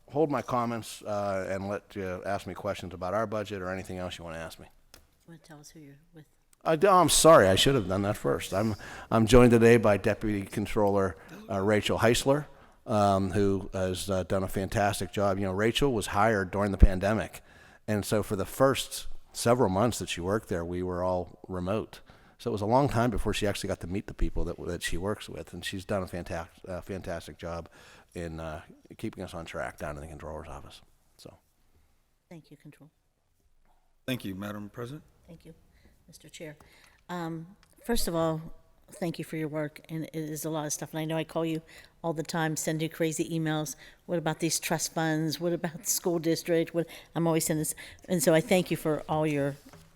hold my comments and let you ask me questions about our budget or anything else you want to ask me. You want to tell us who you're with? I'm sorry, I should have done that first. I'm joined today by Deputy Controller Rachel Heisler, who has done a fantastic job. You know, Rachel was hired during the pandemic, and so for the first several months that she worked there, we were all remote. So it was a long time before she actually got to meet the people that she works with, and she's done a fantastic job in keeping us on track down in the controller's office. So, Thank you, Control. Thank you, Madam President. Thank you, Mr. Chair. First of all, thank you for your work, and it is a lot of stuff, and I know I call you all the time, send you crazy emails. What about these trust funds? What about the school district? I'm always sending this, and so I thank you for all your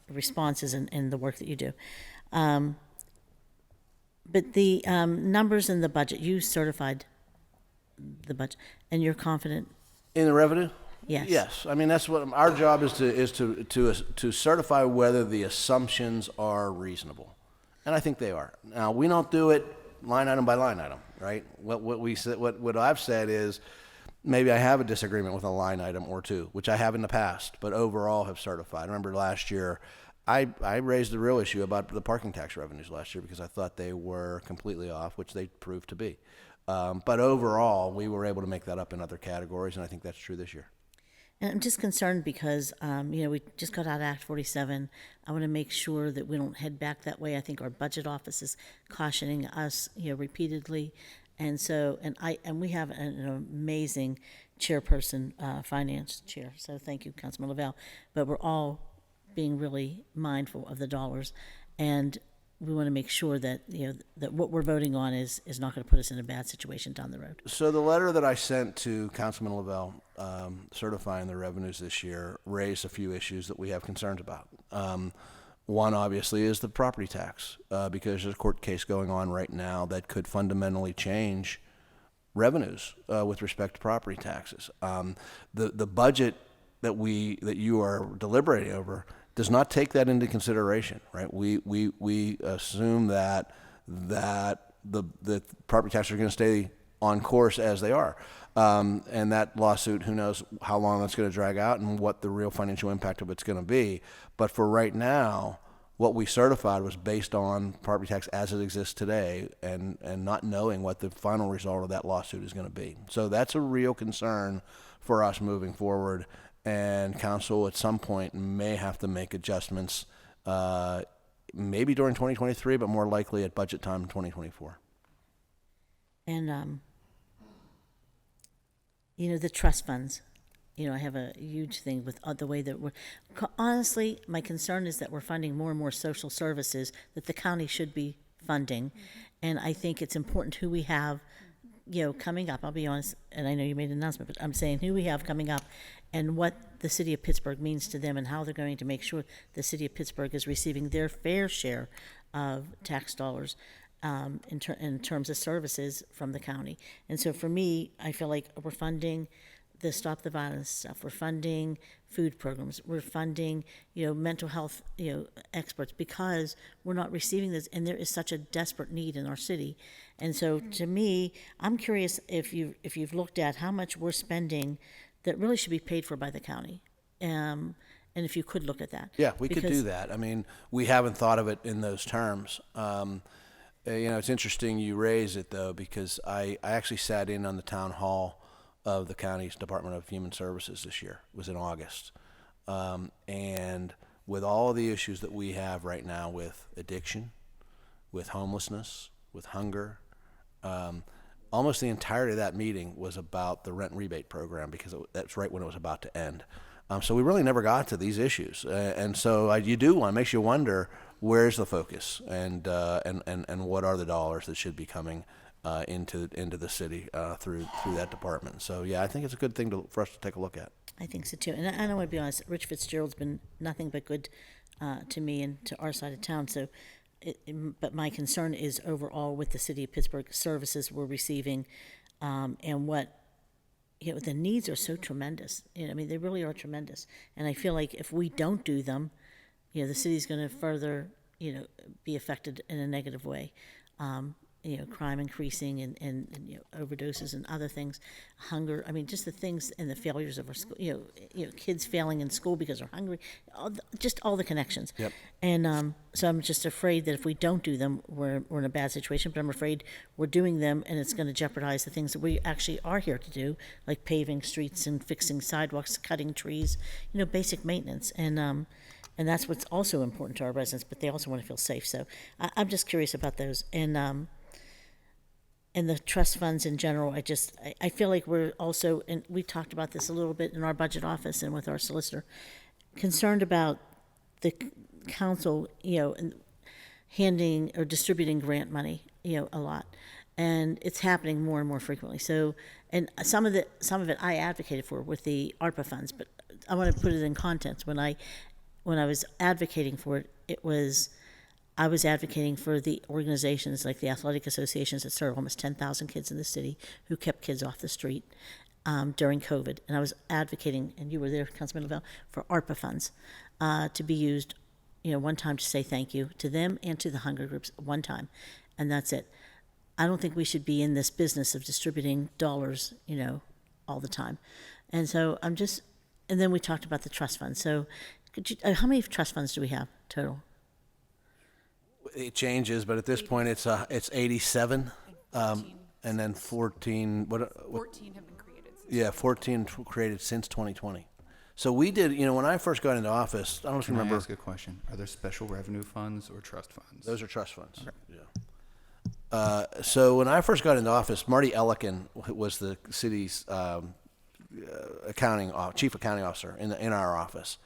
responses and the work that you do. But the numbers in the budget, you certified the budget, and you're confident? in the revenue? Yes. Yes. I mean, that's what our job is to certify whether the assumptions are reasonable. And I think they are. Now, we don't do it line item by line item, right? What I've said is maybe I have a disagreement with a line item or two, which I have in the past, but overall have certified. I remember last year, I raised the real issue about the parking tax revenues last year because I thought they were completely off, which they proved to be. But overall, we were able to make that up in other categories, and I think that's true this year. And I'm just concerned because, we just got out of Act 47. I want to make sure that we don't head back that way. I think our budget office is cautioning us, repeatedly. And so, and we have an amazing chairperson, finance chair. So thank you, Councilman Lavelle. But we're all being really mindful of the dollars. And we want to make sure that, that what we're voting on is not going to put us in a bad situation down the road. So the letter that I sent to Councilman Lavelle certifying the revenues this year raised a few issues that we have concerns about. One, obviously, is the property tax, because there's a court case going on right now that could fundamentally change revenues with respect to property taxes. The budget that you are deliberating over does not take that into consideration, right? We assume that the property taxes are going to stay on course as they are. And that lawsuit, who knows how long that's going to drag out and what the real financial impact of it's going to be. But for right now, what we certified was based on property tax as it exists today and not knowing what the final result of that lawsuit is going to be. So that's a real concern for us moving forward. And council at some point may have to make adjustments, maybe during 2023, but more likely at budget time in 2024. And, the trust funds, I have a huge thing with the way that honestly, my concern is that we're funding more and more social services that the county should be funding. And I think it's important who we have, coming up. I'll be honest, and I know you made an announcement, but I'm saying who we have coming up and what the city of Pittsburgh means to them and how they're going to make sure the city of Pittsburgh is receiving their fair share of tax dollars. in terms of services from the county. And so for me, I feel like we're funding the Stop the Violence stuff. We're funding food programs. We're funding, mental health, experts, because we're not receiving this, and there is such a desperate need in our city. And so to me, I'm curious if you've looked at how much we're spending that really should be paid for by the county. And if you could look at that. Yeah, we could do Because- that. I mean, we haven't thought of it in those terms. It's interesting you raise it, though, because I actually sat in on the town hall of the county's Department of Human Services this year. It was in August. And with all the issues that we have right now with addiction, with homelessness, with hunger, almost the entirety of that meeting was about the rent rebate program, because that's right when it was about to end. So we really never got to these issues. And so it makes you wonder, where's the focus, and what are the dollars that should be coming into the city through that department. So yeah, I think it's a good thing for us to take a look at. I think so too. And I want to be honest, Rich Fitzgerald's been nothing but good to me and to our side of town. So, but my concern is overall with the city of Pittsburgh services we're receiving, and what, the needs are so tremendous. I mean, they really are tremendous. And I feel like if we don't do them, the city's going to further, be affected in a negative way. Crime increasing and overdoses and other things, hunger. I mean, just the things and the failures of our school. Kids failing in school because they're hungry. Just all the connections. Yep. And so I'm just afraid that if we don't do them, we're in a bad situation. But I'm afraid we're doing them, and it's going to jeopardize the things that we actually are here to do, like paving streets and fixing sidewalks, cutting trees. Basic maintenance. And that's what's also important to our residents. But they also want to feel safe. So I'm just curious about those. And the trust funds in general, I feel like we're also, and we talked about this a little bit in our budget office and with our solicitor, concerned about the council, and handing or distributing grant money, a lot. And it's happening more and more frequently. So, and some of it I advocated for with the ARPA funds, but I want to put it in context. When I was advocating for it, I was advocating for the organizations like the athletic associations that serve almost 10,000 kids in the city, who kept kids off the street during COVID. And I was advocating, and you were there, Councilman Lavelle, for ARPA funds to be used, one time to say thank you to them and to the hunger groups, one time. And that's it. I don't think we should be in this business of distributing dollars, all the time. And so and then we talked about the trust fund. So how many trust funds do we have total? It changes, but at this point it's 87, and then 14. 14 have been created. 14 created since 2020. So we did. When I first got into office, I don't know if you Can I remember. ask a question? Are there special revenue funds or trust funds? Those are trust funds. Okay. Yeah. So when I first got into office, Marty Ellikin was the city's chief accounting officer in our office.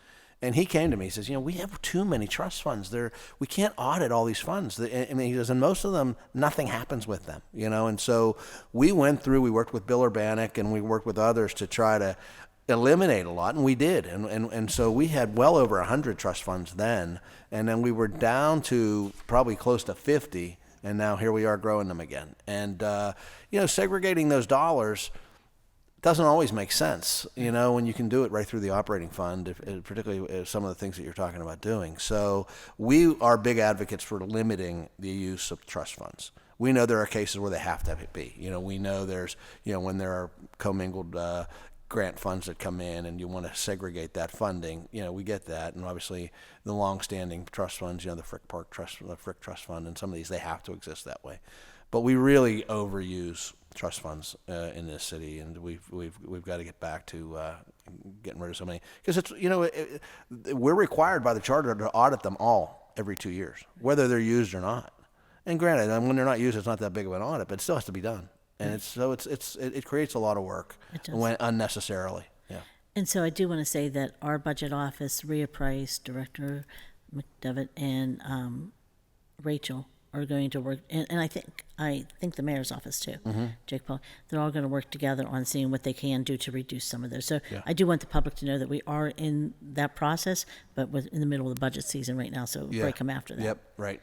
And he came to me, he says, we have too many trust funds. We can't audit all these funds. He goes, and most of them, nothing happens with them, And so we went through, we worked with Bill Urbanek, and we worked with others to try to eliminate a lot, and we did. And so we had well over 100 trust funds then, and then we were down to probably close to 50, and now here we are growing them again. And, segregating those dollars doesn't always make sense, when you can do it right through the operating fund, particularly some of the things that you're talking about doing. So we are big advocates for limiting the use of trust funds. We know there are cases where they have to be. We know there's, when there are commingled grant funds that come in and you want to segregate that funding, we get that. And obviously the long-standing trust funds, the Frick Park Trust, the Frick Trust Fund, and some of these, they have to exist that way. But we really overuse trust funds in this city, and we've got to get back to getting rid of so many, because it's we're required by the charter to audit them all every 2 years, whether they're used or not. And granted, when they're not used, it's not that big of an audit, but it still has to be done. And it creates a lot of work unnecessarily. Yeah. And so I do want to say that our budget office, Rhea Price, Director McDevitt, and Rachel are going to work, and I think the mayor's office too, Jake Paul, they're all going to work together on seeing what they can do to reduce some of those. So I do want the public to know that we are in that process, but we're in the middle of the budget season right now, so break them after that. Yep, right.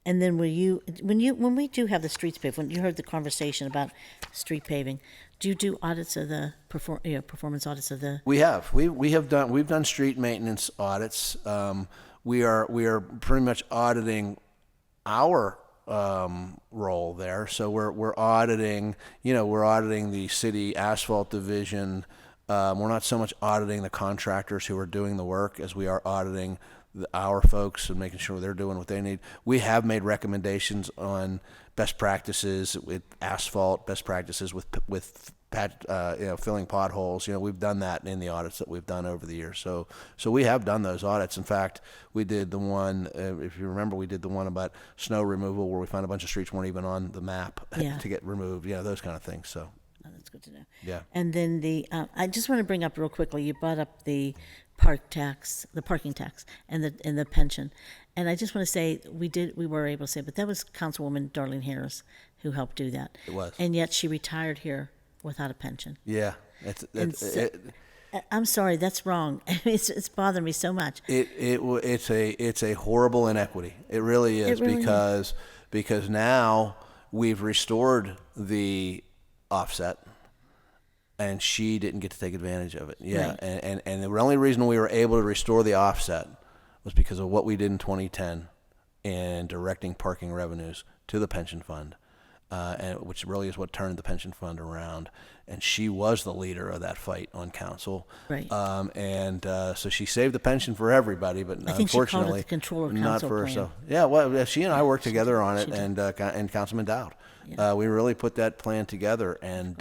And then when we do have the streets paved, when you heard the conversation about street paving, do you do audits of the performance audits of the? We have. We've done street maintenance audits. We are pretty much auditing our role there. So we're auditing, we're auditing the city asphalt division. We're not so much auditing the contractors who are doing the work as we are auditing our folks and making sure they're doing what they need. We have made recommendations on best practices with asphalt, best practices with filling potholes. We've done that in the audits that we've done over the years. So we have done those audits. In fact, we did the one, if you remember, we did the one about snow removal where we found a bunch of streets weren't even on the map to get removed. Those kind of things. So. Oh, that's good to know. Yeah. And then I just want to bring up real quickly, you brought up the parking tax and the pension. And I just want to say, we were able to say, but that was Councilwoman Darlene Harris who helped do that. It was. And yet she retired here without a pension. Yeah. I'm sorry, that's wrong. It's bothering me so much. It's a horrible inequity. It really is. Because now we've restored the offset, and she didn't get to take advantage of it. Yeah, right. And the only reason we were able to restore the offset was because of what we did in 2010 in directing parking revenues to the pension fund, and which really is what turned the pension fund around. And she was the leader of that fight on council. Right. So she saved the pension for everybody, but I think unfortunately, she called it the controller not council for plan. herself. Yeah, well, she and I worked together on it, and Councilman Dowd. Yeah. We really put that plan together, and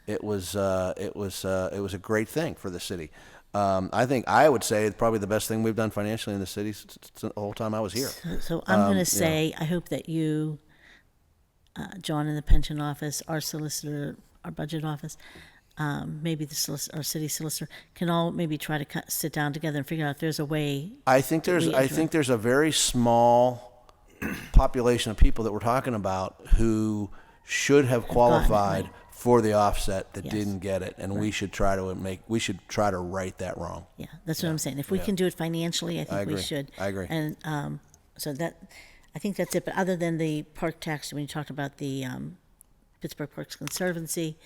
it was a great thing for the city. I would say it's probably the best thing we've done financially in the city since the whole time I was here. So I'm going to say, I hope that you, John in the pension office, our solicitor, our budget office, maybe our city solicitor, can all maybe try to sit down together and figure out if there's a way. I think there's a very small population of people that we're talking about who should have qualified for the offset that didn't get it, and we should try to right that wrong. Yeah, that's what I'm saying. If we can do it financially, I think we should. I agree. And I think that's it. But other than the park tax, when you talked about the Pittsburgh Parks Conservancy,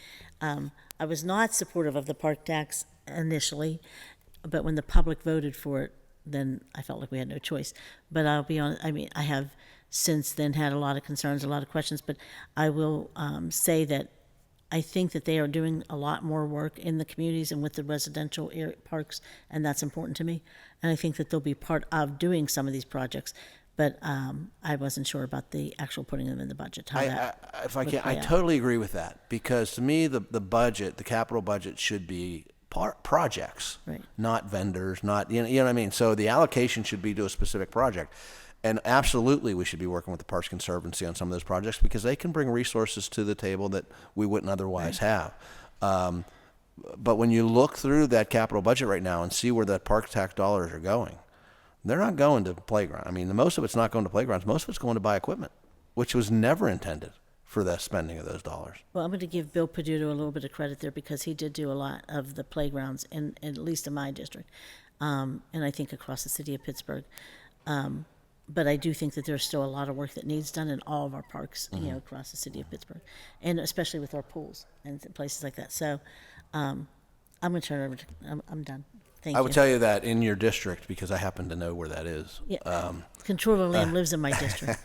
I was not supportive of the park tax initially, but when the public voted for it, then I felt like we had no choice. But I'll be honest, I have since then had a lot of concerns, a lot of questions, but I will say that I think that they are doing a lot more work in the communities and with the residential parks, and that's important to me. And I think that they'll be part of doing some of these projects, but I wasn't sure about the actual putting them in the budget. I totally agree with that, because to me the budget, the capital budget, should be projects, right, not vendors, not you know what I mean. So the allocation should be to a specific project, and absolutely we should be working with the Parks Conservancy on some of those projects because they can bring resources to the table that we wouldn't otherwise have. But when you look through that capital budget right now and see where the park tax dollars are going, they're not going to playground. I mean, most of it's not going to playgrounds. Most of it's going to buy equipment, which was never intended for the spending of those dollars. Well, I'm going to give Bill Peduto a little bit of credit there because he did do a lot of the playgrounds, at least in my district, and I think across the city of Pittsburgh. But I do think that there's still a lot of work that needs done in all of our parks, across the city of Pittsburgh, and especially with our pools and places like that. So I'm going to turn it over to, I'm done. Thank you. I would tell you that in your district because I happen to know where that is. Yeah, Controller Lamb lives in my district.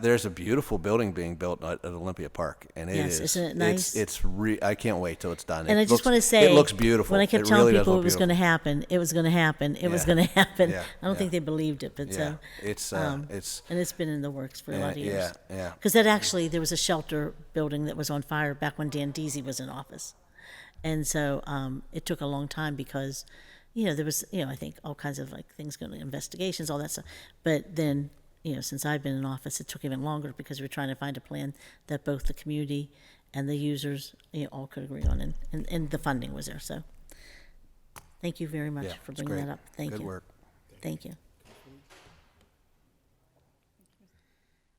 There's a beautiful building being built at Olympia Park, and isn't it nice? I can't wait till it's done. And I just want to say, it looks beautiful. When I kept telling people it was going to happen, it was going to happen, it was going to happen. Yeah, I don't think they believed it, but it's and it's been in the works for a lot of years. Yeah. Because there was a shelter building that was on fire back when Dan Deasy was in office, and so it took a long time because, there was I think all kinds of things going to investigations, all that stuff, but then. Since I've been in office, it took even longer because we were trying to find a plan that both the community and the users all could agree on, and the funding was there. So thank you very much for bringing that up. Thank you. Good work. Thank you.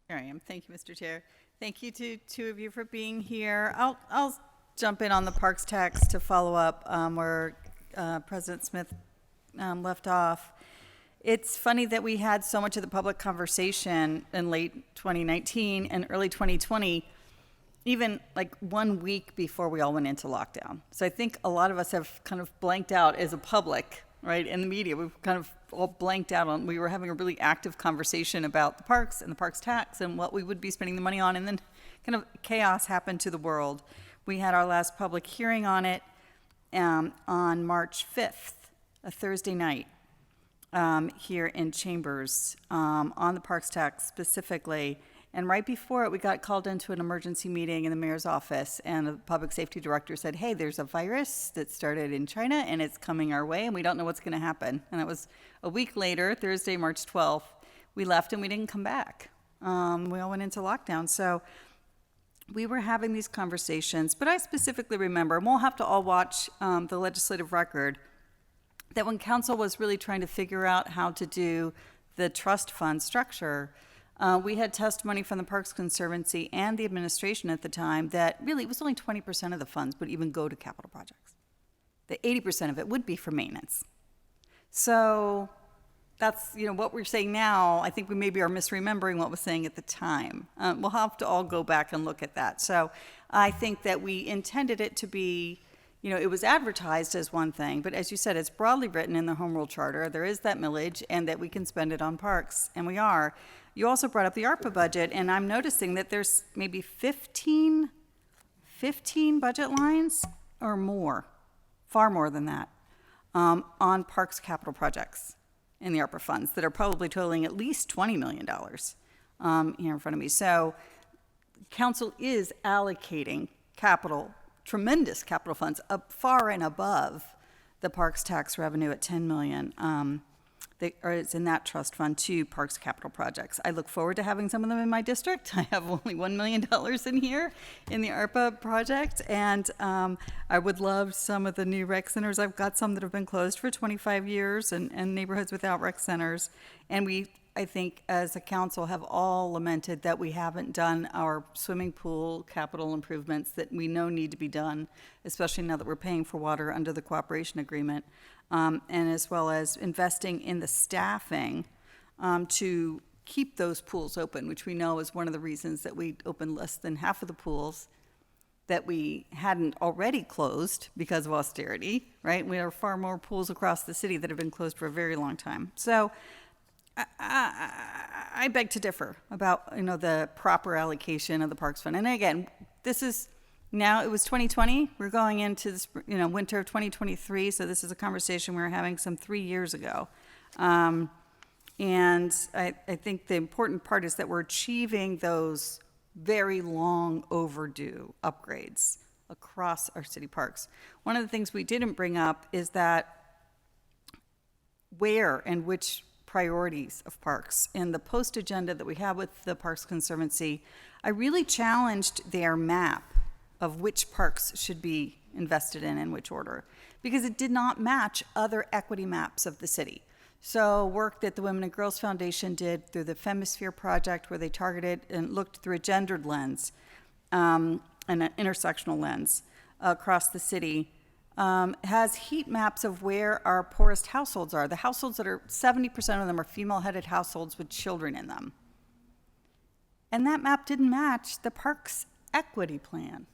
Here I am. Thank you, Mr. Chair. Thank you to two of you for being here. I'll jump in on the parks tax to follow up where President Smith left off. it's funny that we had so much of the public conversation in late 2019 and early 2020, even like 1 week before we all went into lockdown. So I think a lot of us have kind of blanked out as a public, right? In the media, we've kind of all blanked out on, we were having a really active conversation about the parks and the parks tax and what we would be spending the money on. And then kind of chaos happened to the world. We had our last public hearing on it on March 5th, a Thursday night, here in Chambers, on the parks tax specifically. And right before it, we got called into an emergency meeting in the mayor's office, and the public safety director said, hey, there's a virus that started in China, and it's coming our way, and we don't know what's going to happen. And it was a week later, Thursday, March 12th, we left and we didn't come back. We all went into lockdown. So we were having these conversations, but I specifically remember, and we'll have to all watch the legislative record, that when council was really trying to figure out how to do the trust fund structure, we had testimony from the Parks Conservancy and the administration at the time that really it was only 20% of the funds would even go to capital projects. That 80% of it would be for maintenance. So that's, what we're saying now. I think we maybe are misremembering what was saying at the time. We'll have to all go back and look at that. So I think that we intended it to be, it was advertised as one thing, but as you said, it's broadly written in the Home Rule Charter. There is that millage and that we can spend it on parks, and we are. You also brought up the ARPA budget, and I'm noticing that there's maybe 15 budget lines or more, far more than that, on parks capital projects in the ARPA funds that are probably totaling at least $20 million here in front of me. So council is allocating tremendous capital funds up far and above the parks tax revenue at $10 million. It's in that trust fund to parks capital projects. I look forward to having some of them in my district. I have only $1 million in here in the ARPA project, and I would love some of the new rec centers. I've got some that have been closed for 25 years and neighborhoods without rec centers. And we, I think, as a council, have all lamented that we haven't done our swimming pool capital improvements that we know need to be done, especially now that we're paying for water under the cooperation agreement. And as well as investing in the staffing to keep those pools open, which we know is one of the reasons that we opened less than half of the pools that we hadn't already closed because of austerity, right? We have far more pools across the city that have been closed for a very long time. So I beg to differ about, the proper allocation of the Parks Fund. And again, now it was 2020. We're going into this, winter of 2023. So this is a conversation we were having some 3 years ago. And I think the important part is that we're achieving those very long overdue upgrades across our city parks. One of the things we didn't bring up is that where and which priorities of parks. In the post agenda that we have with the Parks Conservancy, I really challenged their map of which parks should be invested in which order, because it did not match other equity maps of the city. So work that the Women and Girls Foundation did through the Femisphere Project, where they targeted and looked through a gendered lens and an intersectional lens across the city, has heat maps of where our poorest households are. The households that are, 70% of them are female-headed households with children in them. And that map didn't match the parks equity plan.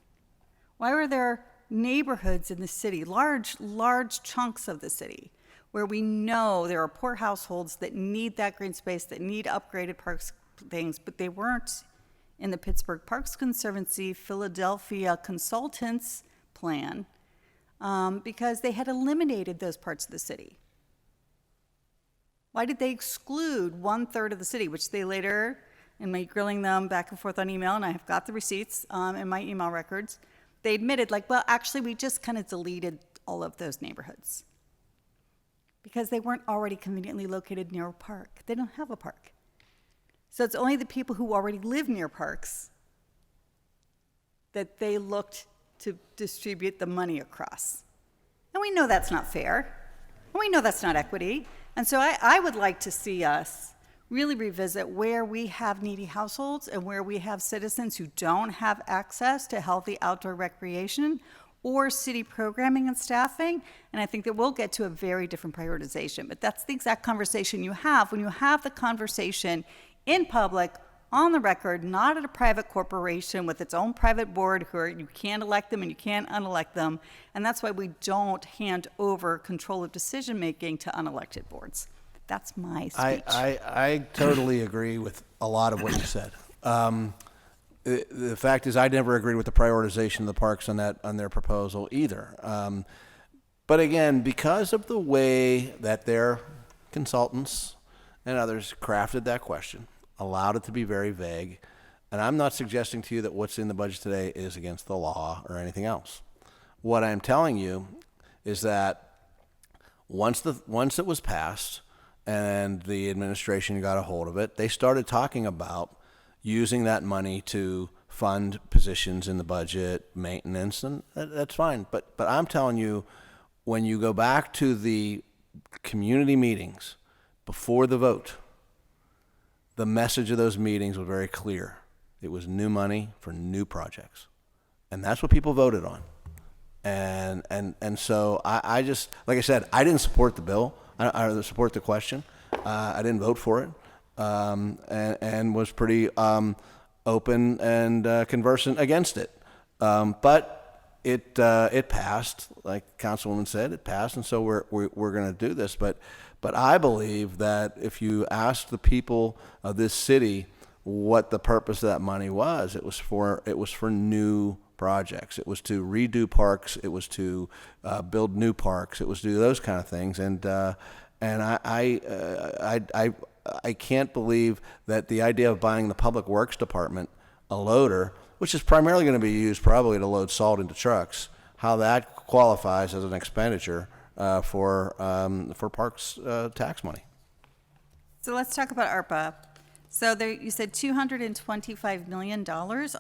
Why were there neighborhoods in the city, large chunks of the city, where we know there are poor households that need that green space, that need upgraded parks things, but they weren't in the Pittsburgh Parks Conservancy, Philadelphia consultants plan, because they had eliminated those parts of the city. Why did they exclude 1/3 of the city, which they later, in my grilling them back and forth on email, and I have got the receipts in my email records, they admitted, actually, we just kind of deleted all of those neighborhoods because they weren't already conveniently located near a park. They don't have a park. So it's only the people who already live near parks that they looked to distribute the money across. And we know that's not fair. And we know that's not equity. And so I would like to see us really revisit where we have needy households and where we have citizens who don't have access to healthy outdoor recreation, or city programming and staffing, and I think that we'll get to a very different prioritization. But that's the exact conversation you have when you have the conversation in public, on the record, not at a private corporation with its own private board where you can't elect them and you can't unelect them. And that's why we don't hand over control of decision-making to unelected boards. That's my speech. I totally agree with a lot of what you said. The fact is, I never agreed with the prioritization of the parks on their proposal either. But again, because of the way that their consultants and others crafted that question, allowed it to be very vague, and I'm not suggesting to you that what's in the budget today is against the law or anything else. What I'm telling you is that once it was passed and the administration got a hold of it, they started talking about using that money to fund positions in the budget, maintenance, and that's fine. But I'm telling you, when you go back to the community meetings before the vote, the message of those meetings was very clear. It was new money for new projects. And that's what people voted on. And so I just, like I said, I didn't support the bill. I support the question. I didn't vote for it. And was pretty open and conversant against it. But it passed, like Councilwoman said, it passed, and so we're going to do this. But I believe that if you ask the people of this city what the purpose of that money was, it was for new projects. It was to redo parks. It was to build new parks. It was to do those kind of things. And I can't believe that the idea of buying the Public Works Department a loader, which is primarily going to be used probably to load salt into trucks, how that qualifies as an expenditure for parks tax money. So let's talk about ARPA. So there, you said $225 million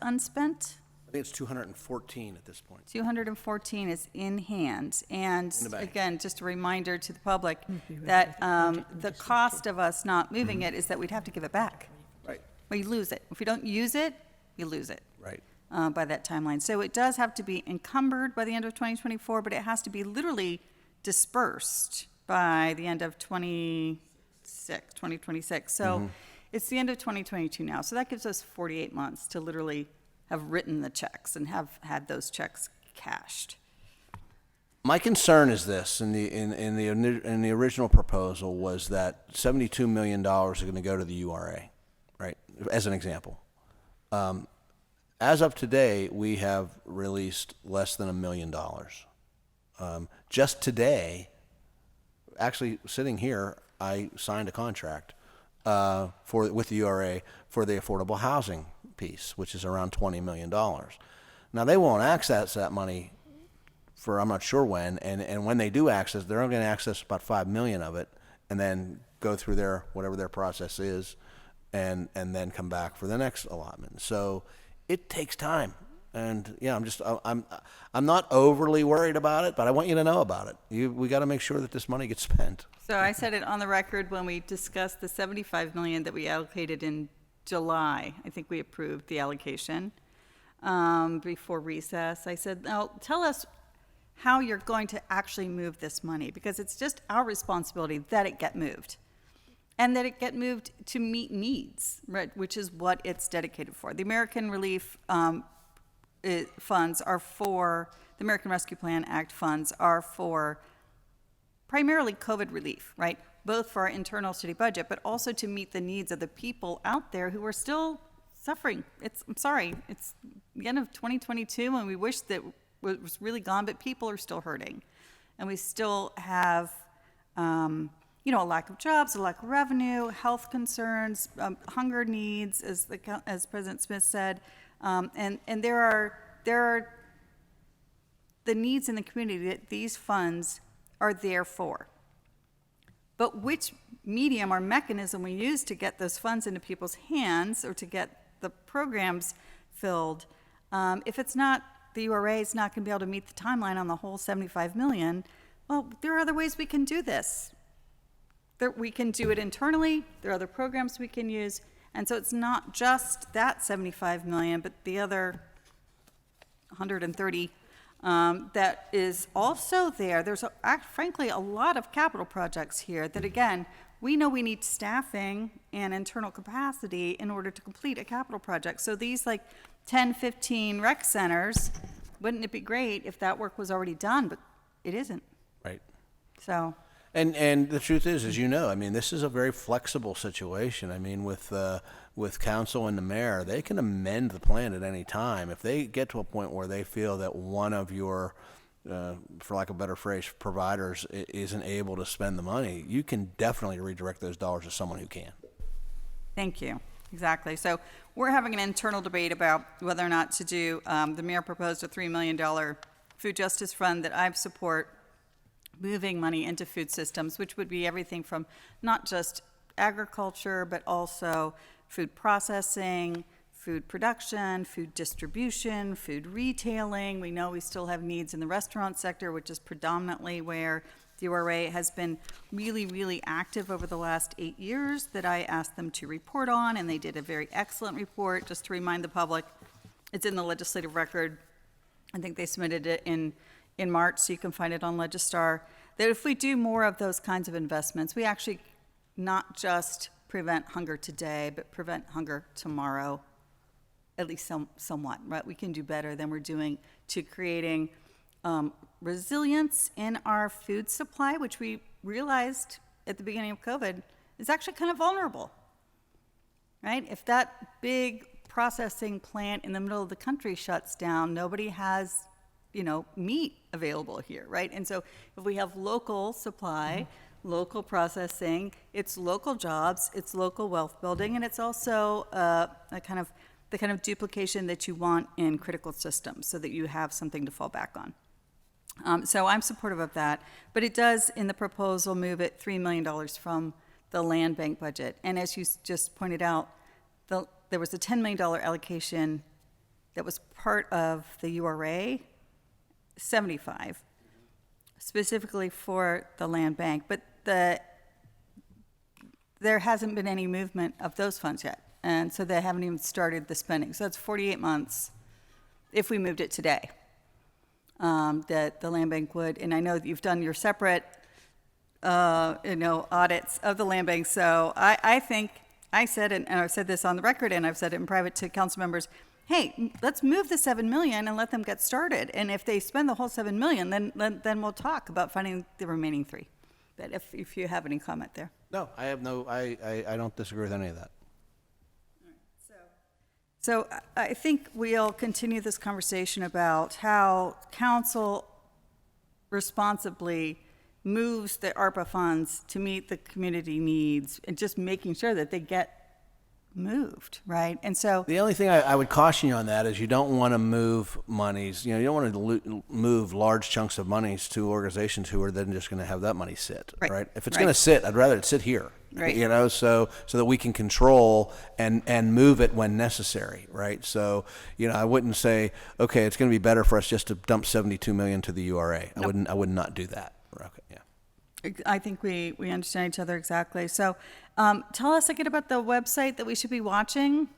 unspent? I think it's 214 at this point. 214 is in hand. And In the bank. again, just a reminder to the public that the cost of us not moving it is that we'd have to give it back. Right. We lose it. If we don't use it, you lose it. Right. By that timeline. So it does have to be encumbered by the end of 2024, but it has to be literally dispersed by the end of 2026. So it's the end of 2022 now. So that gives us 48 months to literally have written the checks and have had those checks cashed. My concern is this: in the original proposal was that $72 million is going to go to the URA, right? As an example. As of today, we have released less than $1 million. Just today, actually sitting here, I signed a contract with the URA for the affordable housing piece, which is around $20 million. Now, they won't access that money for I'm not sure when, and when they do access, they're only going to access about $5 million of it, and then go through their whatever their process is, and then come back for the next allotment. So it takes time, and yeah, I'm not overly worried about it, but I want you to know about it. We got to make sure that this money gets spent. So I said it on the record when we discussed the $75 million that we allocated in July. I think we approved the allocation before recess. I said, now tell us how you're going to actually move this money, because it's just our responsibility that it get moved. And that it get moved to meet needs, right, which is what it's dedicated for. The American Relief funds are for, the American Rescue Plan Act funds are for primarily COVID relief, right? Both for our internal city budget, but also to meet the needs of the people out there who are still suffering. I'm sorry, it's the end of 2022 and we wish that it was really gone, but people are still hurting. And we still have, a lack of jobs, a lack of revenue, health concerns, hunger needs, as President Smith said, and there are the needs in the community that these funds are there for. But which medium or mechanism we use to get those funds into people's hands or to get the programs filled, if it's not, the URA is not going to be able to meet the timeline on the whole $75 million, well, there are other ways we can do this. We can do it internally. There are other programs we can use. And so it's not just that $75 million, but the other 130 that is also there. There's frankly a lot of capital projects here that, again, we know we need staffing and internal capacity in order to complete a capital project. So these like 10, 15 rec centers, wouldn't it be great if that work was already done? But it isn't. Right. So. And the truth is, as you know, I mean, this is a very flexible situation. I mean, with council and the mayor, they can amend the plan at any time. If they get to a point where they feel that one of your, for lack of a better phrase, providers isn't able to spend the money, you can definitely redirect those dollars to someone who can. Thank you. Exactly. So we're having an internal debate about whether or not to do, the mayor proposed a $3 million food justice fund that I support, moving money into food systems, which would be everything from not just agriculture, but also food processing, food production, food distribution, food retailing. We know we still have needs in the restaurant sector, which is predominantly where the URA has been really, really active over the last 8 years that I asked them to report on, and they did a very excellent report. Just to remind the public, it's in the legislative record. I think they submitted it in March, so you can find it on Legistar, that if we do more of those kinds of investments, we actually not just prevent hunger today, but prevent hunger tomorrow, at least somewhat, right? We can do better than we're doing to creating resilience in our food supply, which we realized at the beginning of COVID is actually kind of vulnerable, right? If that big processing plant in the middle of the country shuts down, nobody has meat available here, right? And so if we have local supply, local processing, it's local jobs, it's local wealth building, and it's also the kind of duplication that you want in critical systems so that you have something to fall back on. So I'm supportive of that, but it does, in the proposal, move it $3 million from the land bank budget. And as you just pointed out, there was a $10 million allocation that was part of the URA, 75, specifically for the land bank, but there hasn't been any movement of those funds yet, and so they haven't even started the spending. So that's 48 months if we moved it today, that the land bank would, and I know that you've done your separate audits of the land bank, so I think, I said, and I've said this on the record, and I've said it in private to council members, hey, let's move the $7 million and let them get started. And if they spend the whole $7 million, then we'll talk about funding the remaining $3 million. But if you have any comment there. No, I have no, I don't disagree with any of that. So I think we'll continue this conversation about how council responsibly moves the ARPA funds to meet the community needs and just making sure that they get moved, right? And so the only thing I would caution you on that is you don't want to move monies, you don't want to move large chunks of monies to organizations who are then just going to have that money sit, right? If it's going to sit, I'd rather it sit here, right. So that we can control and move it when necessary, right? So, I wouldn't say, okay, it's going to be better for us just to dump $72 million to the URA. Nope. I would not do that. Okay, yeah. I think we understand each other exactly. So tell us again about the website that we should be watching.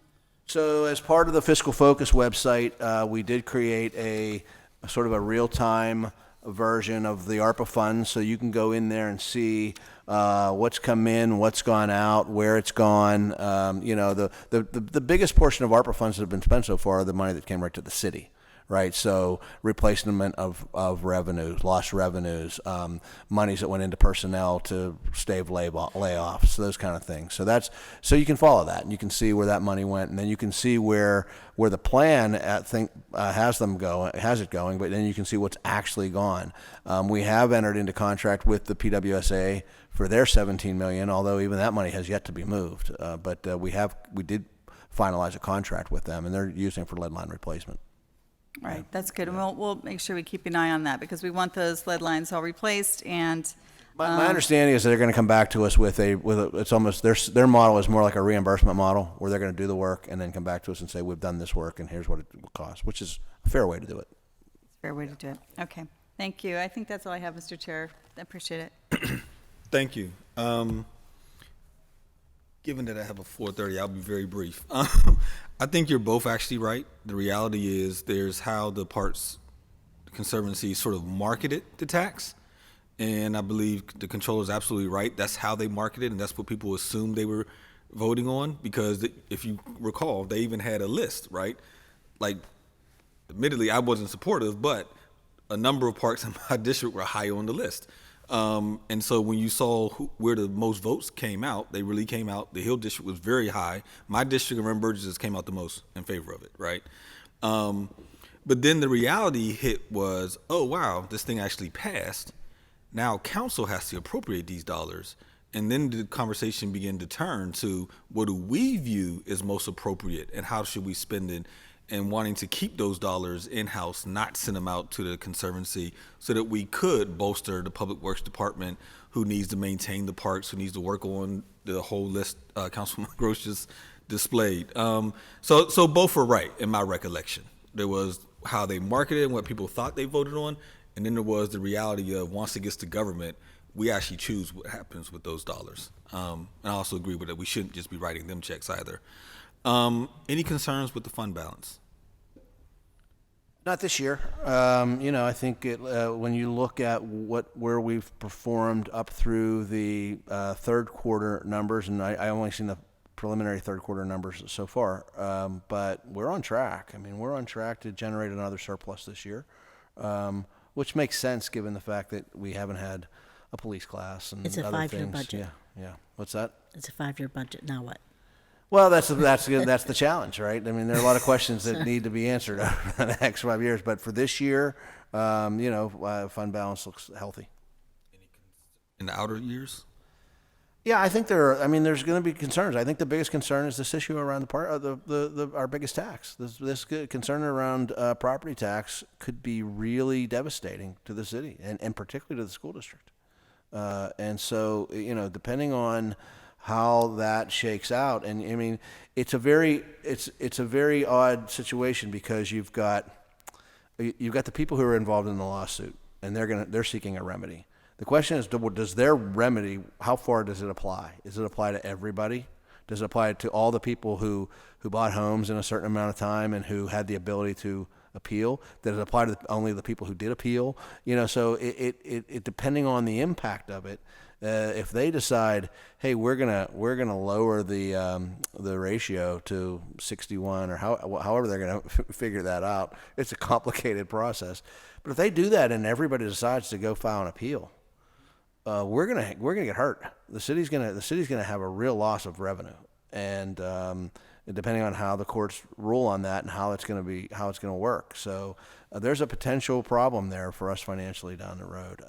So as part of the Fiscal Focus website, we did create a sort of a real-time version of the ARPA funds, so you can go in there and see what's come in, what's gone out, where it's gone. The biggest portion of ARPA funds that have been spent so far are the money that came right to the city. Right, so replacement of revenues, lost revenues, monies that went into personnel to stave layoffs, those kind of things. So you can follow that, and you can see where that money went, and then you can see where the plan has it going, but then you can see what's actually gone. We have entered into contract with the PWSA for their $17 million, although even that money has yet to be moved. But we did finalize a contract with them, and they're using it for lead line replacement. Right, that's good. And we'll make sure we keep an eye on that because we want those lead lines all replaced. And my understanding is that they're going to come back to us with it's almost their model is more like a reimbursement model where they're going to do the work and then come back to us and say we've done this work and here's what it will cost, which is a fair way to do it. Fair way to do it. Okay, thank you. I think that's all I have, Mr. Chair. I appreciate it. Thank you. Given that I have a 4:30, I'll be very brief. I think you're both actually right. The reality is there's how the parts Conservancy sort of marketed the tax. And I believe the controller is absolutely right. That's how they marketed, and that's what people assumed they were voting on. Because if you recall, they even had a list, right? Like, admittedly, I wasn't supportive, but a number of parks in my district were high on the list. And so when you saw where the most votes came out, they really came out. The Hill District was very high. My district of Reverend Burgess came out the most in favor of it, right? But then the reality hit was, oh, wow, this thing actually passed. Now council has to appropriate these dollars. And then the conversation began to turn to what do we view as most appropriate and how should we spend it, and wanting to keep those dollars in-house, not send them out to the Conservancy, so that we could bolster the Public Works Department, who needs to maintain the parks, who needs to work on the whole list Councilman Gross just displayed. So both were right in my recollection. There was how they marketed and what people thought they voted on, and then there was the reality of once it gets to government, we actually choose what happens with those dollars. And I also agree with that. We shouldn't just be writing them checks either. Any concerns with the fund balance? Not this year. I think when you look at where we've performed up through the third quarter numbers, and I only seen the preliminary third quarter numbers so far, but we're on track. I mean, we're on track to generate another surplus this year, which makes sense given the fact that we haven't had a police class and It's a other 5-year things. budget. Yeah. What's that? It's a 5-year budget. Now what? Well, that's the challenge, right? I mean, there are a lot of questions that need to be answered over the next 5 years. But for this year, fund balance looks healthy. In the outer years? Yeah, I think there's going to be concerns. I think the biggest concern is this issue around our biggest tax. This concern around property tax could be really devastating to the city and particularly to the school district. And so, depending on how that shakes out, and I mean, it's a very odd situation because you've got the people who are involved in the lawsuit, and they're seeking a remedy. The question is, does their remedy, how far does it apply? Does it apply to everybody? Does it apply to all the people who bought homes in a certain amount of time and who had the ability to appeal? Does it apply to only the people who did appeal? So it depending on the impact of it, if they decide, hey, we're gonna lower the ratio to 61 or however they're gonna figure that out, it's a complicated process. But if they do that and everybody decides to go file an appeal, we're gonna get hurt. The city's gonna have a real loss of revenue, and depending on how the courts rule on that and how it's gonna work. So there's a potential problem there for us financially down the road.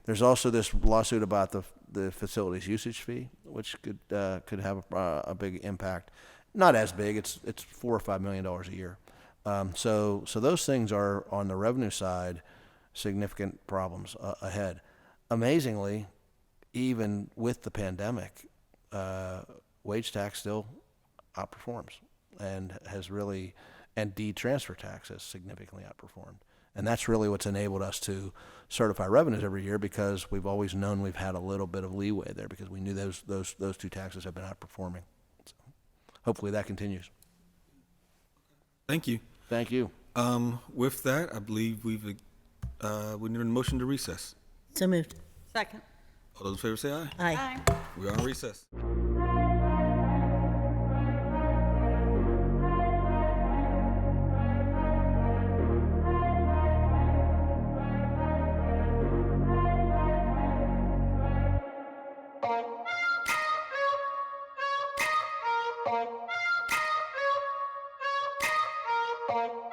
There's also this lawsuit about the facilities usage fee, which could have a big impact. Not as big. It's $4 or $5 million a year. So those things are on the revenue side, significant problems ahead. Amazingly, even with the pandemic, wage tax still outperforms and deed transfer tax has significantly outperformed. And that's really what's enabled us to certify revenues every year, because we've always known we've had a little bit of leeway there because we knew those two taxes have been outperforming. So hopefully that continues. Thank you. Thank you. With that, I believe we need a motion to recess. So moved. Second. All those in favor say aye. Aye. We are on recess. Bye.